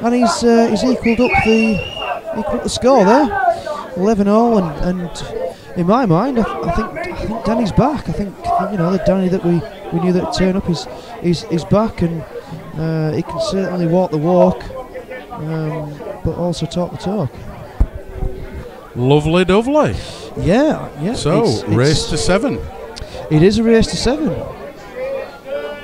and he's equalled up the score there, 11-all, and in my mind, I think Danny's back. I think the Danny that we knew that would turn up is back, and he can certainly walk the walk, but also talk the talk. Lovely dovely. Yeah. So race to 7. It is a race to 7.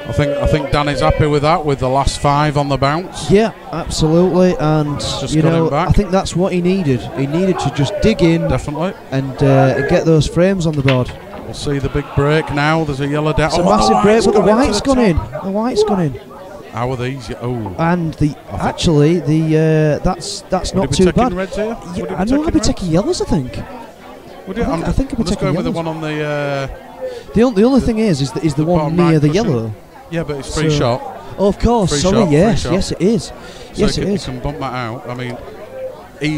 I think Danny's happy with that, with the last 5 on the bounce. Yeah, absolutely, and Just got him back. I think that's what he needed. He needed to just dig in, Definitely, and get those frames on the board. We'll see the big break now. There's a yellow down. It's a massive break, but the white's gone in. The white's gone in. How are these? Oh, And that's not too bad. Reds here? Yeah, I know I'll be taking yellows. I think. Would you? I think I'll be just taking going with the yellows. one on the. The only thing is the one bottom near right the cushion. yellow. Yeah, but it's free So- shot. Oh, of course. Free Sorry. shot, Yes, free shot. yes, it is. Yes, So it you is. can bump that out. I mean,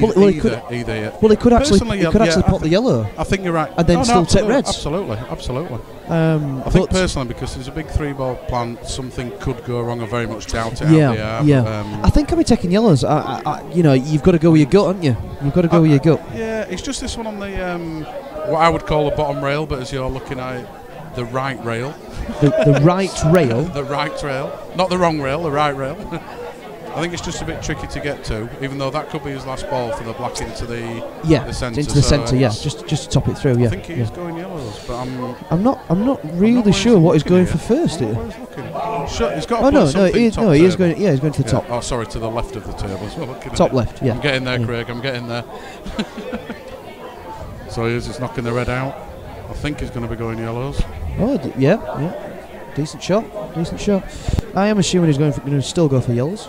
Well, he could- either. Well, he could actually Personally, pop the yellow. I think you're right. And then still take absolutely, reds. Absolutely. I I think personally, because there's a big 3-ball plant, something could go wrong. I very much doubt it. Yeah. I think I'll be taking yellows. You've got to go with your gut, haven't you? You've got to go with your gut. Yeah, it's just this one on the what I would call the bottom rail, but as you're looking at it, the right rail. The right rail. The right rail, not the wrong rail, the right rail. I think it's just a bit tricky to get to, even though that could be his last ball for the black into the centre. Into the so centre. Yeah, just to top it through. Yeah. I think he's going yellows, but I'm not really sure what he's going for first here. He's got. Oh no, he is going. Yeah, he's going to the top. Oh, sorry, to the left of the table as well. Top left. Yeah. I'm getting there, Craig. I'm getting there. So he's just knocking the red out. I think he's going to be going yellows. Oh, yeah. Decent shot. Decent shot. I am assuming he's going to still go for yellows.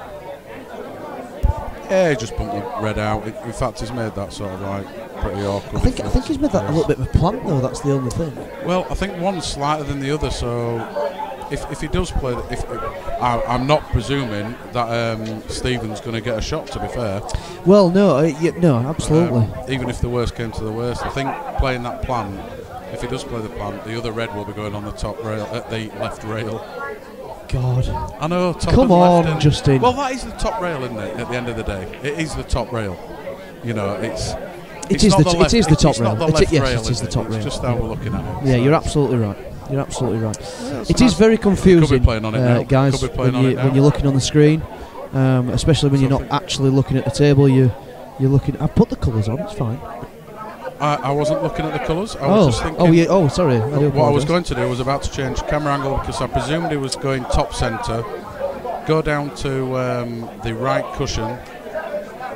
Yeah, he just bumped the red out. In fact, he's made that sort of like pretty awkward. I think he's made that a little bit of a plant though. That's the only thing. Well, I think one's slighter than the other. So if he does play, I'm not presuming that Stephen's going to get a shot. To be fair. Well, no, no, absolutely. Even if the worst came to the worst, I think playing that plant. If he does play the plant, the other red will be going on the top rail, at the left rail. God. I know. Top Come and left on, Justin. Well, that is the top rail, isn't it? At the end of the day, it is the top rail. You know, It is not the the top left, rail. It's not the left Yes, rail, it is the top rail. It's just how we're looking at it. Yeah, so. you're absolutely right. You're absolutely right. Yeah, It is very confusing, Could be playing on it now. guys. Could be playing When, on it now. when you're looking on the screen, especially when you're not actually looking at the table, you're looking. I've put the colours on. It's fine. I wasn't looking at the colours. I was just thinking. Oh, yeah. Oh, sorry. I do What I was apologise. going to do was about to change camera angle because I presumed he was going top centre, go down to the right cushion,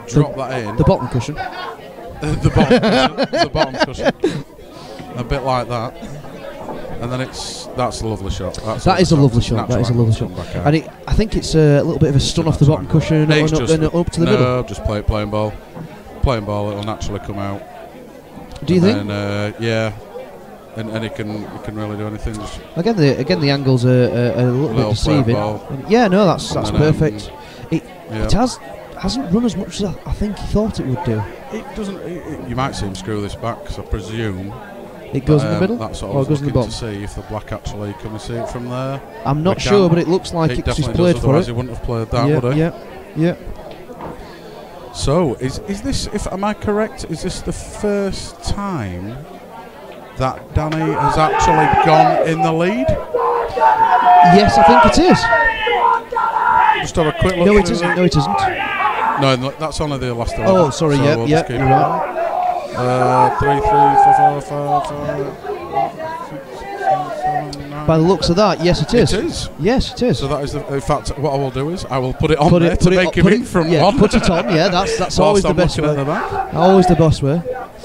drop that in. The bottom cushion. the bottom cushion. A bit like that. And then that's a lovely shot. That is a lovely shot. That is a lovely shot. And I think it's a little bit of a stun off the bottom cushion and up to the middle. No, just playing ball. Playing ball, it'll naturally come out. Do you think? Yeah. And it can really do anything. Just Again, the angles are a little bit deceiving. Yeah, no, that's perfect. It hasn't run as much as I think he thought it would do. It doesn't. You might see him screw this back because I presume it goes in the middle, that's what or I was goes in the looking bottom. to see if the black actually can we see it from there. I'm not sure, but it looks like he's played for it. He wouldn't have played that, would he? Yeah. So is this? Am I correct? Is this the first time that Danny has actually gone in the lead? Yes, I think it is. Just have a quick look. No, it isn't. No, it isn't. No, that's only the last 11. Oh, sorry. So we'll just keep you're right. 3, 4, 5, 6, 7, 9. By the looks of that, yes, it is. It is. Yes, it is. So that is in fact, what I will do is I will put it on there to make him in from one. Put it on. Yeah, that's always the best way. Always the best way.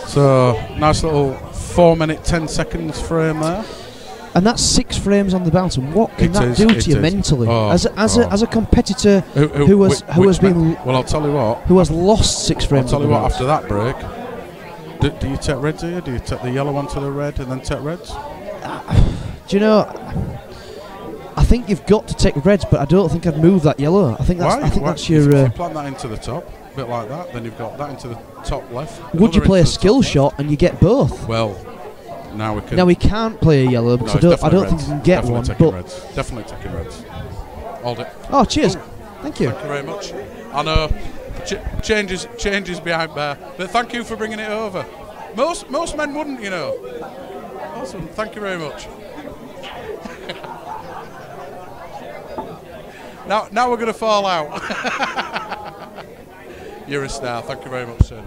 So nice little 4-minute 10 seconds frame there. And that's 6 frames on the bounce. And what can that do to you mentally? Oh, as a competitor who has been well, I'll tell you what. Who has lost 6 frames? I'll tell you what. After that break, do you take reds here? Do you take the yellow one to the red and then take reds? Do you know? I think you've got to take reds, but I don't think I'd move that yellow. I think that's your. If you plant that into the top, a bit like that, then you've got that into the top left. Would you play a skill shot and you get both? Well, now we can. Now we can't play a yellow because I don't think you can get one. But reds. Definitely taking reds. Hold it. Oh, cheers! Thank you. Thank you very much. I know changes behind there, but thank you for bringing it over. Most men wouldn't, you know. Awesome. Thank you very much. Now we're going to fall out. You're a star. Thank you very much, sir.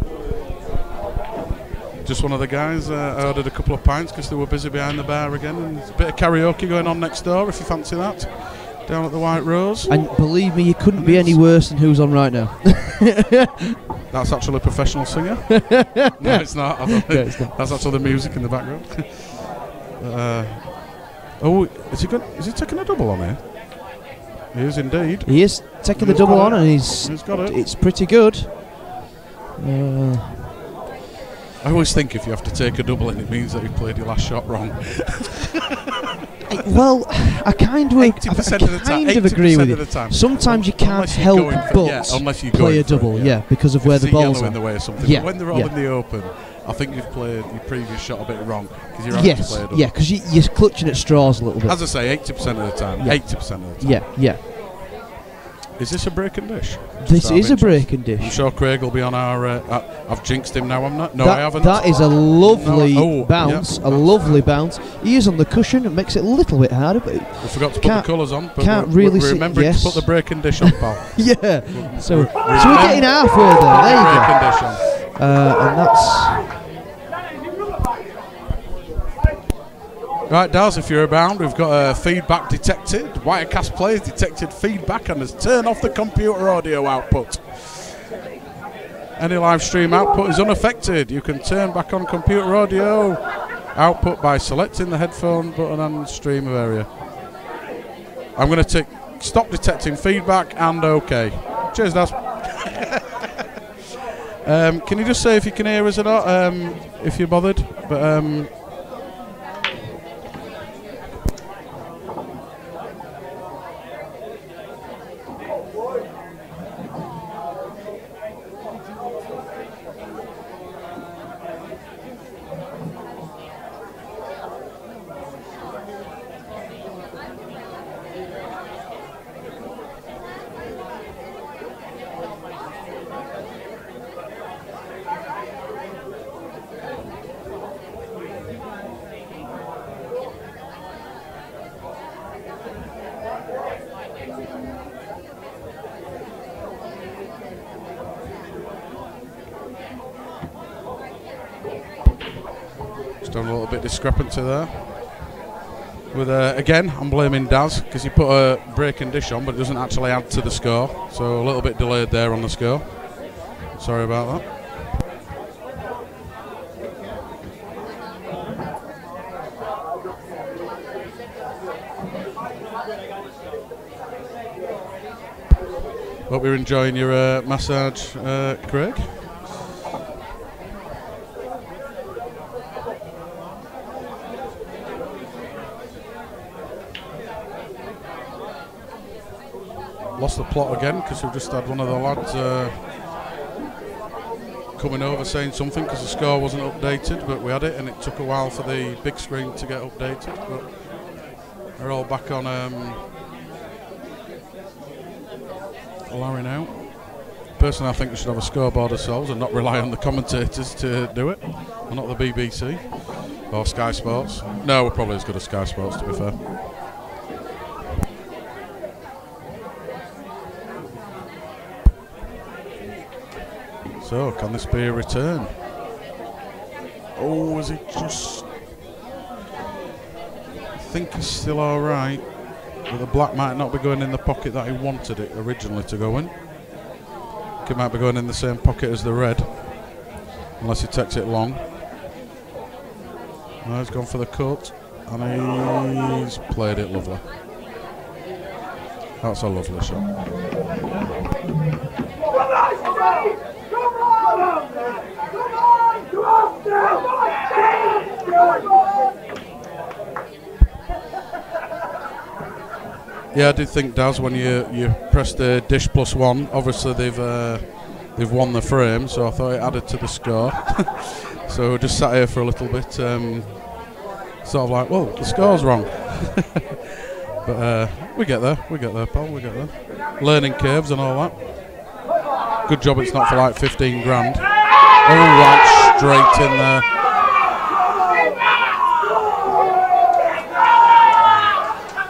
Just one of the guys. I ordered a couple of pints because they were busy behind the bar again. And there's a bit of karaoke going on next door if you fancy that. Down at the White Rose. And believe me, you couldn't be any worse than who's on right now. That's actually a professional singer. No, it's not. I don't think. It's not. That's actually the music in the background. Is he taking a double on here? He is indeed. He is taking the double on, and he's got it. It's pretty good. I always think if you have to take a double in, it means that you played your last shot wrong. Well, I kind of agree with you. Sometimes you can't help but play a double, because of where the balls are. In the way or something. But when they're all in the open, I think you've played your previous shot a bit wrong because you're having to play a double. Yeah, because you're clutching at straws a little bit. As I say, 80% of the time. 80% of the time. Yeah. Is this a breaking dish? This is a breaking dish. I'm sure Craig will be on our. I've jinxed him now. I'm not. No, I haven't. That is a lovely bounce. A lovely bounce. He is on the cushion. It makes it a little bit harder, but we forgot to put the colours on. But can't really see. Remembering to put the breaking dish on, pal. Yeah. So we're getting halfway there. There you go. Breaking dish on. And that's. Right, Daz, if you're abound, we've got feedback detected. Wirecast players detected feedback and has turned off the computer audio output. Any live stream output is unaffected. You can turn back on computer audio output by selecting the headphone button and stream area. I'm going to tick stop detecting feedback and OK. Cheers, Daz. Can you just say if you can hear us or not, if you're bothered? But done a little bit discrepancy there. With again, I'm blaming Daz because he put a breaking dish on, but it doesn't actually add to the score. So a little bit delayed there on the score. Sorry about that. Hope you're enjoying your massage, Craig. Lost the plot again because we've just had one of the lads coming over saying something because the score wasn't updated, but we had it and it took a while for the big screen to get updated. But we're all back on Larry now. Personally, I think we should have a scoreboard ourselves and not rely on the commentators to do it, and not the BBC or Sky Sports. No, we're probably as good as Sky Sports, to be fair. So, can this be a return? Oh, is it just... I think he's still alright, but the black might not be going in the pocket that he wanted it originally to go in. It might be going in the same pocket as the red, unless he takes it long. Now he's gone for the cut, and he's played it lovely. That's a lovely shot. Yeah, I did think, Daz, when you pressed the dish +1, obviously they've won the frame, so I thought it added to the score. So we just sat here for a little bit, sort of like, well, the score's wrong. But we get there, pal, we get there. Learning curves and all that. Good job it's not for like 15 grand. Oh, right, straight in there.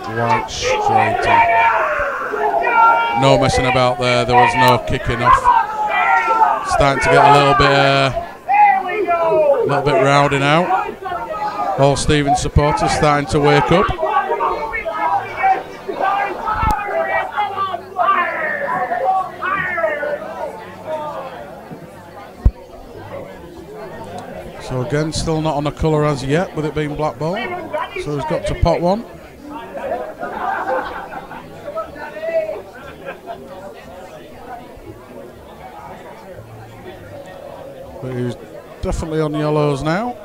Right straight in. No messing about there. There was no kicking off. Starting to get a little bit rowdy now. All Stevens supporters starting to wake up. So again, still not on a colour as yet, with it being black ball. So he's got to pot one. But he's definitely on yellows now.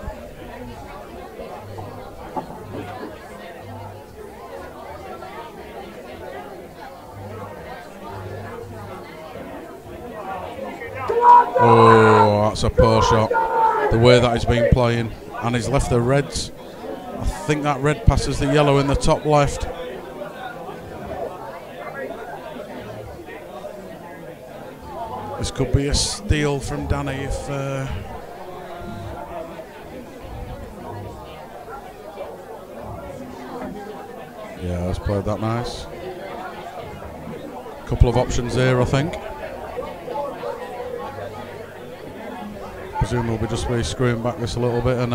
Oh, that's a poor shot. The way that he's been playing. And he's left the reds. I think that red passes the yellow in the top left. This could be a steal from Danny if... yeah, he's played that nice. Couple of options there, I think. Presume we'll be just screwing back this a little bit and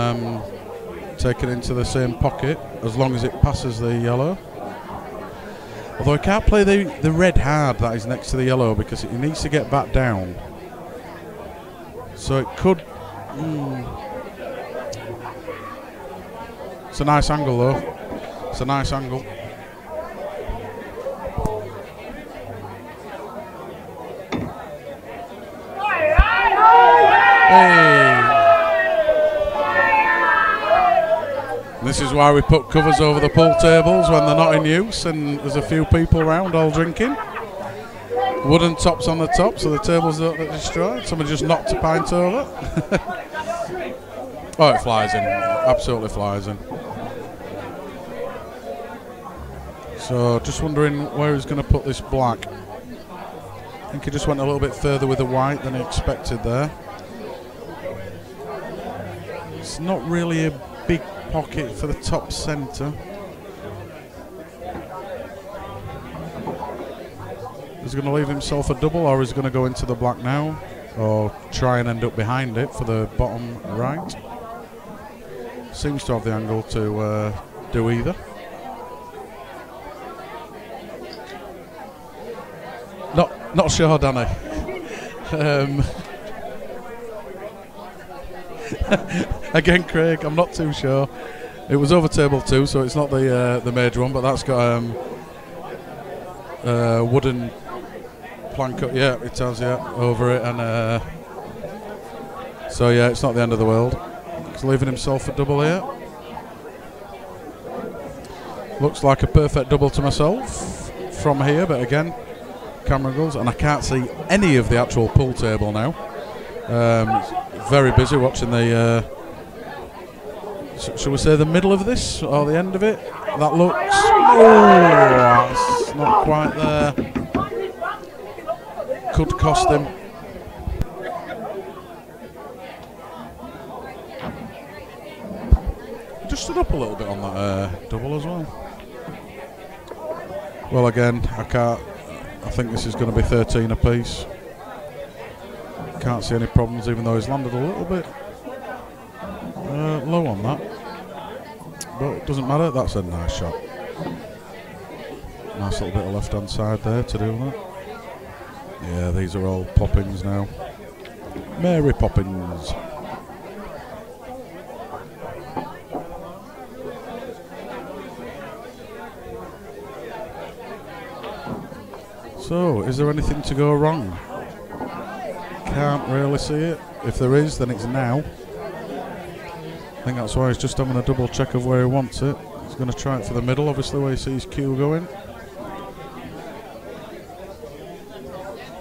taking it into the same pocket as long as it passes the yellow. Although he can't play the red hard that is next to the yellow because he needs to get back down. So it could... It's a nice angle though. It's a nice angle. This is why we put covers over the pool tables when they're not in use and there's a few people around all drinking. Wooden tops on the top so the tables don't get destroyed. Somebody just knocked a pint over. Oh, it flies in. Absolutely flies in. So just wondering where he's going to put this black. I think he just went a little bit further with the white than he expected there. It's not really a big pocket for the top centre. Is he going to leave himself a double, or is he going to go into the black now, or try and end up behind it for the bottom right? Seems to have the angle to do either. Not sure, Danny. Again, Craig, I'm not too sure. It was over table 2, so it's not the major one, but that's got wooden plank. Yeah, it has, yeah, over it, and so yeah, it's not the end of the world. He's leaving himself a double here. Looks like a perfect double to myself from here, but again, camera angles, and I can't see any of the actual pool table now. Very busy watching the shall we say the middle of this or the end of it? That looks, that's not quite there. Could cost him. Just stood up a little bit on that double as well. Well, again, I think this is going to be 13 apiece. Can't see any problems, even though he's landed a little bit low on that. But it doesn't matter, that's a nice shot. Nice little bit of left hand side there to do that. Yeah, these are all Poppins now. Mary Poppins. So, is there anything to go wrong? Can't really see it. If there is, then it's now. I think that's why he's just having a double check of where he wants it. He's going to try it for the middle, obviously, where he sees Q going.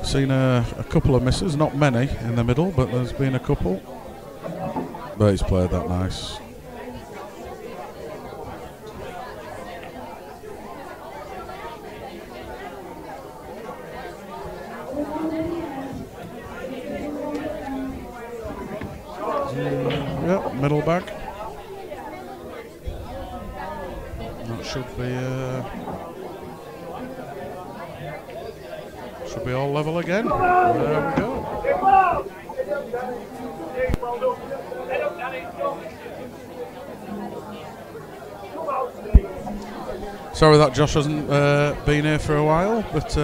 Seen a couple of misses, not many in the middle, but there's been a couple. But he's played that nice. Yep, middle back. That should be all level again. There we go. Sorry that Josh hasn't been here for a while, but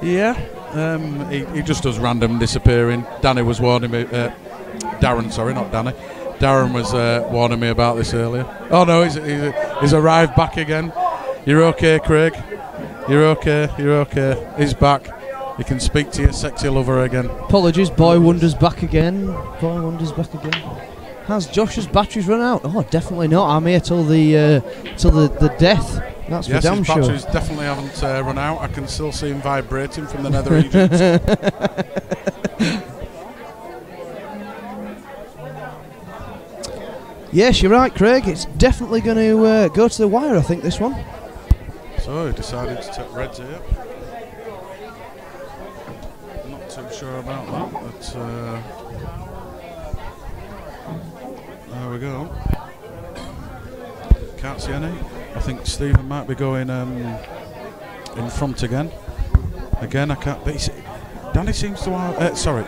yeah, he just does random disappearing. Danny was warning me. Darren, sorry, not Danny. Darren was warning me about this earlier. Oh no, he's arrived back again. You're okay, Craig? You're okay, you're okay. He's back. You can speak to your sexy lover again. Apologies, Boy Wonder's back again. Boy Wonder's back again. Has Josh's batteries run out? Oh, definitely not. I'm here till the death. That's for damn sure. Yes, his batteries definitely haven't run out. I can still see him vibrating from the nether regions. Yes, you're right, Craig. It's definitely going to go to the wire, I think, this one. So he decided to take reds here. Not too sure about that, but there we go. Can't see any. I think Stephen might be going in front again. Again, I can't. But Danny seems to have. Sorry,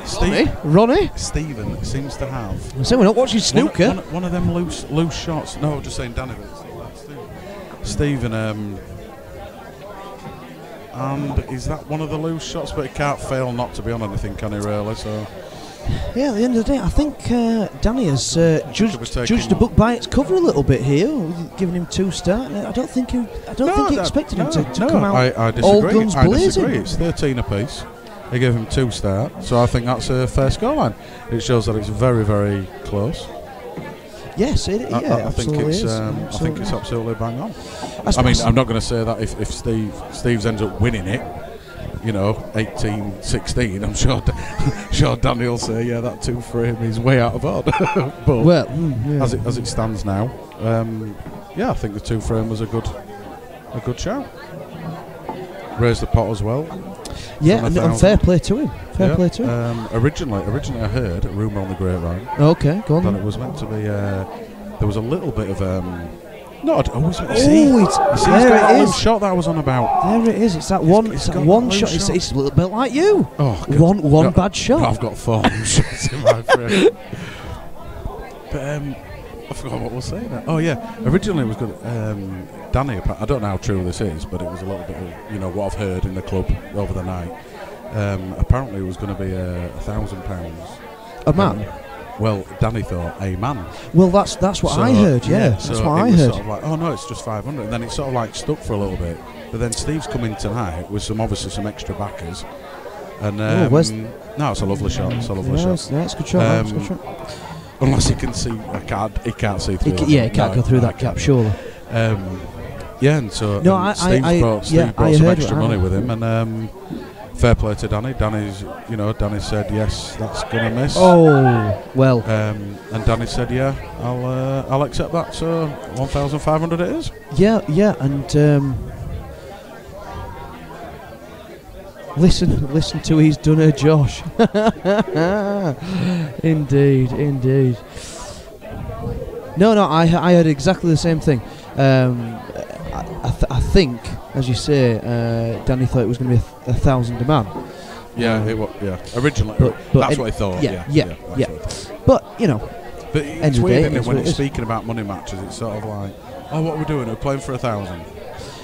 Ronnie? Stephen seems to have. So we're not watching snooker. One of them loose shots. No, just saying Danny. Stephen. And is that one of the loose shots? But he can't fail not to be on anything, can he? Really? So. Yeah, at the end of the day, I think Danny has judged the book by its cover a little bit here, giving him 2 stars. I don't think he expected him to come out I disagree. all guns blazing. I disagree. It's 13 apiece. He gave him 2 stars, so I think that's a fair scoreline. It shows that it's very, very close. Yes, it, yeah, I think absolutely it's. is. I think it's absolutely bang on. That's I mean, massive. I'm not going to say that if Steve's ends up winning it, 18-16, I'm sure Danny will say, yeah, that 2 for him is way out of order. But Well, yeah. as it stands now, yeah, I think the 2 for him was a good shout. Raised the pot as well. Yeah, and fair play to him. Fair play to him. Originally I heard a rumour on the grapevine Okay, go on. that then. it was meant to be. There was a little bit of not. Oh, There that it little is. shot that I was on about. There it is. It's that one. It's got that one that shot. shot. It's a little bit like you. Oh, God. One No, bad shot. No, I've got 4 shots in my frame. But I forgot what I was saying. Oh yeah, originally it was good. Danny, I don't know how true this is, but it was a little bit of what I've heard in the club over the night. Apparently it was going to be £1,000. A man. Well, Danny thought a man. Well, that's what I heard. Yeah, that's so what it I was heard. Sort of like, oh no, it's just 500, and then it sort of like stuck for a little bit. But then Steve's come in tonight with obviously some extra backers, and no, it's a lovely shot. It's a lovely shot. Yeah, it's a good shot. It's a good shot. Unless he can see, he can't see through. He can't go through that gap, surely. Yeah, and so No, Steve brought some heard extra it, money with him, and fair play to Danny. Danny said yes, that's gonna miss. Oh well. And Danny said, yeah, I'll accept that. So 1,500 it is. Yeah, and listen to he's done her, Josh. Indeed. No, I heard exactly the same thing. I think, as you say, Danny thought it was going to be 1,000 a man. Yeah, it was. Yeah, originally, but that's what I thought. Yeah. That's But But end it's of the weird, day, isn't it, it's when what it it's is. speaking about money matches, it's sort of like, oh, what are we doing? We're playing for 1,000.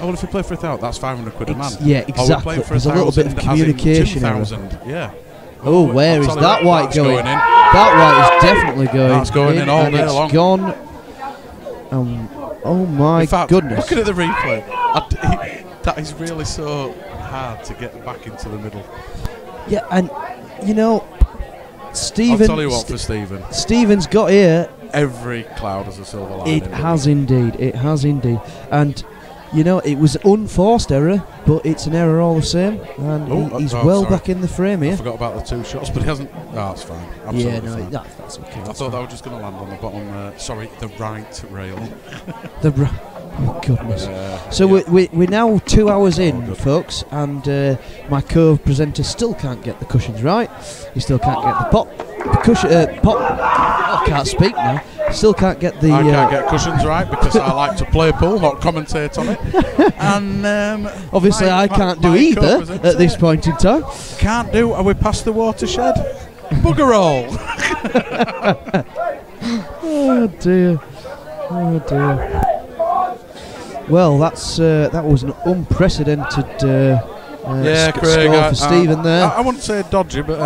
Oh, well, if we play for 1,000, that's 500 quid a man. Yeah, Oh, we're exactly. playing for There's a little bit of 1,000 as in communication error. 2,000. Yeah. Oh, where I'll is tell you that white that's going? in. That white is definitely going. That's going in all and day it's long. gone. Oh my In fact, goodness! looking at the replay, that is really so hard to get back into the middle. Yeah, and Stephen. I'll tell you what, for Stephen, Stephen's got here. every cloud has a silver lining. It has indeed. And it was unforced error, but it's an error all the same. And he's well sorry. back in the frame I here. forgot about the 2 shots, but he hasn't. Oh, that's fine. Absolutely Yeah, no, fine. that's okay. I thought that was just going to land on the bottom. Sorry, the right rail. Oh goodness. So yeah. we're now 2 hours in, good. folks, and my co-presenter still can't get the cushions right. He still can't get the pot. I can't speak now. Still can't get the. I can't get cushions right because I like to play pool, not commentate on it. And obviously, I can't do either at this point in time. Can't do. Are we past the watershed? Bugger all. Oh dear. Well, that was an unprecedented Craig. score for Stephen there. I wouldn't say dodgy, but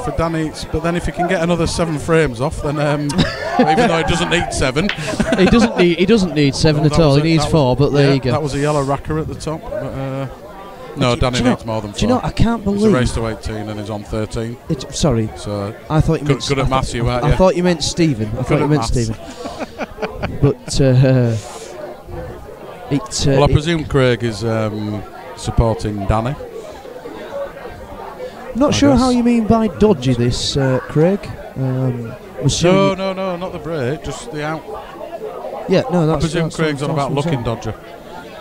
for Danny. But then if he can get another 7 frames off, then even though he doesn't need 7, he doesn't need 7 Well, at all. that He needs was- 4. But there you go. That was a yellow racker at the top. But, no, Do Danny you know- needs more than 4. Do you know? I can't It's a believe. race to 18 and he's on 13. Sorry, So I thought you meant. good at maths, you are. I thought you meant Stephen. I thought you at meant maths. Stephen. But Well, I presume Craig is supporting Danny. not I sure guess. how you mean by dodgy this, Craig. Assuming No, not the break, just the out. Yeah, no, I that's. presume that's Craig's on that's about what I'm looking saying. dodger.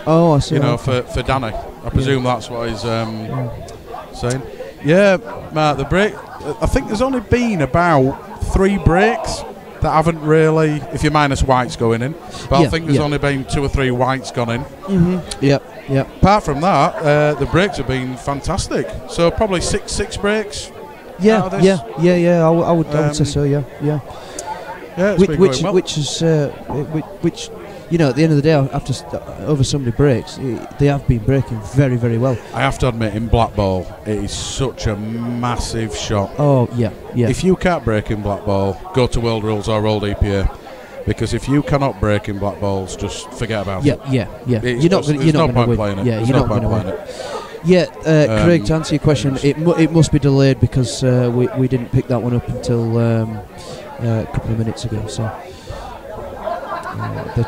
Oh, I see. For Danny. I presume that's what he's saying. Yeah, Mark, the break. I think there's only been about 3 breaks that haven't really, if you minus whites going in, but I think there's only been 2 or 3 whites gone in. Mm-hmm. Yep. Apart from that, the breaks have been fantastic. So probably 6 breaks. Yeah, out of this. yeah. I would say so. Yeah. Yeah, it's been going well. Which is which. At the end of the day, after over so many breaks, they have been breaking very, very well. I have to admit, in black ball, it is such a massive shot. Oh, yeah. If you can't break in black ball, go to World Rules or World EPA. Because if you cannot break in black balls, just forget about it. Yeah. It's You're not just- going to there's no point win. playing it. Yeah, There's you're no not going point to win. playing it. Yeah, Craig, to answer your question, it must be delayed because we didn't pick that one up until a couple of minutes ago. So The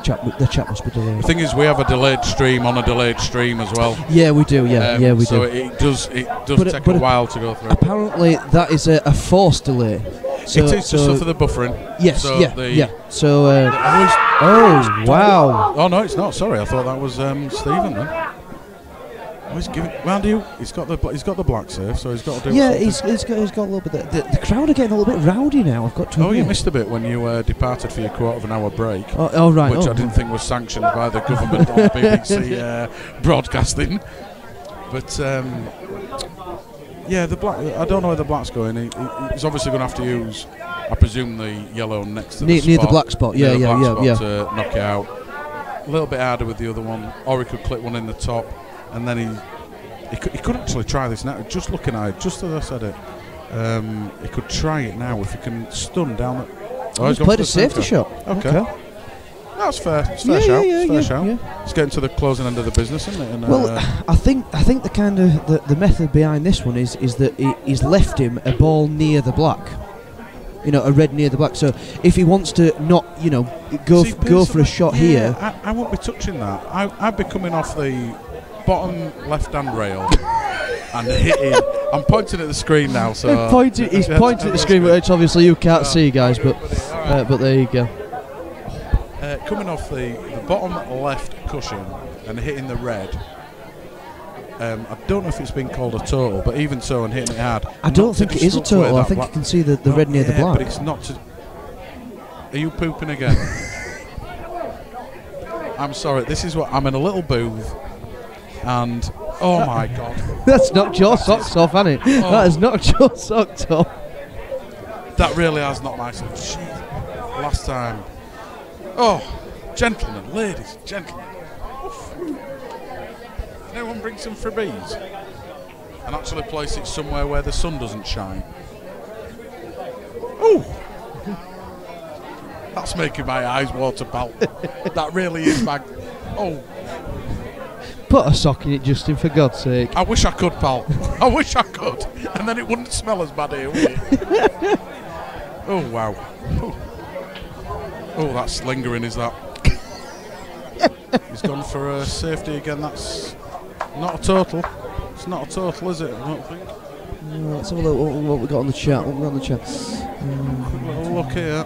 chat must be delayed. The thing is, we have a delayed stream on a delayed stream as well. Yeah, we do. Yeah, we so do. it does take a while to go through. Apparently, that is a forced delay. So, it is to suffer the buffering. Yes, so yeah. So, oh wow! Oh no, it's not. Sorry, I thought that was Stephen then. Oh, he's giving. Round you. He's got the black surf, so he's got to do. Yeah, something. he's got a little bit. The crowd are getting a little bit rowdy now. I've got to. Oh, you missed a bit when you departed for your quarter of an hour break. Oh right. Which I didn't think was sanctioned by the government on BBC broadcasting. But yeah, the black. I don't know where the black's going. He's obviously going to have to use, I presume, the yellow next to near the black spot. Yeah. To knock it out. A little bit harder with the other one, or he could clip one in the top, and then he could actually try this now. Just looking at it, just as I said it, he could try it now if he can stun down. He's played a safety shot. Okay. That's fair. It's fair shout. Fair shout. It's getting to the closing end of the business, isn't it? And, well, I think the kind of the method behind this one is that he's left him a ball near the black. A red near the black. So if he wants to not, go for a shot here, I won't be touching that. I'd be coming off the bottom left-hand rail and hitting. I'm pointing at the screen now. So he's pointing at the screen, which obviously you can't see, guys. But there you go. Coming off the bottom left cushion and hitting the red. I don't know if it's been called a total, but even so, and hitting it hard. I don't think it is a total. I think you can see the red near the black. But it's not. Are you pooping again? I'm sorry. This is what I'm in a little booth, and oh my god, that's knocked your socks off, hasn't it? Oh. That has knocked your socks off. That really has knocked my socks. Last time. Oh, gentlemen, ladies, gentlemen. Oof. Can anyone bring some freebies and actually place it somewhere where the sun doesn't shine? Oh, that's making my eyes water, pal. That really is my. Oh, put a sock in it, Justin, for God's sake. I wish I could, pal. I wish I could, and then it wouldn't smell as bad here, would it? Oh wow. Oh, that's lingering, is that? He's gone for safety again. That's not a total. It's not a total, is it? I don't think. Let's have a look what we got on the chat. Quick little look here.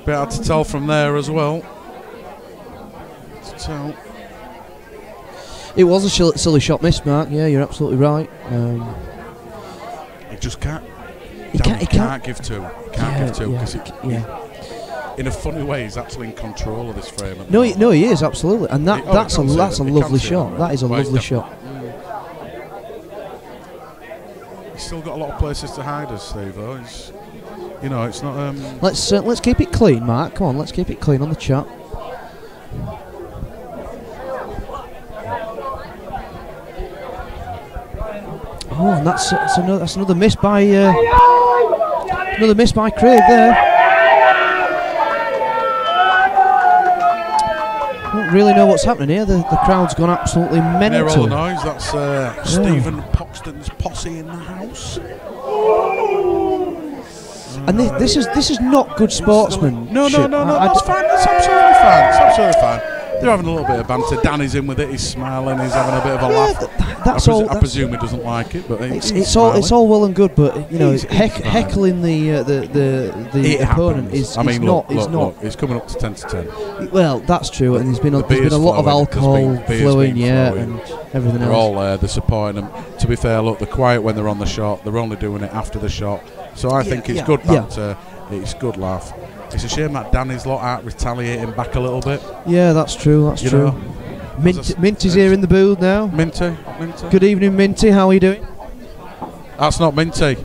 Bit hard to tell from there as well. It was a silly shot miss, Mark. Yeah, you're absolutely right. He just can't. He can't give two. Because in a funny way, he's actually in control of this frame. No, he is absolutely, and that's a lovely shot. That is a lovely shot. He's still got a lot of places to hide us, Steve. Though it's not. Let's keep it clean, Mark. Come on, let's keep it clean on the chat. Oh, and that's another miss by Craig there. I don't really know what's happening here. The crowd's gone absolutely mental. Near all the noise. That's Stephen Poxton's posse in the house. And this is not good sportsmanship. No. That's fine. That's absolutely fine. They're having a little bit of banter. Danny's in with it. He's smiling. He's having a bit of a laugh. I presume he doesn't like it, but it's all well and good. But heckling the opponent is. I mean, look, it's coming up to 10-10. Well, that's true, and there's been a lot of alcohol flowing, and everything else. They're all there. They're supporting them. To be fair, look, they're quiet when they're on the shot. They're only doing it after the shot. So I think it's good banter. It's good laugh. It's a shame that Danny's lot out retaliating back a little bit. Yeah, that's true. That's true. Minty's here in the booth now. Minty. Good evening, Minty. How are you doing? That's not Minty.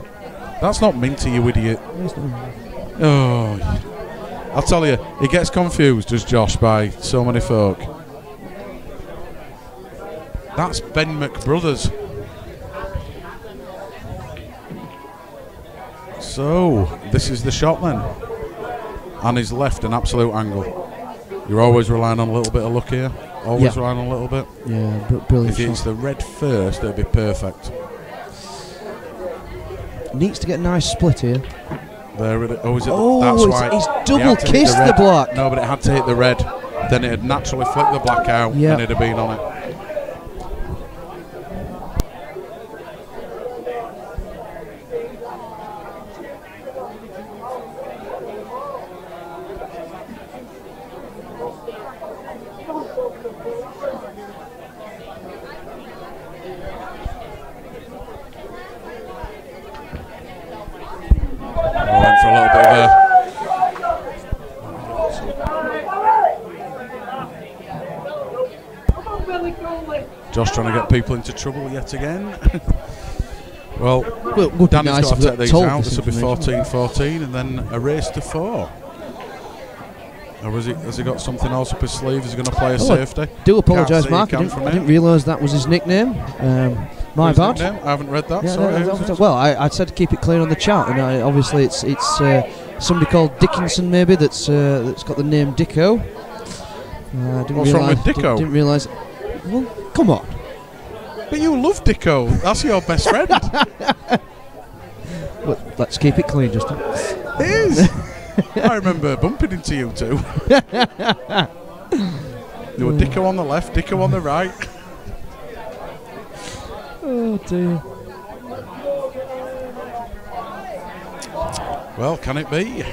That's not Minty, you idiot. Oh, I'll tell you, he gets confused, does Josh, by so many folk. That's Ben McBrothers. So, this is the shot then. And he's left an absolute angle. You're always relying on a little bit of luck here. Always relying on a little bit. Yeah, brilliant. If it's the red first, it'll be perfect. Needs to get a nice split here. There it is. Oh, is it? Oh, that's why he's he double had to hit kissed the red. black. No, but it had to hit the red. Then it had naturally flicked the black out, Yeah. and it'd have been on it. Went for a little bit of a Josh trying to get people into trouble yet again. Well, Would be Danny's nice got if to we take these told out. this This will be information. 14-14 and then a race to 4. Or has he got something else up his sleeve? Is he going to play a safety? Do apologise, see Mark. he I can from didn't here. realise that was his nickname. My Who's bad. his name? I haven't read that. Yeah, Sorry. no, who's it? well, I said to keep it clear on the chat, and obviously it's somebody called Dickinson maybe that's got the name Dicko. Didn't What's wrong with realise- Dicko? Didn't realise. Well, come on. But you love Dicko. That's your best friend. Let's keep it clean, Justin. It is. I remember bumping into you two. You were Dicko on the left, Dicko on the right. Oh dear. Well, can it be?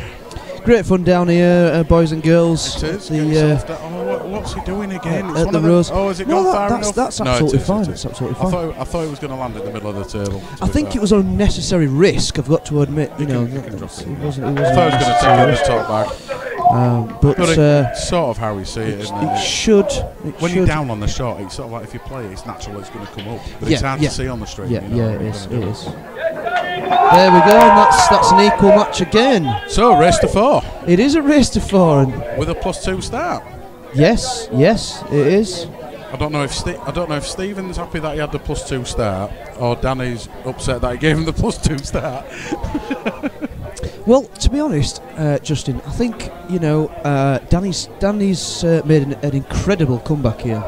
Great fun down here, boys and girls. It is. The, Getting soft. What's he doing again? It's at one the of them- Rose. Oh, has it No, gone far that's enough? that's No, it absolutely is, fine. it is. That's absolutely I fine. thought it was going to land in the middle of the table. I think it was an unnecessary risk. I've got to admit, you know, you can drop it it. wasn't. I thought it was going to take it in the top bag. But It's sort of how we see it, isn't it it? should. When you're down on the shot, it's sort of like if you play it, it's natural it's going to come up. But it's Yeah, hard yeah. to see on the stream. Yeah, you know yeah, what it you're is. gonna It do. is. There we go, and that's an equal match again. So, race to 4 It is a race to 4, and with a +2 start. yes, it is. I don't know if Stephen's happy that he had the +2 start, or Danny's upset that he gave him the +2 start. Well, to be honest, Justin, I think Danny's made an incredible comeback here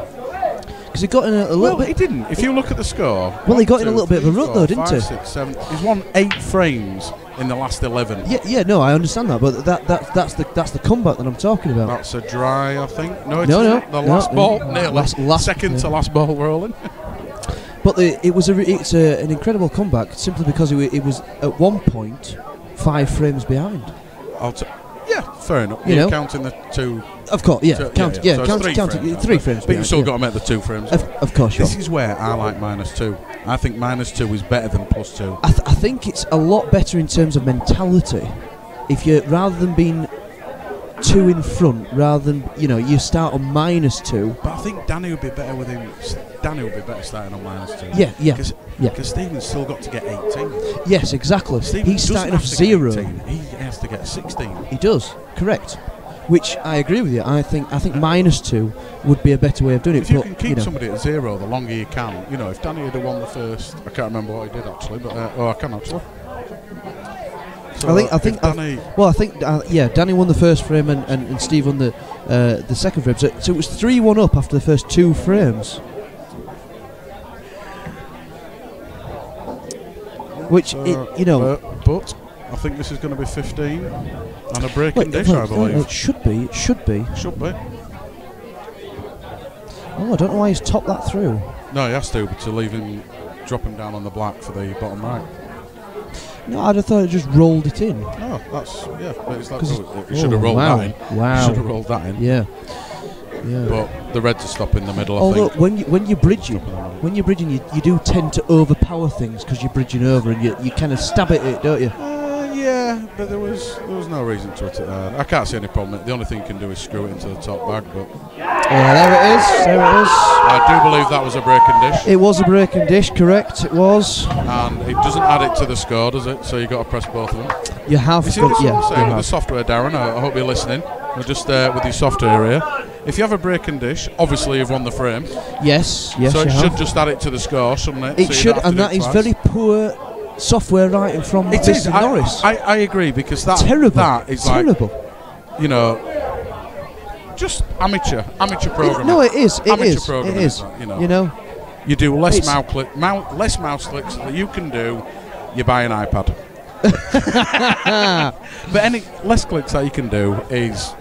because he got in a little Well, bit. he didn't. If you look at the score, Well, he got in a little bit of a rut though, didn't he? 6, 7. He's won 8 frames in the last 11. Yeah, no, I understand that, but that's the comeback that I'm talking about. That's a dry, I think. No, it's No, not. The last ball, nearly. Last Second to last ball rolling. But it's an incredible comeback simply because it was at one point 5 frames behind. Yeah, fair enough. You You're know. counting the 2. Of course, yeah, So count, it's 3 count frames. 3 frames. But behind, you've still yeah. got to make the 2 frames. Of course, This sure. is where I like -2. I think -2 is better than +2. I think it's a lot better in terms of mentality. If you rather than being 2 in front, rather than you start on -2. But I think Danny would be better with him. Danny would be better starting on -2. Yeah. Because Stephen's still got to get 18. Yes, exactly. Stephen He's doesn't starting have off to get 0. 18, he has to get 16. He does, correct. Which I agree with you. I think -2 would be a better way of doing it. If you but, can keep somebody at 0 the longer you can, if Danny had won the first, I can't remember what he did actually, but I can actually. So I think Danny. Danny won the first frame and Steve won the second frame. So it was 3-1 up after the first 2 frames. Which but I think this is going to be 15 and a breaking dish, I believe. It should be. Should be. Oh, I don't know why he's topped that through. No, he has to leave him, drop him down on the black for the bottom right. No, I'd have thought it just rolled it in. No, that's but it's like 'Cause he should have rolled wow. that in. Wow. Should have rolled that in. Yeah. But the Reds are stopping in the middle. Although I think. when you're bridging, you do tend to overpower things because you're bridging over and you kind of stab at it, don't you? Yeah, but there was no reason to hit it there. I can't see any problem. The only thing you can do is screw it into the top bag. But Yeah, there it is. There it is. I do believe that was a breaking dish, It was a breaking dish, correct? It was. and it doesn't add it to the score, does it? So you got to press both of them. You have You see, got this is yeah. what I'm saying you with the have. software, Darren. I hope you're listening. We're just with your software here. If you have a breaking dish, obviously you've won the frame. Yes, So you it have. should just add it to the score, shouldn't it? It So you should, don't have to and do that it is twice. very poor software writing from It is. Mr. Norris. I agree because that Terrible. That is Terrible. just amateur programming. No, it is. It Amateur is. It programming is. that, You do less it's- mouse clicks that you can do. You buy an iPad. But any less clicks that you can do is,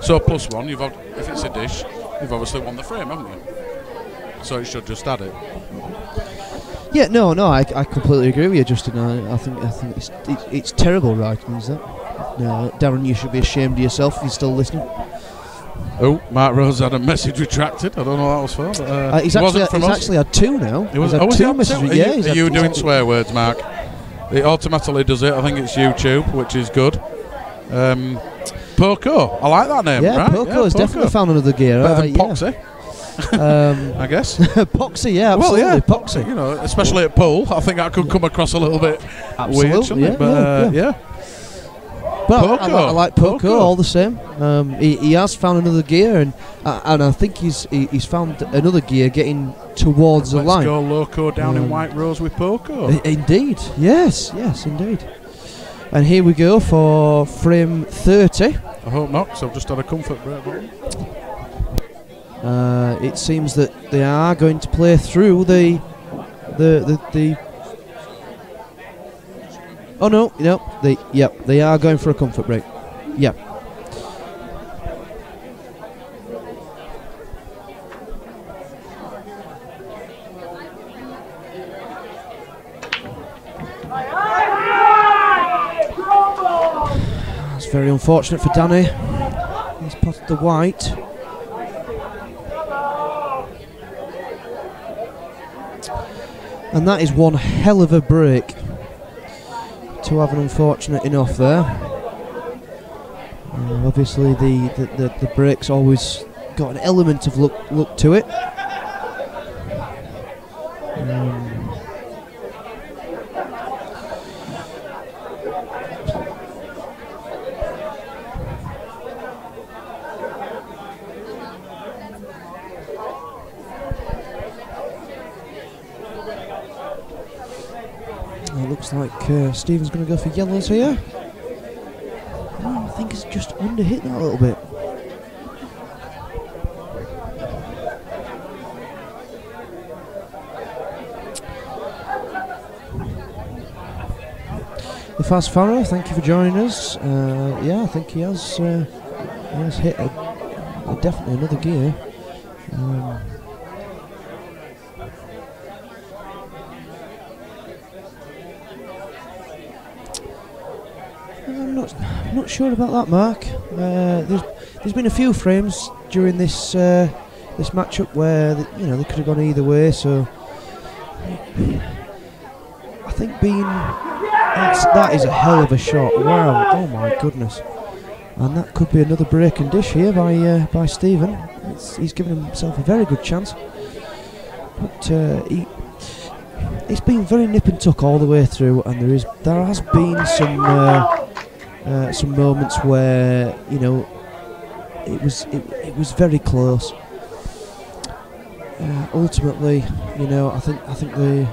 so +1. If it's a dish, you've obviously won the frame, haven't you? So it should just add it. Yeah, no, I completely agree with you, Justin. I think it's terrible writing, is that? No, Darren, you should be ashamed of yourself if you're still listening. Oh, Mark Rose had a message retracted. I don't know what that was for. But, he's actually had 2 now. He's had 2 messages. Are you doing swear words, Mark? It automatically does it. I think it's YouTube, which is good. Poco, I like that name. Yeah, right? Poco has definitely found another gear. Better than Poxy. I guess. Poxy, yeah, absolutely. Well, yeah, Poxy. Especially at pool, I think that could come across a little bit weird, shouldn't it? But, yeah. But I like Poco all the same. He has found another gear, and I think he's found another gear getting towards the line. Let's go loco down in White Rose with Poco. Indeed, yes, indeed. And here we go for frame 30. I hope not, because I've just had a comfort break. It seems that they are going to play through the. Oh no! They are going for a comfort break. Yep. That's very unfortunate for Danny. He's potted the white. And that is one hell of a break to have an unfortunate enough there. Obviously the break's always got an element of look to it. It looks like Stephen's going to go for yellows here. I think he's just under-hit that a little bit. The Fast Farrow, thank you for joining us. Yeah, I think he has hit definitely another gear. I'm not sure about that, Mark. There's been a few frames during this matchup where they could have gone either way. So I think that is a hell of a shot. Wow! Oh my goodness! And that could be another break and dish here by Stephen. He's given himself a very good chance, but it's been very nip and tuck all the way through, and there has been some moments where it was very close. Ultimately, I think the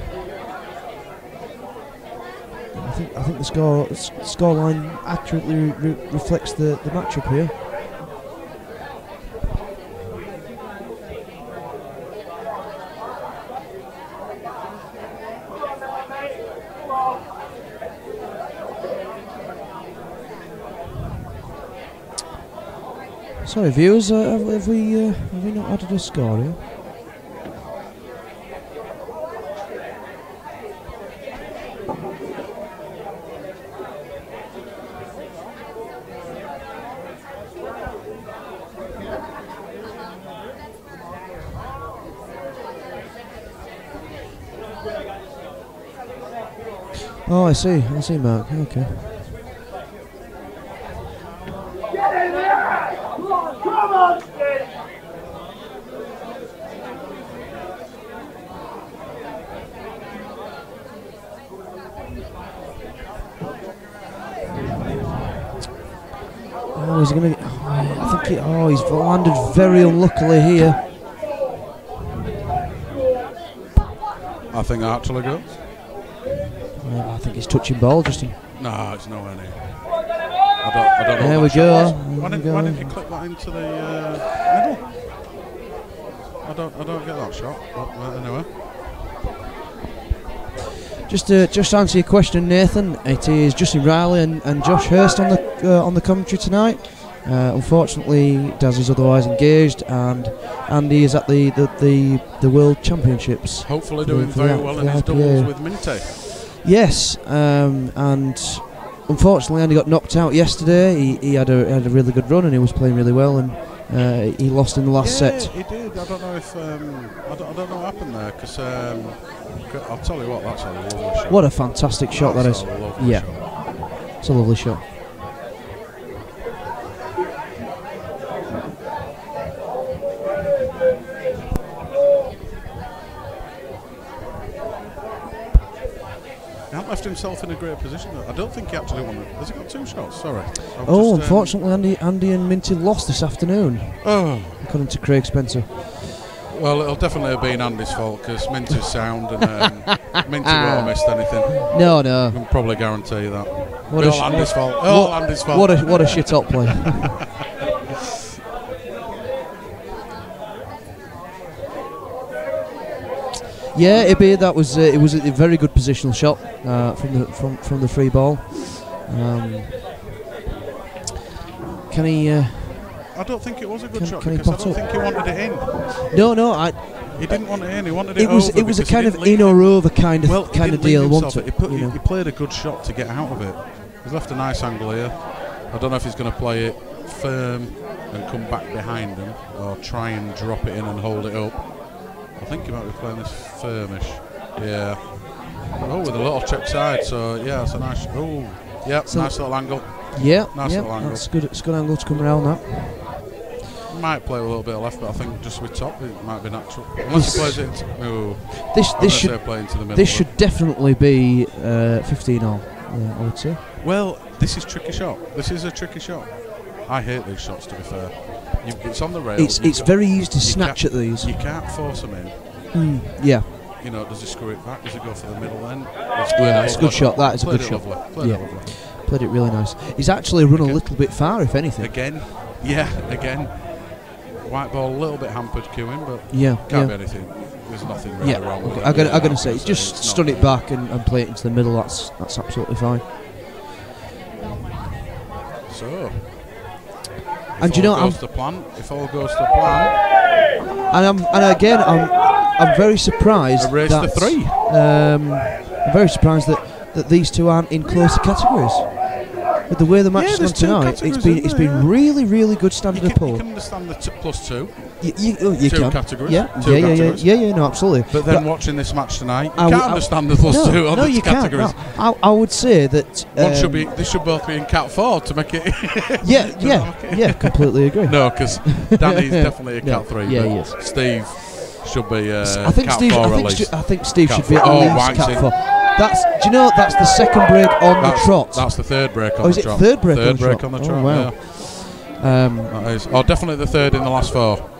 scoreline accurately reflects the matchup here. Sorry, viewers, have we not added a score here? Oh, I see, Mark. Okay. Oh, he's gonna. I think he's landed very unluckily here. I think Archer goes. I think he's touching ball, Justin. No, it's nowhere near. I don't know. There we go. Why didn't you click that into the middle? I don't get that shot. But anyway. Just to answer your question, Nathan, it is Justin Riley and Josh Hurst on the commentary tonight. Unfortunately, Daz is otherwise engaged, and Andy is at the World Championships. Hopefully doing very well in his doubles with Minty. Yes, and unfortunately Andy got knocked out yesterday. He had a really good run and he was playing really well, and he lost in the last set. He did. I don't know if I don't know what happened there, because I'll tell you what, that's a lovely shot. What a fantastic shot that is! Yeah, shot. it's a lovely shot. He hasn't left himself in a great position. I don't think he actually won it. Has he got 2 shots? Sorry. Unfortunately, Andy and Minty lost this afternoon. Oh. According to Craig Spencer. Well, it'll definitely have been Andy's fault, because Minty's sound, and Minty won't have missed anything. No. I can probably guarantee you that. All Andy's fault. All Andy's fault. What a shit up play. Yeah, it was a very good positional shot from the free ball. Can he? I don't think it was a good shot, can because I don't think he wanted it in. No, he didn't want it in. He wanted it over. It was a kind of in or over kind of deal. He played a good shot to get out of it. He's left a nice angle here. I don't know if he's going to play it firm and come back behind him, or try and drop it in and hold it up. I think he might be playing this firmish. Yeah. Oh, with a little check side. So yeah, it's a nice. Oh, yeah, so nice little angle. Yeah, nice little angle. That's good. It's a good angle to come around that. Might play a little bit of left, but I think just with top it might be natural. Unless he plays it into, this should definitely be 15 all. I would say. Well, this is tricky shot. This is a tricky shot. I hate these shots, to be fair. It's on the rail. It's very easy to snatch at these. You can't force them in. Yeah. You know, does he screw it back? Does he go for the middle end? It's a good shot. That is a good shot. Played it really nice. He's actually run a little bit far, if anything. Again. White ball a little bit hampered queuing, but can't be anything. There's nothing really wrong with it. I'm going to say, just stun it back and play it into the middle. That's absolutely fine. So, and you know, if all goes to plan, I'm very surprised. A race to 3. I'm very surprised that these two aren't in closer categories. With the way the match has gone tonight, it's been really good standard of pull. You can understand the +2. You two can. categories. Yeah, no, absolutely. But then watching this match tonight, you can't understand the +2 on the categories. No, I would say that they should both be in Cat 4 to make it. yeah, completely agree. No, because Danny's definitely a Cat 3. Yeah, he is. Steve should be I think Cat Steve, 4 I think Steve should be at least Cat 4. That's the second break on the trot. That's the third break on the trot. Is it third break on the trot? Third break on the trot, wow. Yeah. That is. Definitely the third in the last 4.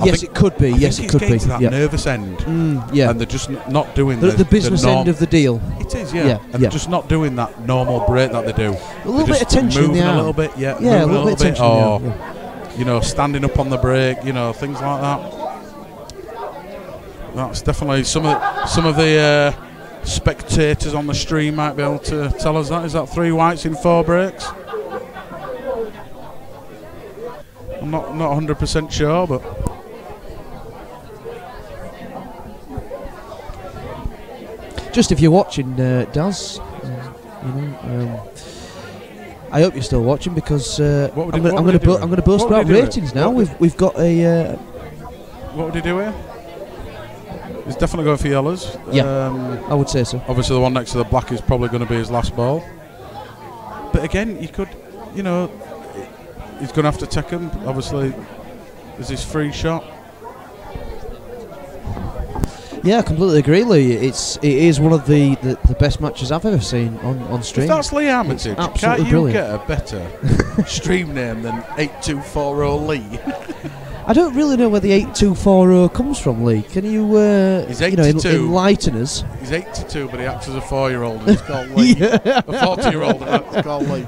Yes, it could be. Yes, it could be. That nervous end. And they're just not doing the business end of the deal. It is, yeah. And they're just not doing that normal break that they do. A little bit of tension in the arm. A little bit, a little bit of tension. Or, you know, standing up on the break, you know, things like that. That's definitely some of the spectators on the stream might be able to tell us that. Is that 3 whites in 4 breaks? I'm not 100% sure, but just if you're watching, Daz, I hope you're still watching, because I'm going to boast about ratings now. We've got a. What would he do here? He's definitely going for yellows. Yeah, I would say so. Obviously, the one next to the black is probably going to be his last ball. But again, you could, you know, he's going to have to take him. Obviously, is his free shot. Yeah, I completely agree, Lee. It is one of the best matches I've ever seen on stream. If that's Lee Armitage, can't you brilliant. Get a better stream name than 8240 Lee? I don't really know where the 8240 comes from, Lee. Can you, he's 82. Enlighten us? He's 82, but he acts as a 4-year-old and he's called Lee. A 40-year-old and he's called Lee.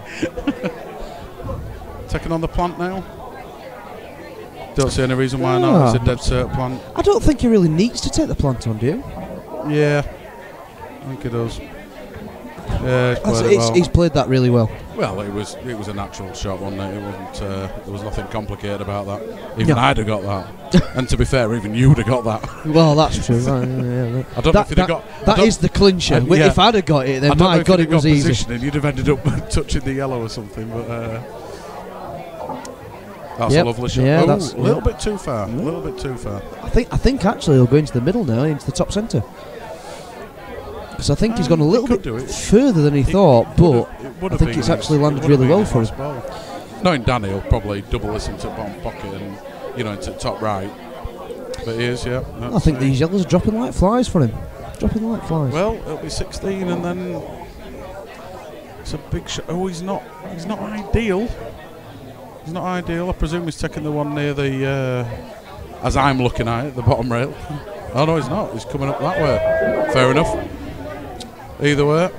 Taking on the plant now. Don't see any reason why not. It's a dead cert plant. I don't think he really needs to take the plant on, do you? Yeah. I think he does. Yeah, He's played that really well. Well, it was a natural shot, wasn't it? It wasn't. There was nothing complicated about that. Even I'd have got that, and to be fair, even you'd have got that. Well, that's true. Right, yeah. I don't know if you'd have got. That is the clincher. If I'd have got it, then my God, it was easy. You'd have ended up touching the yellow or something, but that's a lovely shot. Yeah, that's a little bit too far. A little bit too far. I think actually he'll go into the middle now, into the top centre. Because I think he's gone a little bit further than he thought, but I think it's actually landed really well for him. Knowing Danny, he'll probably double this into the bottom pocket and into the top right. But he is, yeah. I think these yellows are dropping like flies for him. Dropping like flies. Well, it'll be 16, and then it's a big shot. Oh, he's not ideal. He's not ideal. I presume he's taking the one near the, as I'm looking at it, the bottom rail. Oh no, he's not. He's coming up that way. Fair enough. Either way,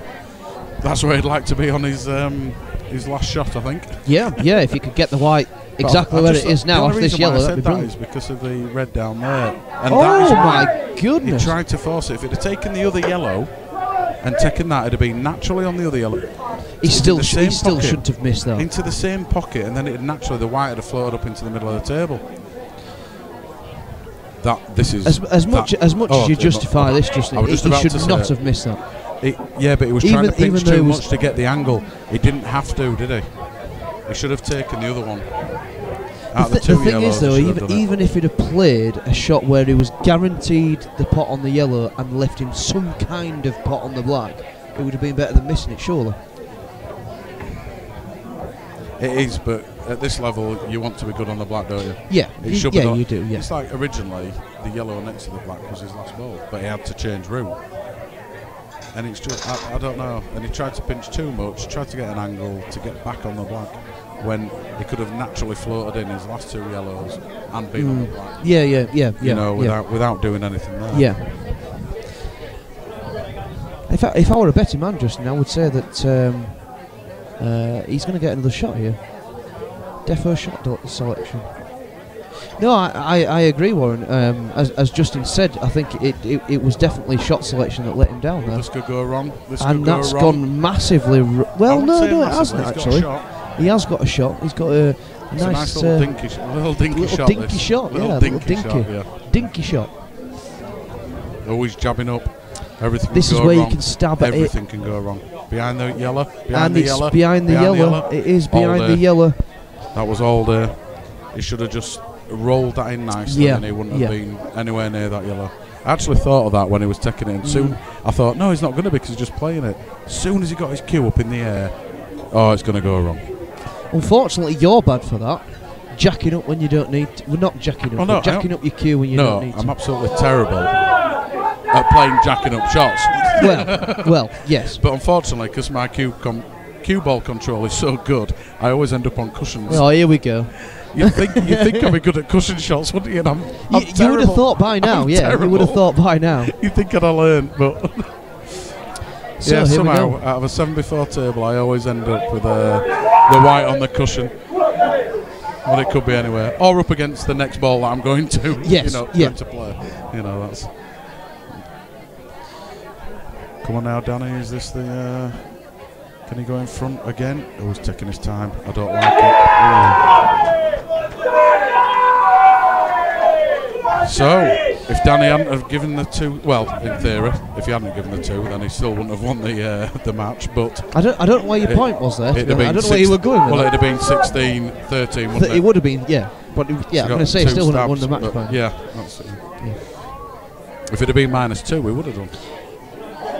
that's where he'd like to be on his last shot, I think. Yeah. If you could get the white exactly where it is now off this yellow, that'd be brilliant. Is because of the red down there. And my goodness! He tried to force it. If he'd have taken the other yellow and taken that, it'd have been naturally on the other yellow. He still shouldn't have missed that. Into the same pocket, and then it'd naturally, the white would have floated up into the middle of the table. This is as much as you justify this, Justin. He should not have missed that. But he was trying to pinch too much to get the angle. He didn't have to, did he? He should have taken the other one. The thing is, though, even if he'd have played a shot where he was guaranteed the pot on the yellow and left him some kind of pot on the black, it would have been better than missing it, surely. It is, but at this level, you want to be good on the black, don't you? Yeah, you do. Yeah. It's like originally the yellow next to the black was his last ball, but he had to change route. And it's just, I don't know. And he tried to pinch too much, tried to get an angle to get back on the black, when he could have naturally floated in his last two yellows and been on the black. Yeah. Without doing anything there. Yeah. If I were a betting man, Justin, I would say that he's going to get another shot here. Defo shot selection. No, I agree, Warren. As Justin said, I think it was definitely shot selection that let him down there. This could go wrong. That's gone massively. Well, no, it hasn't actually. He has got a shot. He's got a nice little dinky shot. Dinky shot. Always jabbing up. Everything. This is where wrong. You can stab at it. Everything can go wrong. Behind the yellow. Behind the yellow. It is behind the yellow. That was all there. He should have just rolled that in nicely, and he wouldn't have been anywhere near that yellow. I actually thought of that when he was taking it, and soon I thought, no, he's not going to, because he's just playing it. As soon as he got his cue up in the air, it's going to go wrong. Unfortunately, you're bad for that. Jacking up when you don't need to. Well, not jacking up, but jacking up your cue when you don't need to. No, I'm absolutely terrible at playing jacking up shots. Well, yes. But unfortunately, because my cue ball control is so good, I always end up on cushions. Oh, here we go. You think I'd be good at cushion shots, wouldn't you? And you would have thought by now, you would have thought by now. You think I'd have learned, but so somehow out of a 7-before table, I always end up with the white on the cushion. But it could be anywhere, or up against the next ball that I'm going to. Going to play. That's. Come on now, Danny. Is this the? Can he go in front again? Oh, he's taking his time. I don't like it. So, if Danny hadn't have given the two, well, in theory, if he hadn't given the two, then he still wouldn't have won the match. But I don't know where your point was there. I don't know where you were going with Well, it'd have been 16-13, wouldn't it? It would have been, yeah. But I'm going to say, still wouldn't have won the match point. Yeah, that's it. Yeah. If it had been -2, we would have done.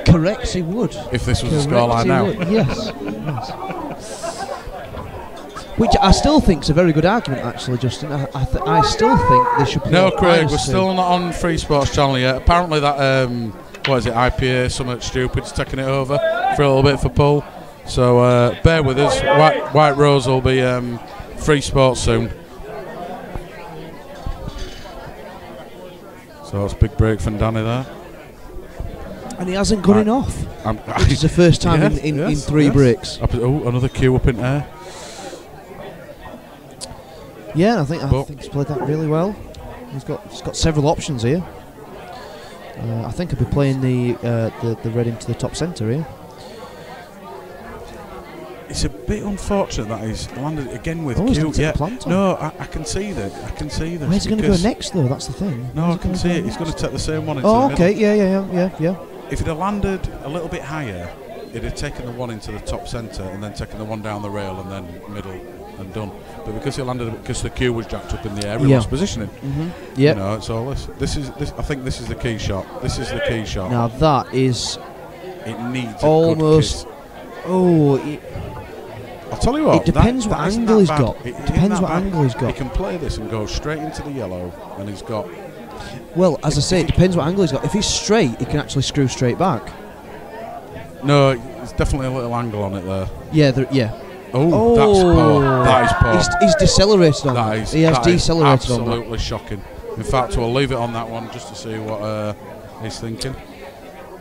Correct, he would. If this was a scoreline now. Yes. Which I still think is a very good argument, actually, Justin. I still think they should play. No, Craig, we're still not on Free Sports Channel yet. Apparently that, what is it, IPA, something stupid's taking it over for a little bit for Pull. So bear with us. White Rose will be Free Sports soon. So it's a big break from Danny there. And he hasn't got enough. Which is the first time in 3 breaks. Oh, another cue up in there. Yeah, I think he's played that really well. He's got several options here. I think I'll be playing the red into the top centre here. It's a bit unfortunate that he's landed again with he's Q. gonna take the plant on. No, I can see that. I can see that. Where's he going to go next, though? That's the thing. No, I can see it. He's going to take the same one into Oh, the okay. middle. Yeah. If he'd have landed a little bit higher, he'd have taken the one into the top centre and then taken the one down the rail and then middle and done. But because he landed, because the Q was jacked up in the air, he lost positioning. Yeah. You know, it's all this. I think this is the key shot. This is the key shot. Now that is It needs almost. a good kiss. Oh. I'll tell you what. It depends what angle he's got. It Depends what angle he's He got. can play this and go straight into the yellow, and he's got. Well, as I say, it depends what angle he's got. If he's straight, he can actually screw straight back. No, there's definitely a little angle on it there. Yeah. Oh, that's poor. That is poor. He's decelerated on that. He has decelerated on that. Absolutely shocking. In fact, we'll leave it on that one just to see what he's thinking.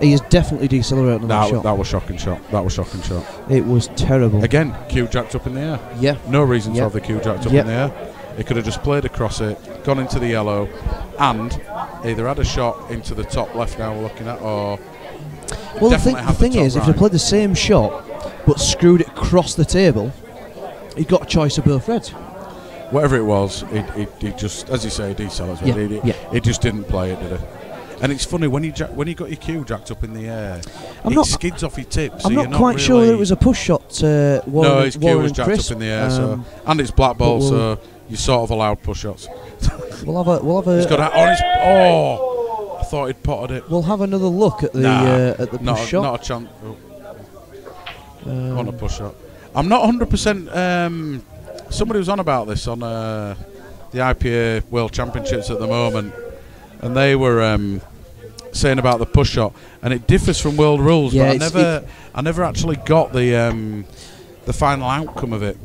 He has definitely decelerated on that shot. That was shocking shot. That was shocking shot. It was terrible. Again, Q jacked up in the air. Yeah. No reason to have the Q jacked up in the air. He could have just played across it, gone into the yellow, and either had a shot into the top left now we're looking at, or. Well, the thing is, if he played the same shot but screwed it across the table, he'd got a choice of both reds. Whatever it was, he just, as you say, decelerated. He just didn't play it, did he? And it's funny when you got your cue jacked up in the air, skids off your tip. So I'm you're not quite really sure that it was a push shot. No, his cue was jacked Chris, up in the air, and it's black ball, so you sort of allowed push shots. We'll have a. He's got I thought he'd potted it. We'll have another look at the push shot. Not a chance. On a push shot. I'm not 100%. Somebody was on about this on the IPA World Championships at the moment, and they were saying about the push shot, and it differs from world rules. Yeah, but I never actually got the final outcome of it.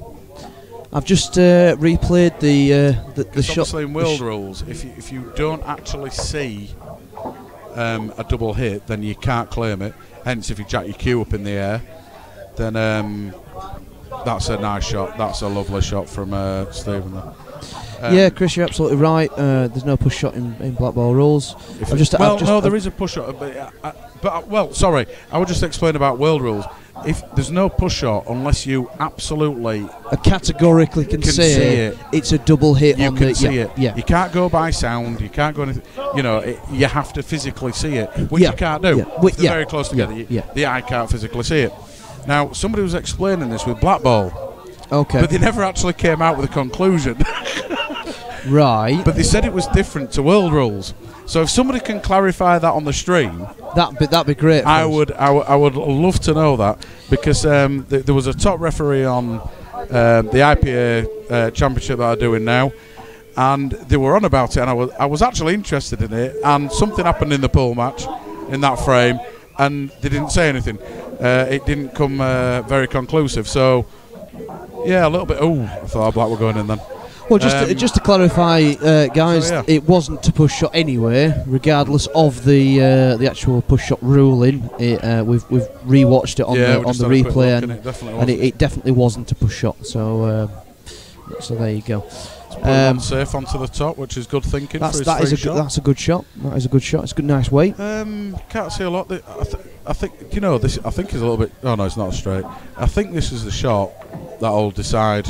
I've just replayed the shot. Obviously, in world rules, if you don't actually see a double hit, then you can't claim it. Hence, if you jack your cue up in the air, then that's a nice shot. That's a lovely shot from Stephen there. Yeah, Chris, you're absolutely right. There's no push shot in black ball rules. There is a push shot, but sorry, I would just explain about world rules. If there's no push shot unless you absolutely categorically can say it, it's a double hit. You can see it. Yeah. You can't go by sound. You can't go anything. You know, you have to physically see it, which you can't do. If they're very close together. The eye can't physically see it. Now, somebody was explaining this with black ball. Okay. But they never actually came out with a conclusion. Right. But they said it was different to world rules. So if somebody can clarify that on the stream, that'd be great. I would love to know that, because there was a top referee on the IPA championship that I'm doing now, and they were on about it, and I was actually interested in it, and something happened in the pool match in that frame, and they didn't say anything. It didn't come very conclusive. So yeah, a little bit. Oh, I thought our black were going in then. Well, just to clarify, guys, it wasn't a push shot anyway, regardless of the actual push shot ruling. We've rewatched it on the replay, and it definitely wasn't a push shot. So there you go. Safe onto the top, which is good thinking. That's a good shot. That is a good shot. It's a good, nice weight. Can't see a lot. I think this. I think is a little bit. Oh no, it's not straight. I think this is the shot that'll decide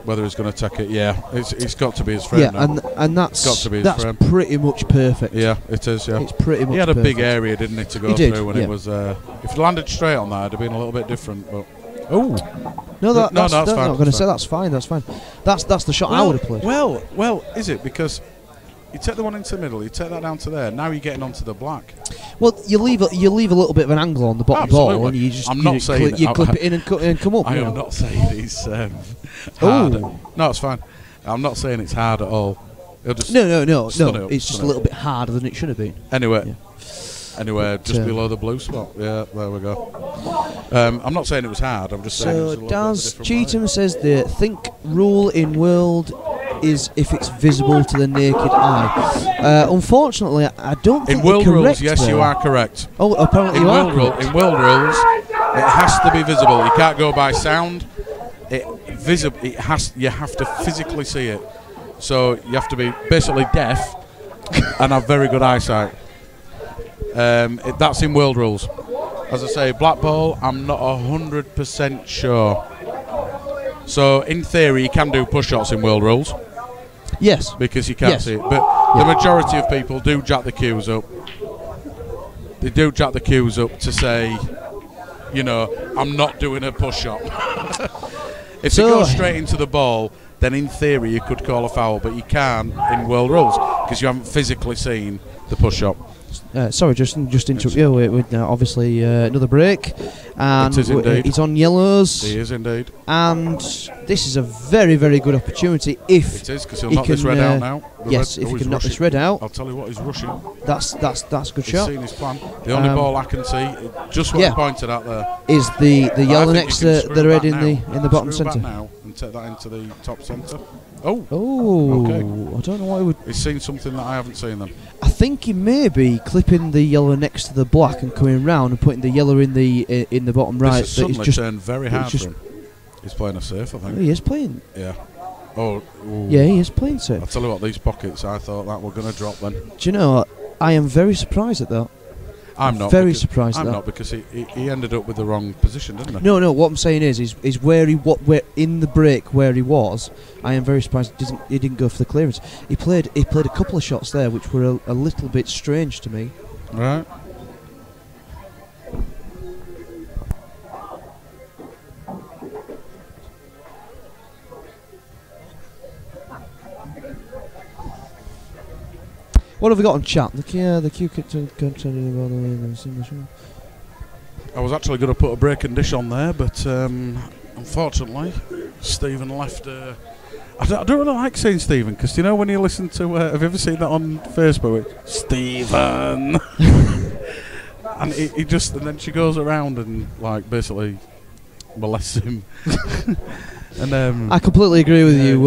whether he's going to take it. Yeah, it's got to be his frame. Yeah, now. and that's got to be his that's frame. pretty much perfect. Yeah, it is. Yeah, it's pretty much. He had a perfect. big area, didn't he, to go through when it was. If he landed straight on that, it'd have been a little bit different. But that's fine. I'm going to say that's fine. That's fine. That's the shot I would have played. Well, is it? Because you take the one into the middle, you take that down to there. Now you're getting onto the black. Well, you leave a little bit of an angle on the bottom ball, and you just clip it in and come up. I am not saying it's hard. No, it's fine. I'm not saying it's hard at all. No. It's just a little bit harder than it should have been. Anyway, just below the blue spot. Yeah, there we go. I'm not saying it was hard. I'm just saying. So Daz Cheatham says the think rule in world is if it's visible to the naked eye. Unfortunately, I don't think in world correct rules, yes, there. You are correct. Oh, apparently you are. In world rules, it has to be visible. You can't go by sound. You have to physically see it. So you have to be basically deaf and have very good eyesight. That's in world rules. As I say, black ball, I'm not 100% sure. So in theory, you can do push shots in world rules. Yes. Because you can't see it. But the majority of people do jack the cues up. They do jack the cues up to say, you know, I'm not doing a push shot. If you go straight into the ball, then in theory you could call a foul, but you can't in world rules because you haven't physically seen the push shot. Sorry, just interrupt you. With obviously another break, and It is indeed. he's on yellows. He is indeed. And this is a very, very good opportunity if it is, because he'll knock this red out now. Yes, if he can knock this red out. I'll tell you what, he's rushing. That's a good He's shot. seen his plan. The only ball I can see, just what I pointed out there, is the yellow next to the red in the bottom centre. centre. Now and take that into the top centre. Oh. Okay. I don't know why he would. He's seen something that I haven't seen then. I think he may be clipping the yellow next to the black and coming round and putting the yellow in the bottom right. This has suddenly turned very hard for him. He's playing a safe, I think. He is playing. Yeah. Oh. Ooh. Yeah, he is playing safe. I'll tell you what, these pockets, I thought that were going to drop then. Do you know what? I am very surprised at that. I'm not. Very surprised at that. I'm not, because he ended up with the wrong position, didn't he? No. What I'm saying is where where in the break where he was. I am very surprised he didn't go for the clearance. He played a couple of shots there which were a little bit strange to me. Right. What have we got on chat? The Q I was actually going to put a break and dish on there, but unfortunately, Stephen left. I don't really like saying Stephen, because you know when you listen to. Have you ever seen that on Facebook? Stephen, and he just, and then she goes around and like basically molests him. And I completely agree with you,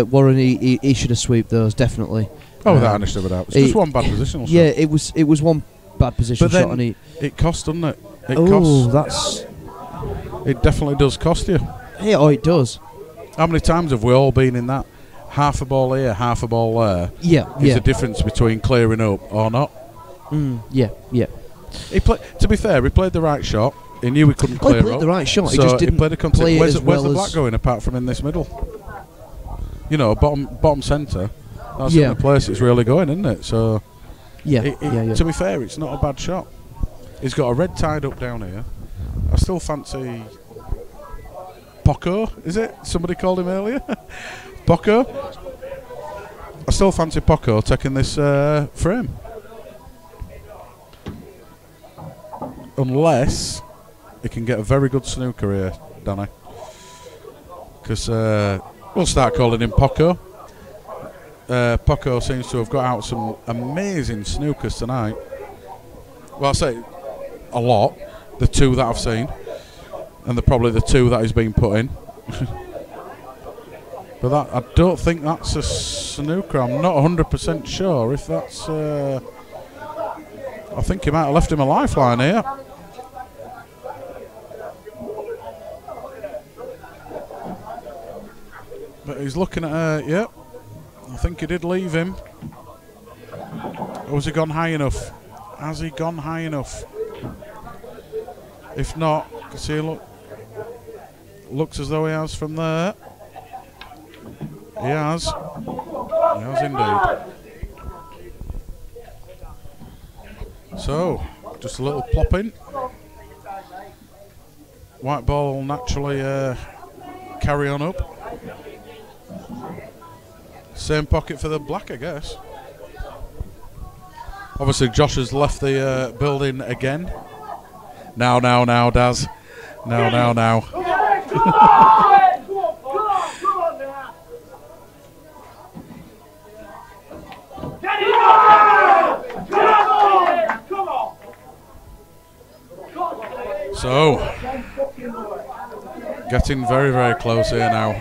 Warren. He should have swept those, definitely. Oh, without any doubt. It's just one bad positional shot. Yeah, it was one bad positional shot, and it cost, doesn't it? It definitely does cost you. Yeah, it does. How many times have we all been in that? Half a ball here, half a ball there. Yeah, There's a difference between clearing up or not. Yeah. To be fair, he played the right shot. He knew he couldn't clear up. He played the right shot. So he just didn't play play where's it as well the as black going apart from in this middle? You know, bottom centre. That's the only place it's really going, isn't it? So to be fair, it's not a bad shot. He's got a red tied up down here. I still fancy Poco, is it? Somebody called him earlier. Poco. I still fancy Poco taking this frame. Unless he can get a very good snooker here, Danny. Because we'll start calling him Poco. Poco seems to have got out some amazing snookers tonight. Well, I say a lot. The two that I've seen, and probably the two that he's been put in. But I don't think that's a snooker. I'm not 100% sure if that's. I think he might have left him a lifeline here. But he's looking at yep. I think he did leave him. Or has he gone high enough? Has he gone high enough? If not, you see, looks as though he has from there. He has. He has indeed. So, just a little plop in. White ball will naturally carry on up. Same pocket for the black, I guess. Obviously, Josh has left the building again. Now, Daz. Now. So, getting very, very close here now.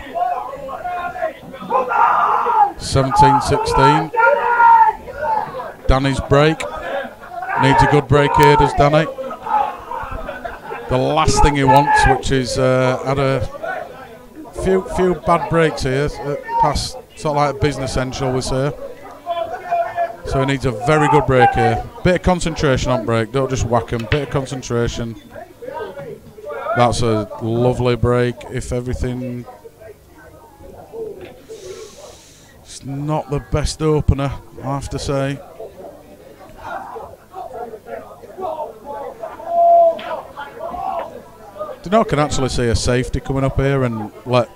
17-16. Danny's break. Needs a good break here, does Danny? The last thing he wants, which is had a few bad breaks here, past sort of like business end, shall we say. So he needs a very good break here. Bit of concentration on break. Don't just whack him. Bit of concentration. That's a lovely break. If everything... It's not the best opener, I have to say. I can actually see a safety coming up here and let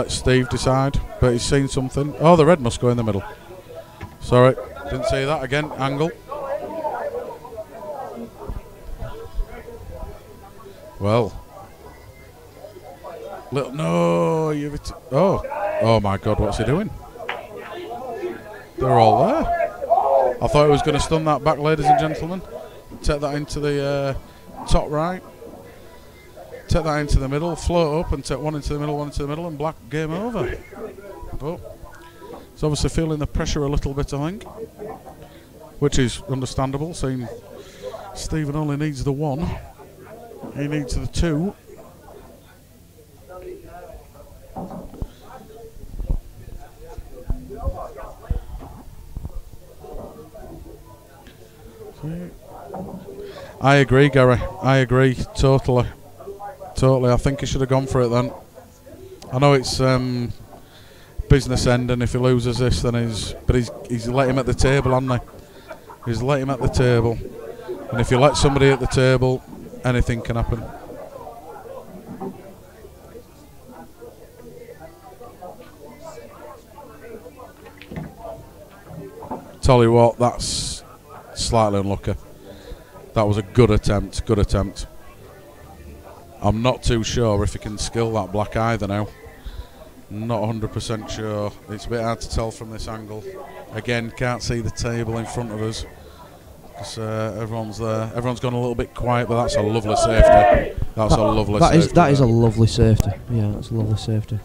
Steve decide, but he's seen something. Oh, the red must go in the middle. Sorry, didn't see that again. Angle. Well, no, you've. Oh my God, what's he doing? They're all there. I thought he was going to stun that back, ladies and gentlemen. Take that into the top right. Take that into the middle, float up and take one into the middle, and black, game over. But he's obviously feeling the pressure a little bit, I think, which is understandable, seeing Stephen only needs the one. He needs the two. I agree, Gary. I agree, totally. I think he should have gone for it then. I know it's business end, and if he loses this, then he's let him at the table, hasn't he? He's let him at the table, and if you let somebody at the table, anything can happen. Tell you what, that's slightly unlucky. That was a good attempt. I'm not too sure if he can skill that black either now. Not 100% sure. It's a bit hard to tell from this angle. Again, can't see the table in front of us because everyone's there. Everyone's gone a little bit quiet, but that's a lovely safety. That is a lovely safety. Yeah, that's a lovely safety.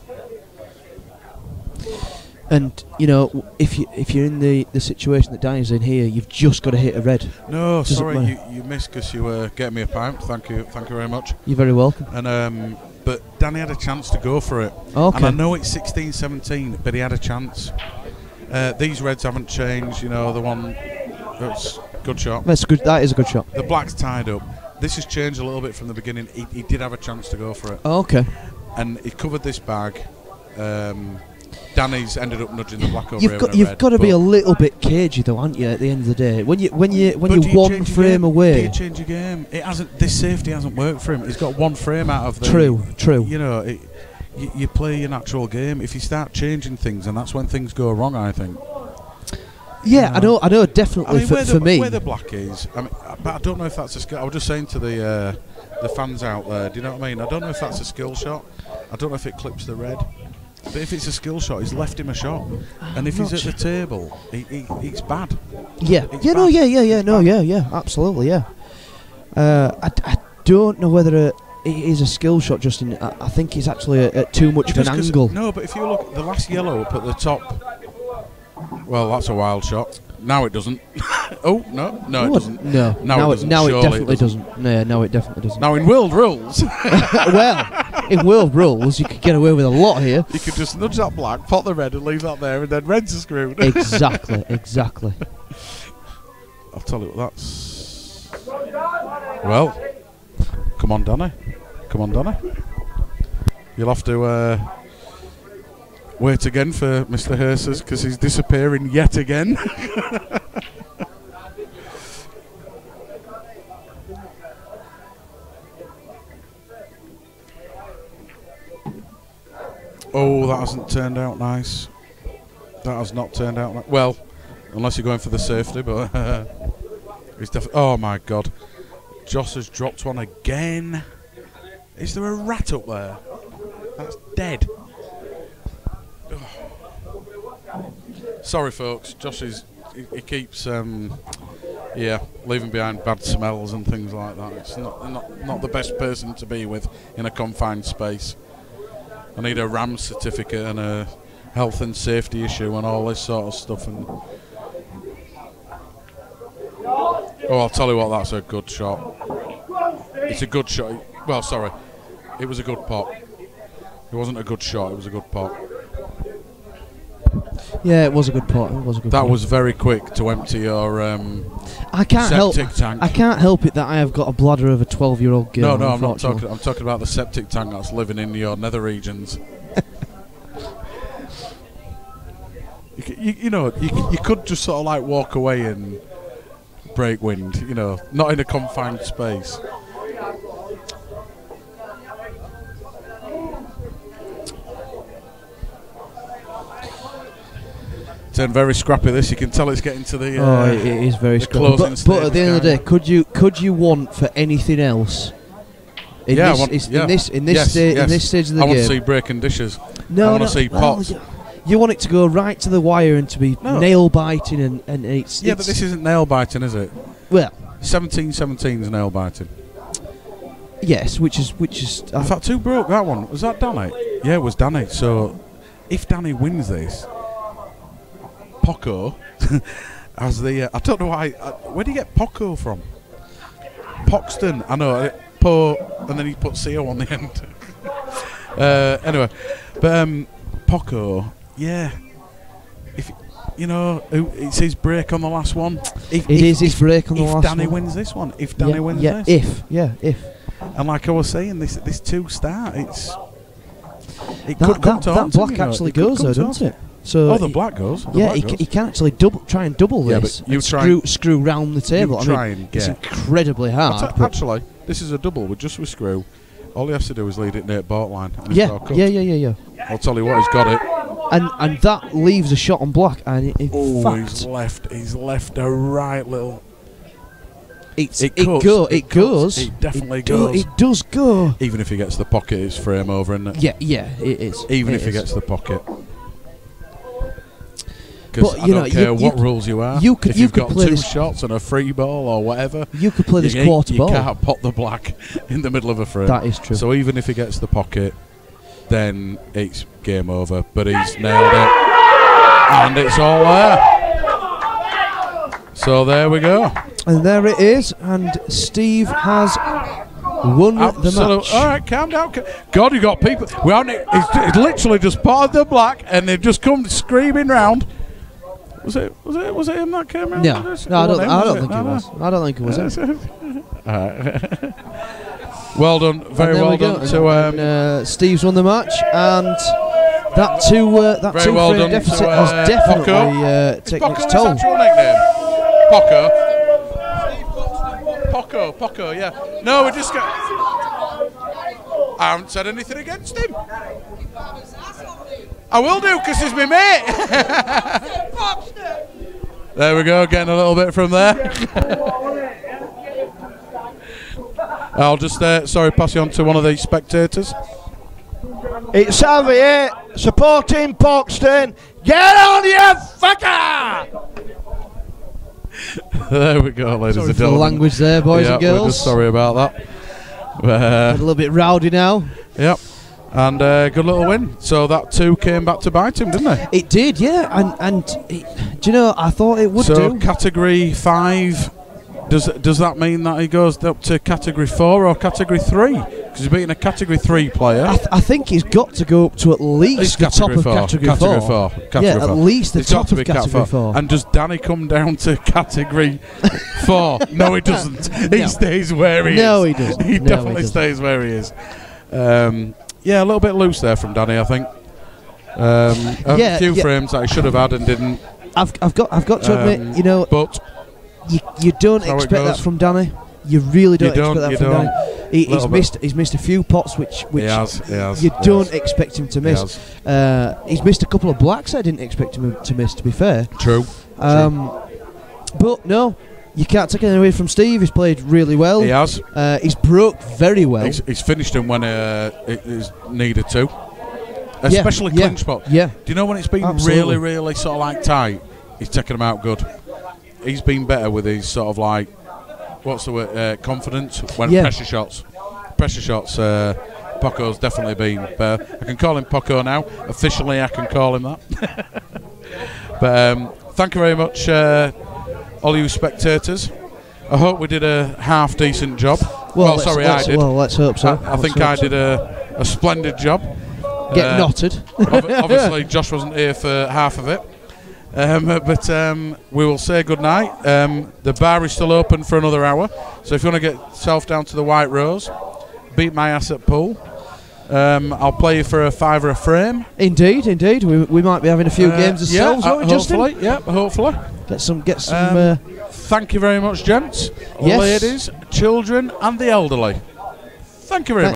And you know, if you're in the situation that Danny's in here, you've just got to hit a red. No, sorry, you missed because you were getting me a pint. Thank you very much. You're very welcome. And but Danny had a chance to go for it. Okay. And I know it's 16-17, but he had a chance. These reds haven't changed. You know, the one that's good shot. That's good. That is a good shot. The black's tied up. This has changed a little bit from the beginning. He did have a chance to go for it. Oh, okay. And he covered this bag. Danny's ended up nudging the black over. You've got to be a little bit cagey though, aren't you? At the end of the day, when you're one frame away. Do you change your game? It hasn't. This safety hasn't worked for him. He's got one frame out of the. True. You know, you play your natural game. If you start changing things, and that's when things go wrong, I think. Yeah, I know. Definitely for me. Where the black is, but I don't know if that's a skill. I was just saying to the fans out there. Do you know what I mean? I don't know if that's a skill shot. I don't know if it clips the red. But if it's a skill shot, he's left him a shot, and if he's at the table, he's bad. Yeah, absolutely, yeah. I don't know whether it is a skill shot, Justin. I think it's actually at too much of an angle. No, but if you look, the last yellow up at the top, well, that's a wild shot. Now it doesn't. Oh, no, it doesn't. No, now it definitely doesn't. Yeah, no, it definitely doesn't. Now in world rules. Well, in world rules, you could get away with a lot here. You could just nudge that black, pot the red, and leave that there, and then reds are screwed. Exactly. I'll tell you what, that's... Well, come on, Danny. You'll have to wait again for Mr. Hersers, because he's disappearing yet again. Oh, that hasn't turned out nice. That has not turned out nice. Well, unless you're going for the safety, but he's definitely... Oh my God. Joss has dropped one again. Is there a rat up there? That's dead. Oh. Sorry, folks. Josh he keeps leaving behind bad smells and things like that. It's not the best person to be with in a confined space. I need a RAM certificate and a health and safety issue and all this sort of stuff. And I'll tell you what, that's a good shot. It's a good shot. Well, sorry, it was a good pot. It wasn't a good shot. It was a good pot. Yeah, it was a good pot. It was a good That pot. was very quick to empty your I can't help. septic tank. I can't help it that I have got a bladder of a 12-year-old girl. No, I'm not unfortunately. talking. I'm talking about the septic tank that's living in your nether regions. You could just sort of like walk away and break wind. You know, not in a confined space. Turn very scrappy. This, you can tell it's getting to the. It is very the scrappy. closing But at the end of the stage, day, could you want for anything else? In Yeah, I this, want- is- yeah. in this in Yes, this stage of the I want game. to see breaking dishes. No, I want no, to see well, pots. you want it to go right to the wire and to be No. nail biting and it's Yeah, but this isn't nail biting, is it? well 17-17 is nail biting. yes, which is In fact, who broke that one? Was that Danny? Yeah, it was Danny. So, if Danny wins this, Poco as the I don't know why. Where do you get Poco from? Poxton. I know. Po, and then he put CO on the end. Anyway, but Poco, yeah. If you know, it's his break on the last one. If his break on the last If Danny one. wins this one, if Danny wins yeah, this, if and like I was saying, this 2-star, it that, could come that, to that haunt him, black you know, actually it could goes come though, to doesn't haunt it? So Oh, the black goes. The yeah, black he goes. can actually try and double Yeah, this. but you and screw round the table. I try mean, and it's get. incredibly hard. but Actually, this is a double with just with screw. All he has to do is lead it near board line. And it's yeah, all cut. yeah. I'll tell you what, he's got it. And that leaves a shot on black, and in Oh, fact, he's left a right little. it cuts, goes. cuts, it definitely goes. It does go. Even if he gets the pocket, it's frame over, isn't it? Yeah, it is. Even It if he is. gets the pocket. Because But, I you don't know, care you what could- rules you are. you could- if you you've could got play 2 this- shots and a free ball or whatever, You could play this you, quarter ball. You can't pot the black in the middle of a frame. That is true. So even if he gets the pocket, then it's game over. But he's nailed it, and it's all there. So there we go. And there it is. And Steve has won the Absolute. match. All right, calm down. God, you got people. We haven't. It's literally just potted the black, and they've just come screaming round. Was it him that came round? No, with no, us? I It don't wasn't him, think No, it no. was. I don't think it was him. All right. Well done, very And there well we go. done to And, Steve's won the match, and that Very two well frame done deficit to, has definitely Poco. taken Poco its his toll. actual nickname? Poco, yeah. No, we just got. I haven't said anything against him. I will do, because he's my mate. There we go, getting a little bit from there. I'll just, pass you on to one of the spectators. It's Xavier supporting Poxton. Get on, you fucker! There we go, ladies Sorry and for the gentlemen. language there, boys Yeah, and we're girls. just sorry about that. A little bit rowdy now. Yep. And good little win. So that 2 came back to bite him, didn't they? It did, yeah. And do you know? I thought it would So do. category 5. Does that mean that he goes up to category 4 or category 3? Because he's beating a category 3 player. I think he's got to go up to at least the top of category 4. Yeah, at least the It's got top to of be category 4. And does Danny come down to category 4? No, he doesn't. He stays where he is. No, he doesn't. He No, definitely he doesn't. stays where he is. Yeah, a little bit loose there from Danny, I think. A few frames that he should have had and didn't. I've got to admit, you know, But you don't That's how it expect that goes. from Danny. You really don't You don't, expect that you from don't. Danny. He's Little bit. missed a few pots which he has. you he don't has. expect him to He miss. has. He's missed a couple of blacks I didn't expect him to miss, to be fair. True. But no, you can't take anything away from Steve. He's played really well. He has. He's broke very well. He's finished him when it is needed to. Especially clinch pot. Yeah. Do you know when it's been Absolutely. really sort of like tight? He's taken them out good. He's been better with his sort of like, what's the word, confidence when pressure shots. Pressure shots. Poco's definitely been better. I can call him Poco now. Officially, I can call him that. But thank you very much, all you spectators. I hope we did a half decent job. Well, I did. Well, let's hope so. I think I did a splendid job. Get knotted. Obviously, Josh wasn't here for half of it. But we will say good night. The bar is still open for another hour, so if you want to get yourself down to the White Rose, beat my ass at pool. I'll play you for a £5 a frame. Indeed. We might be having a few games ourselves, won't we, Justin? Hopefully, yeah, hopefully. Get some. Thank you very much, gents, Yes. ladies, children, and the elderly. Thank you very much.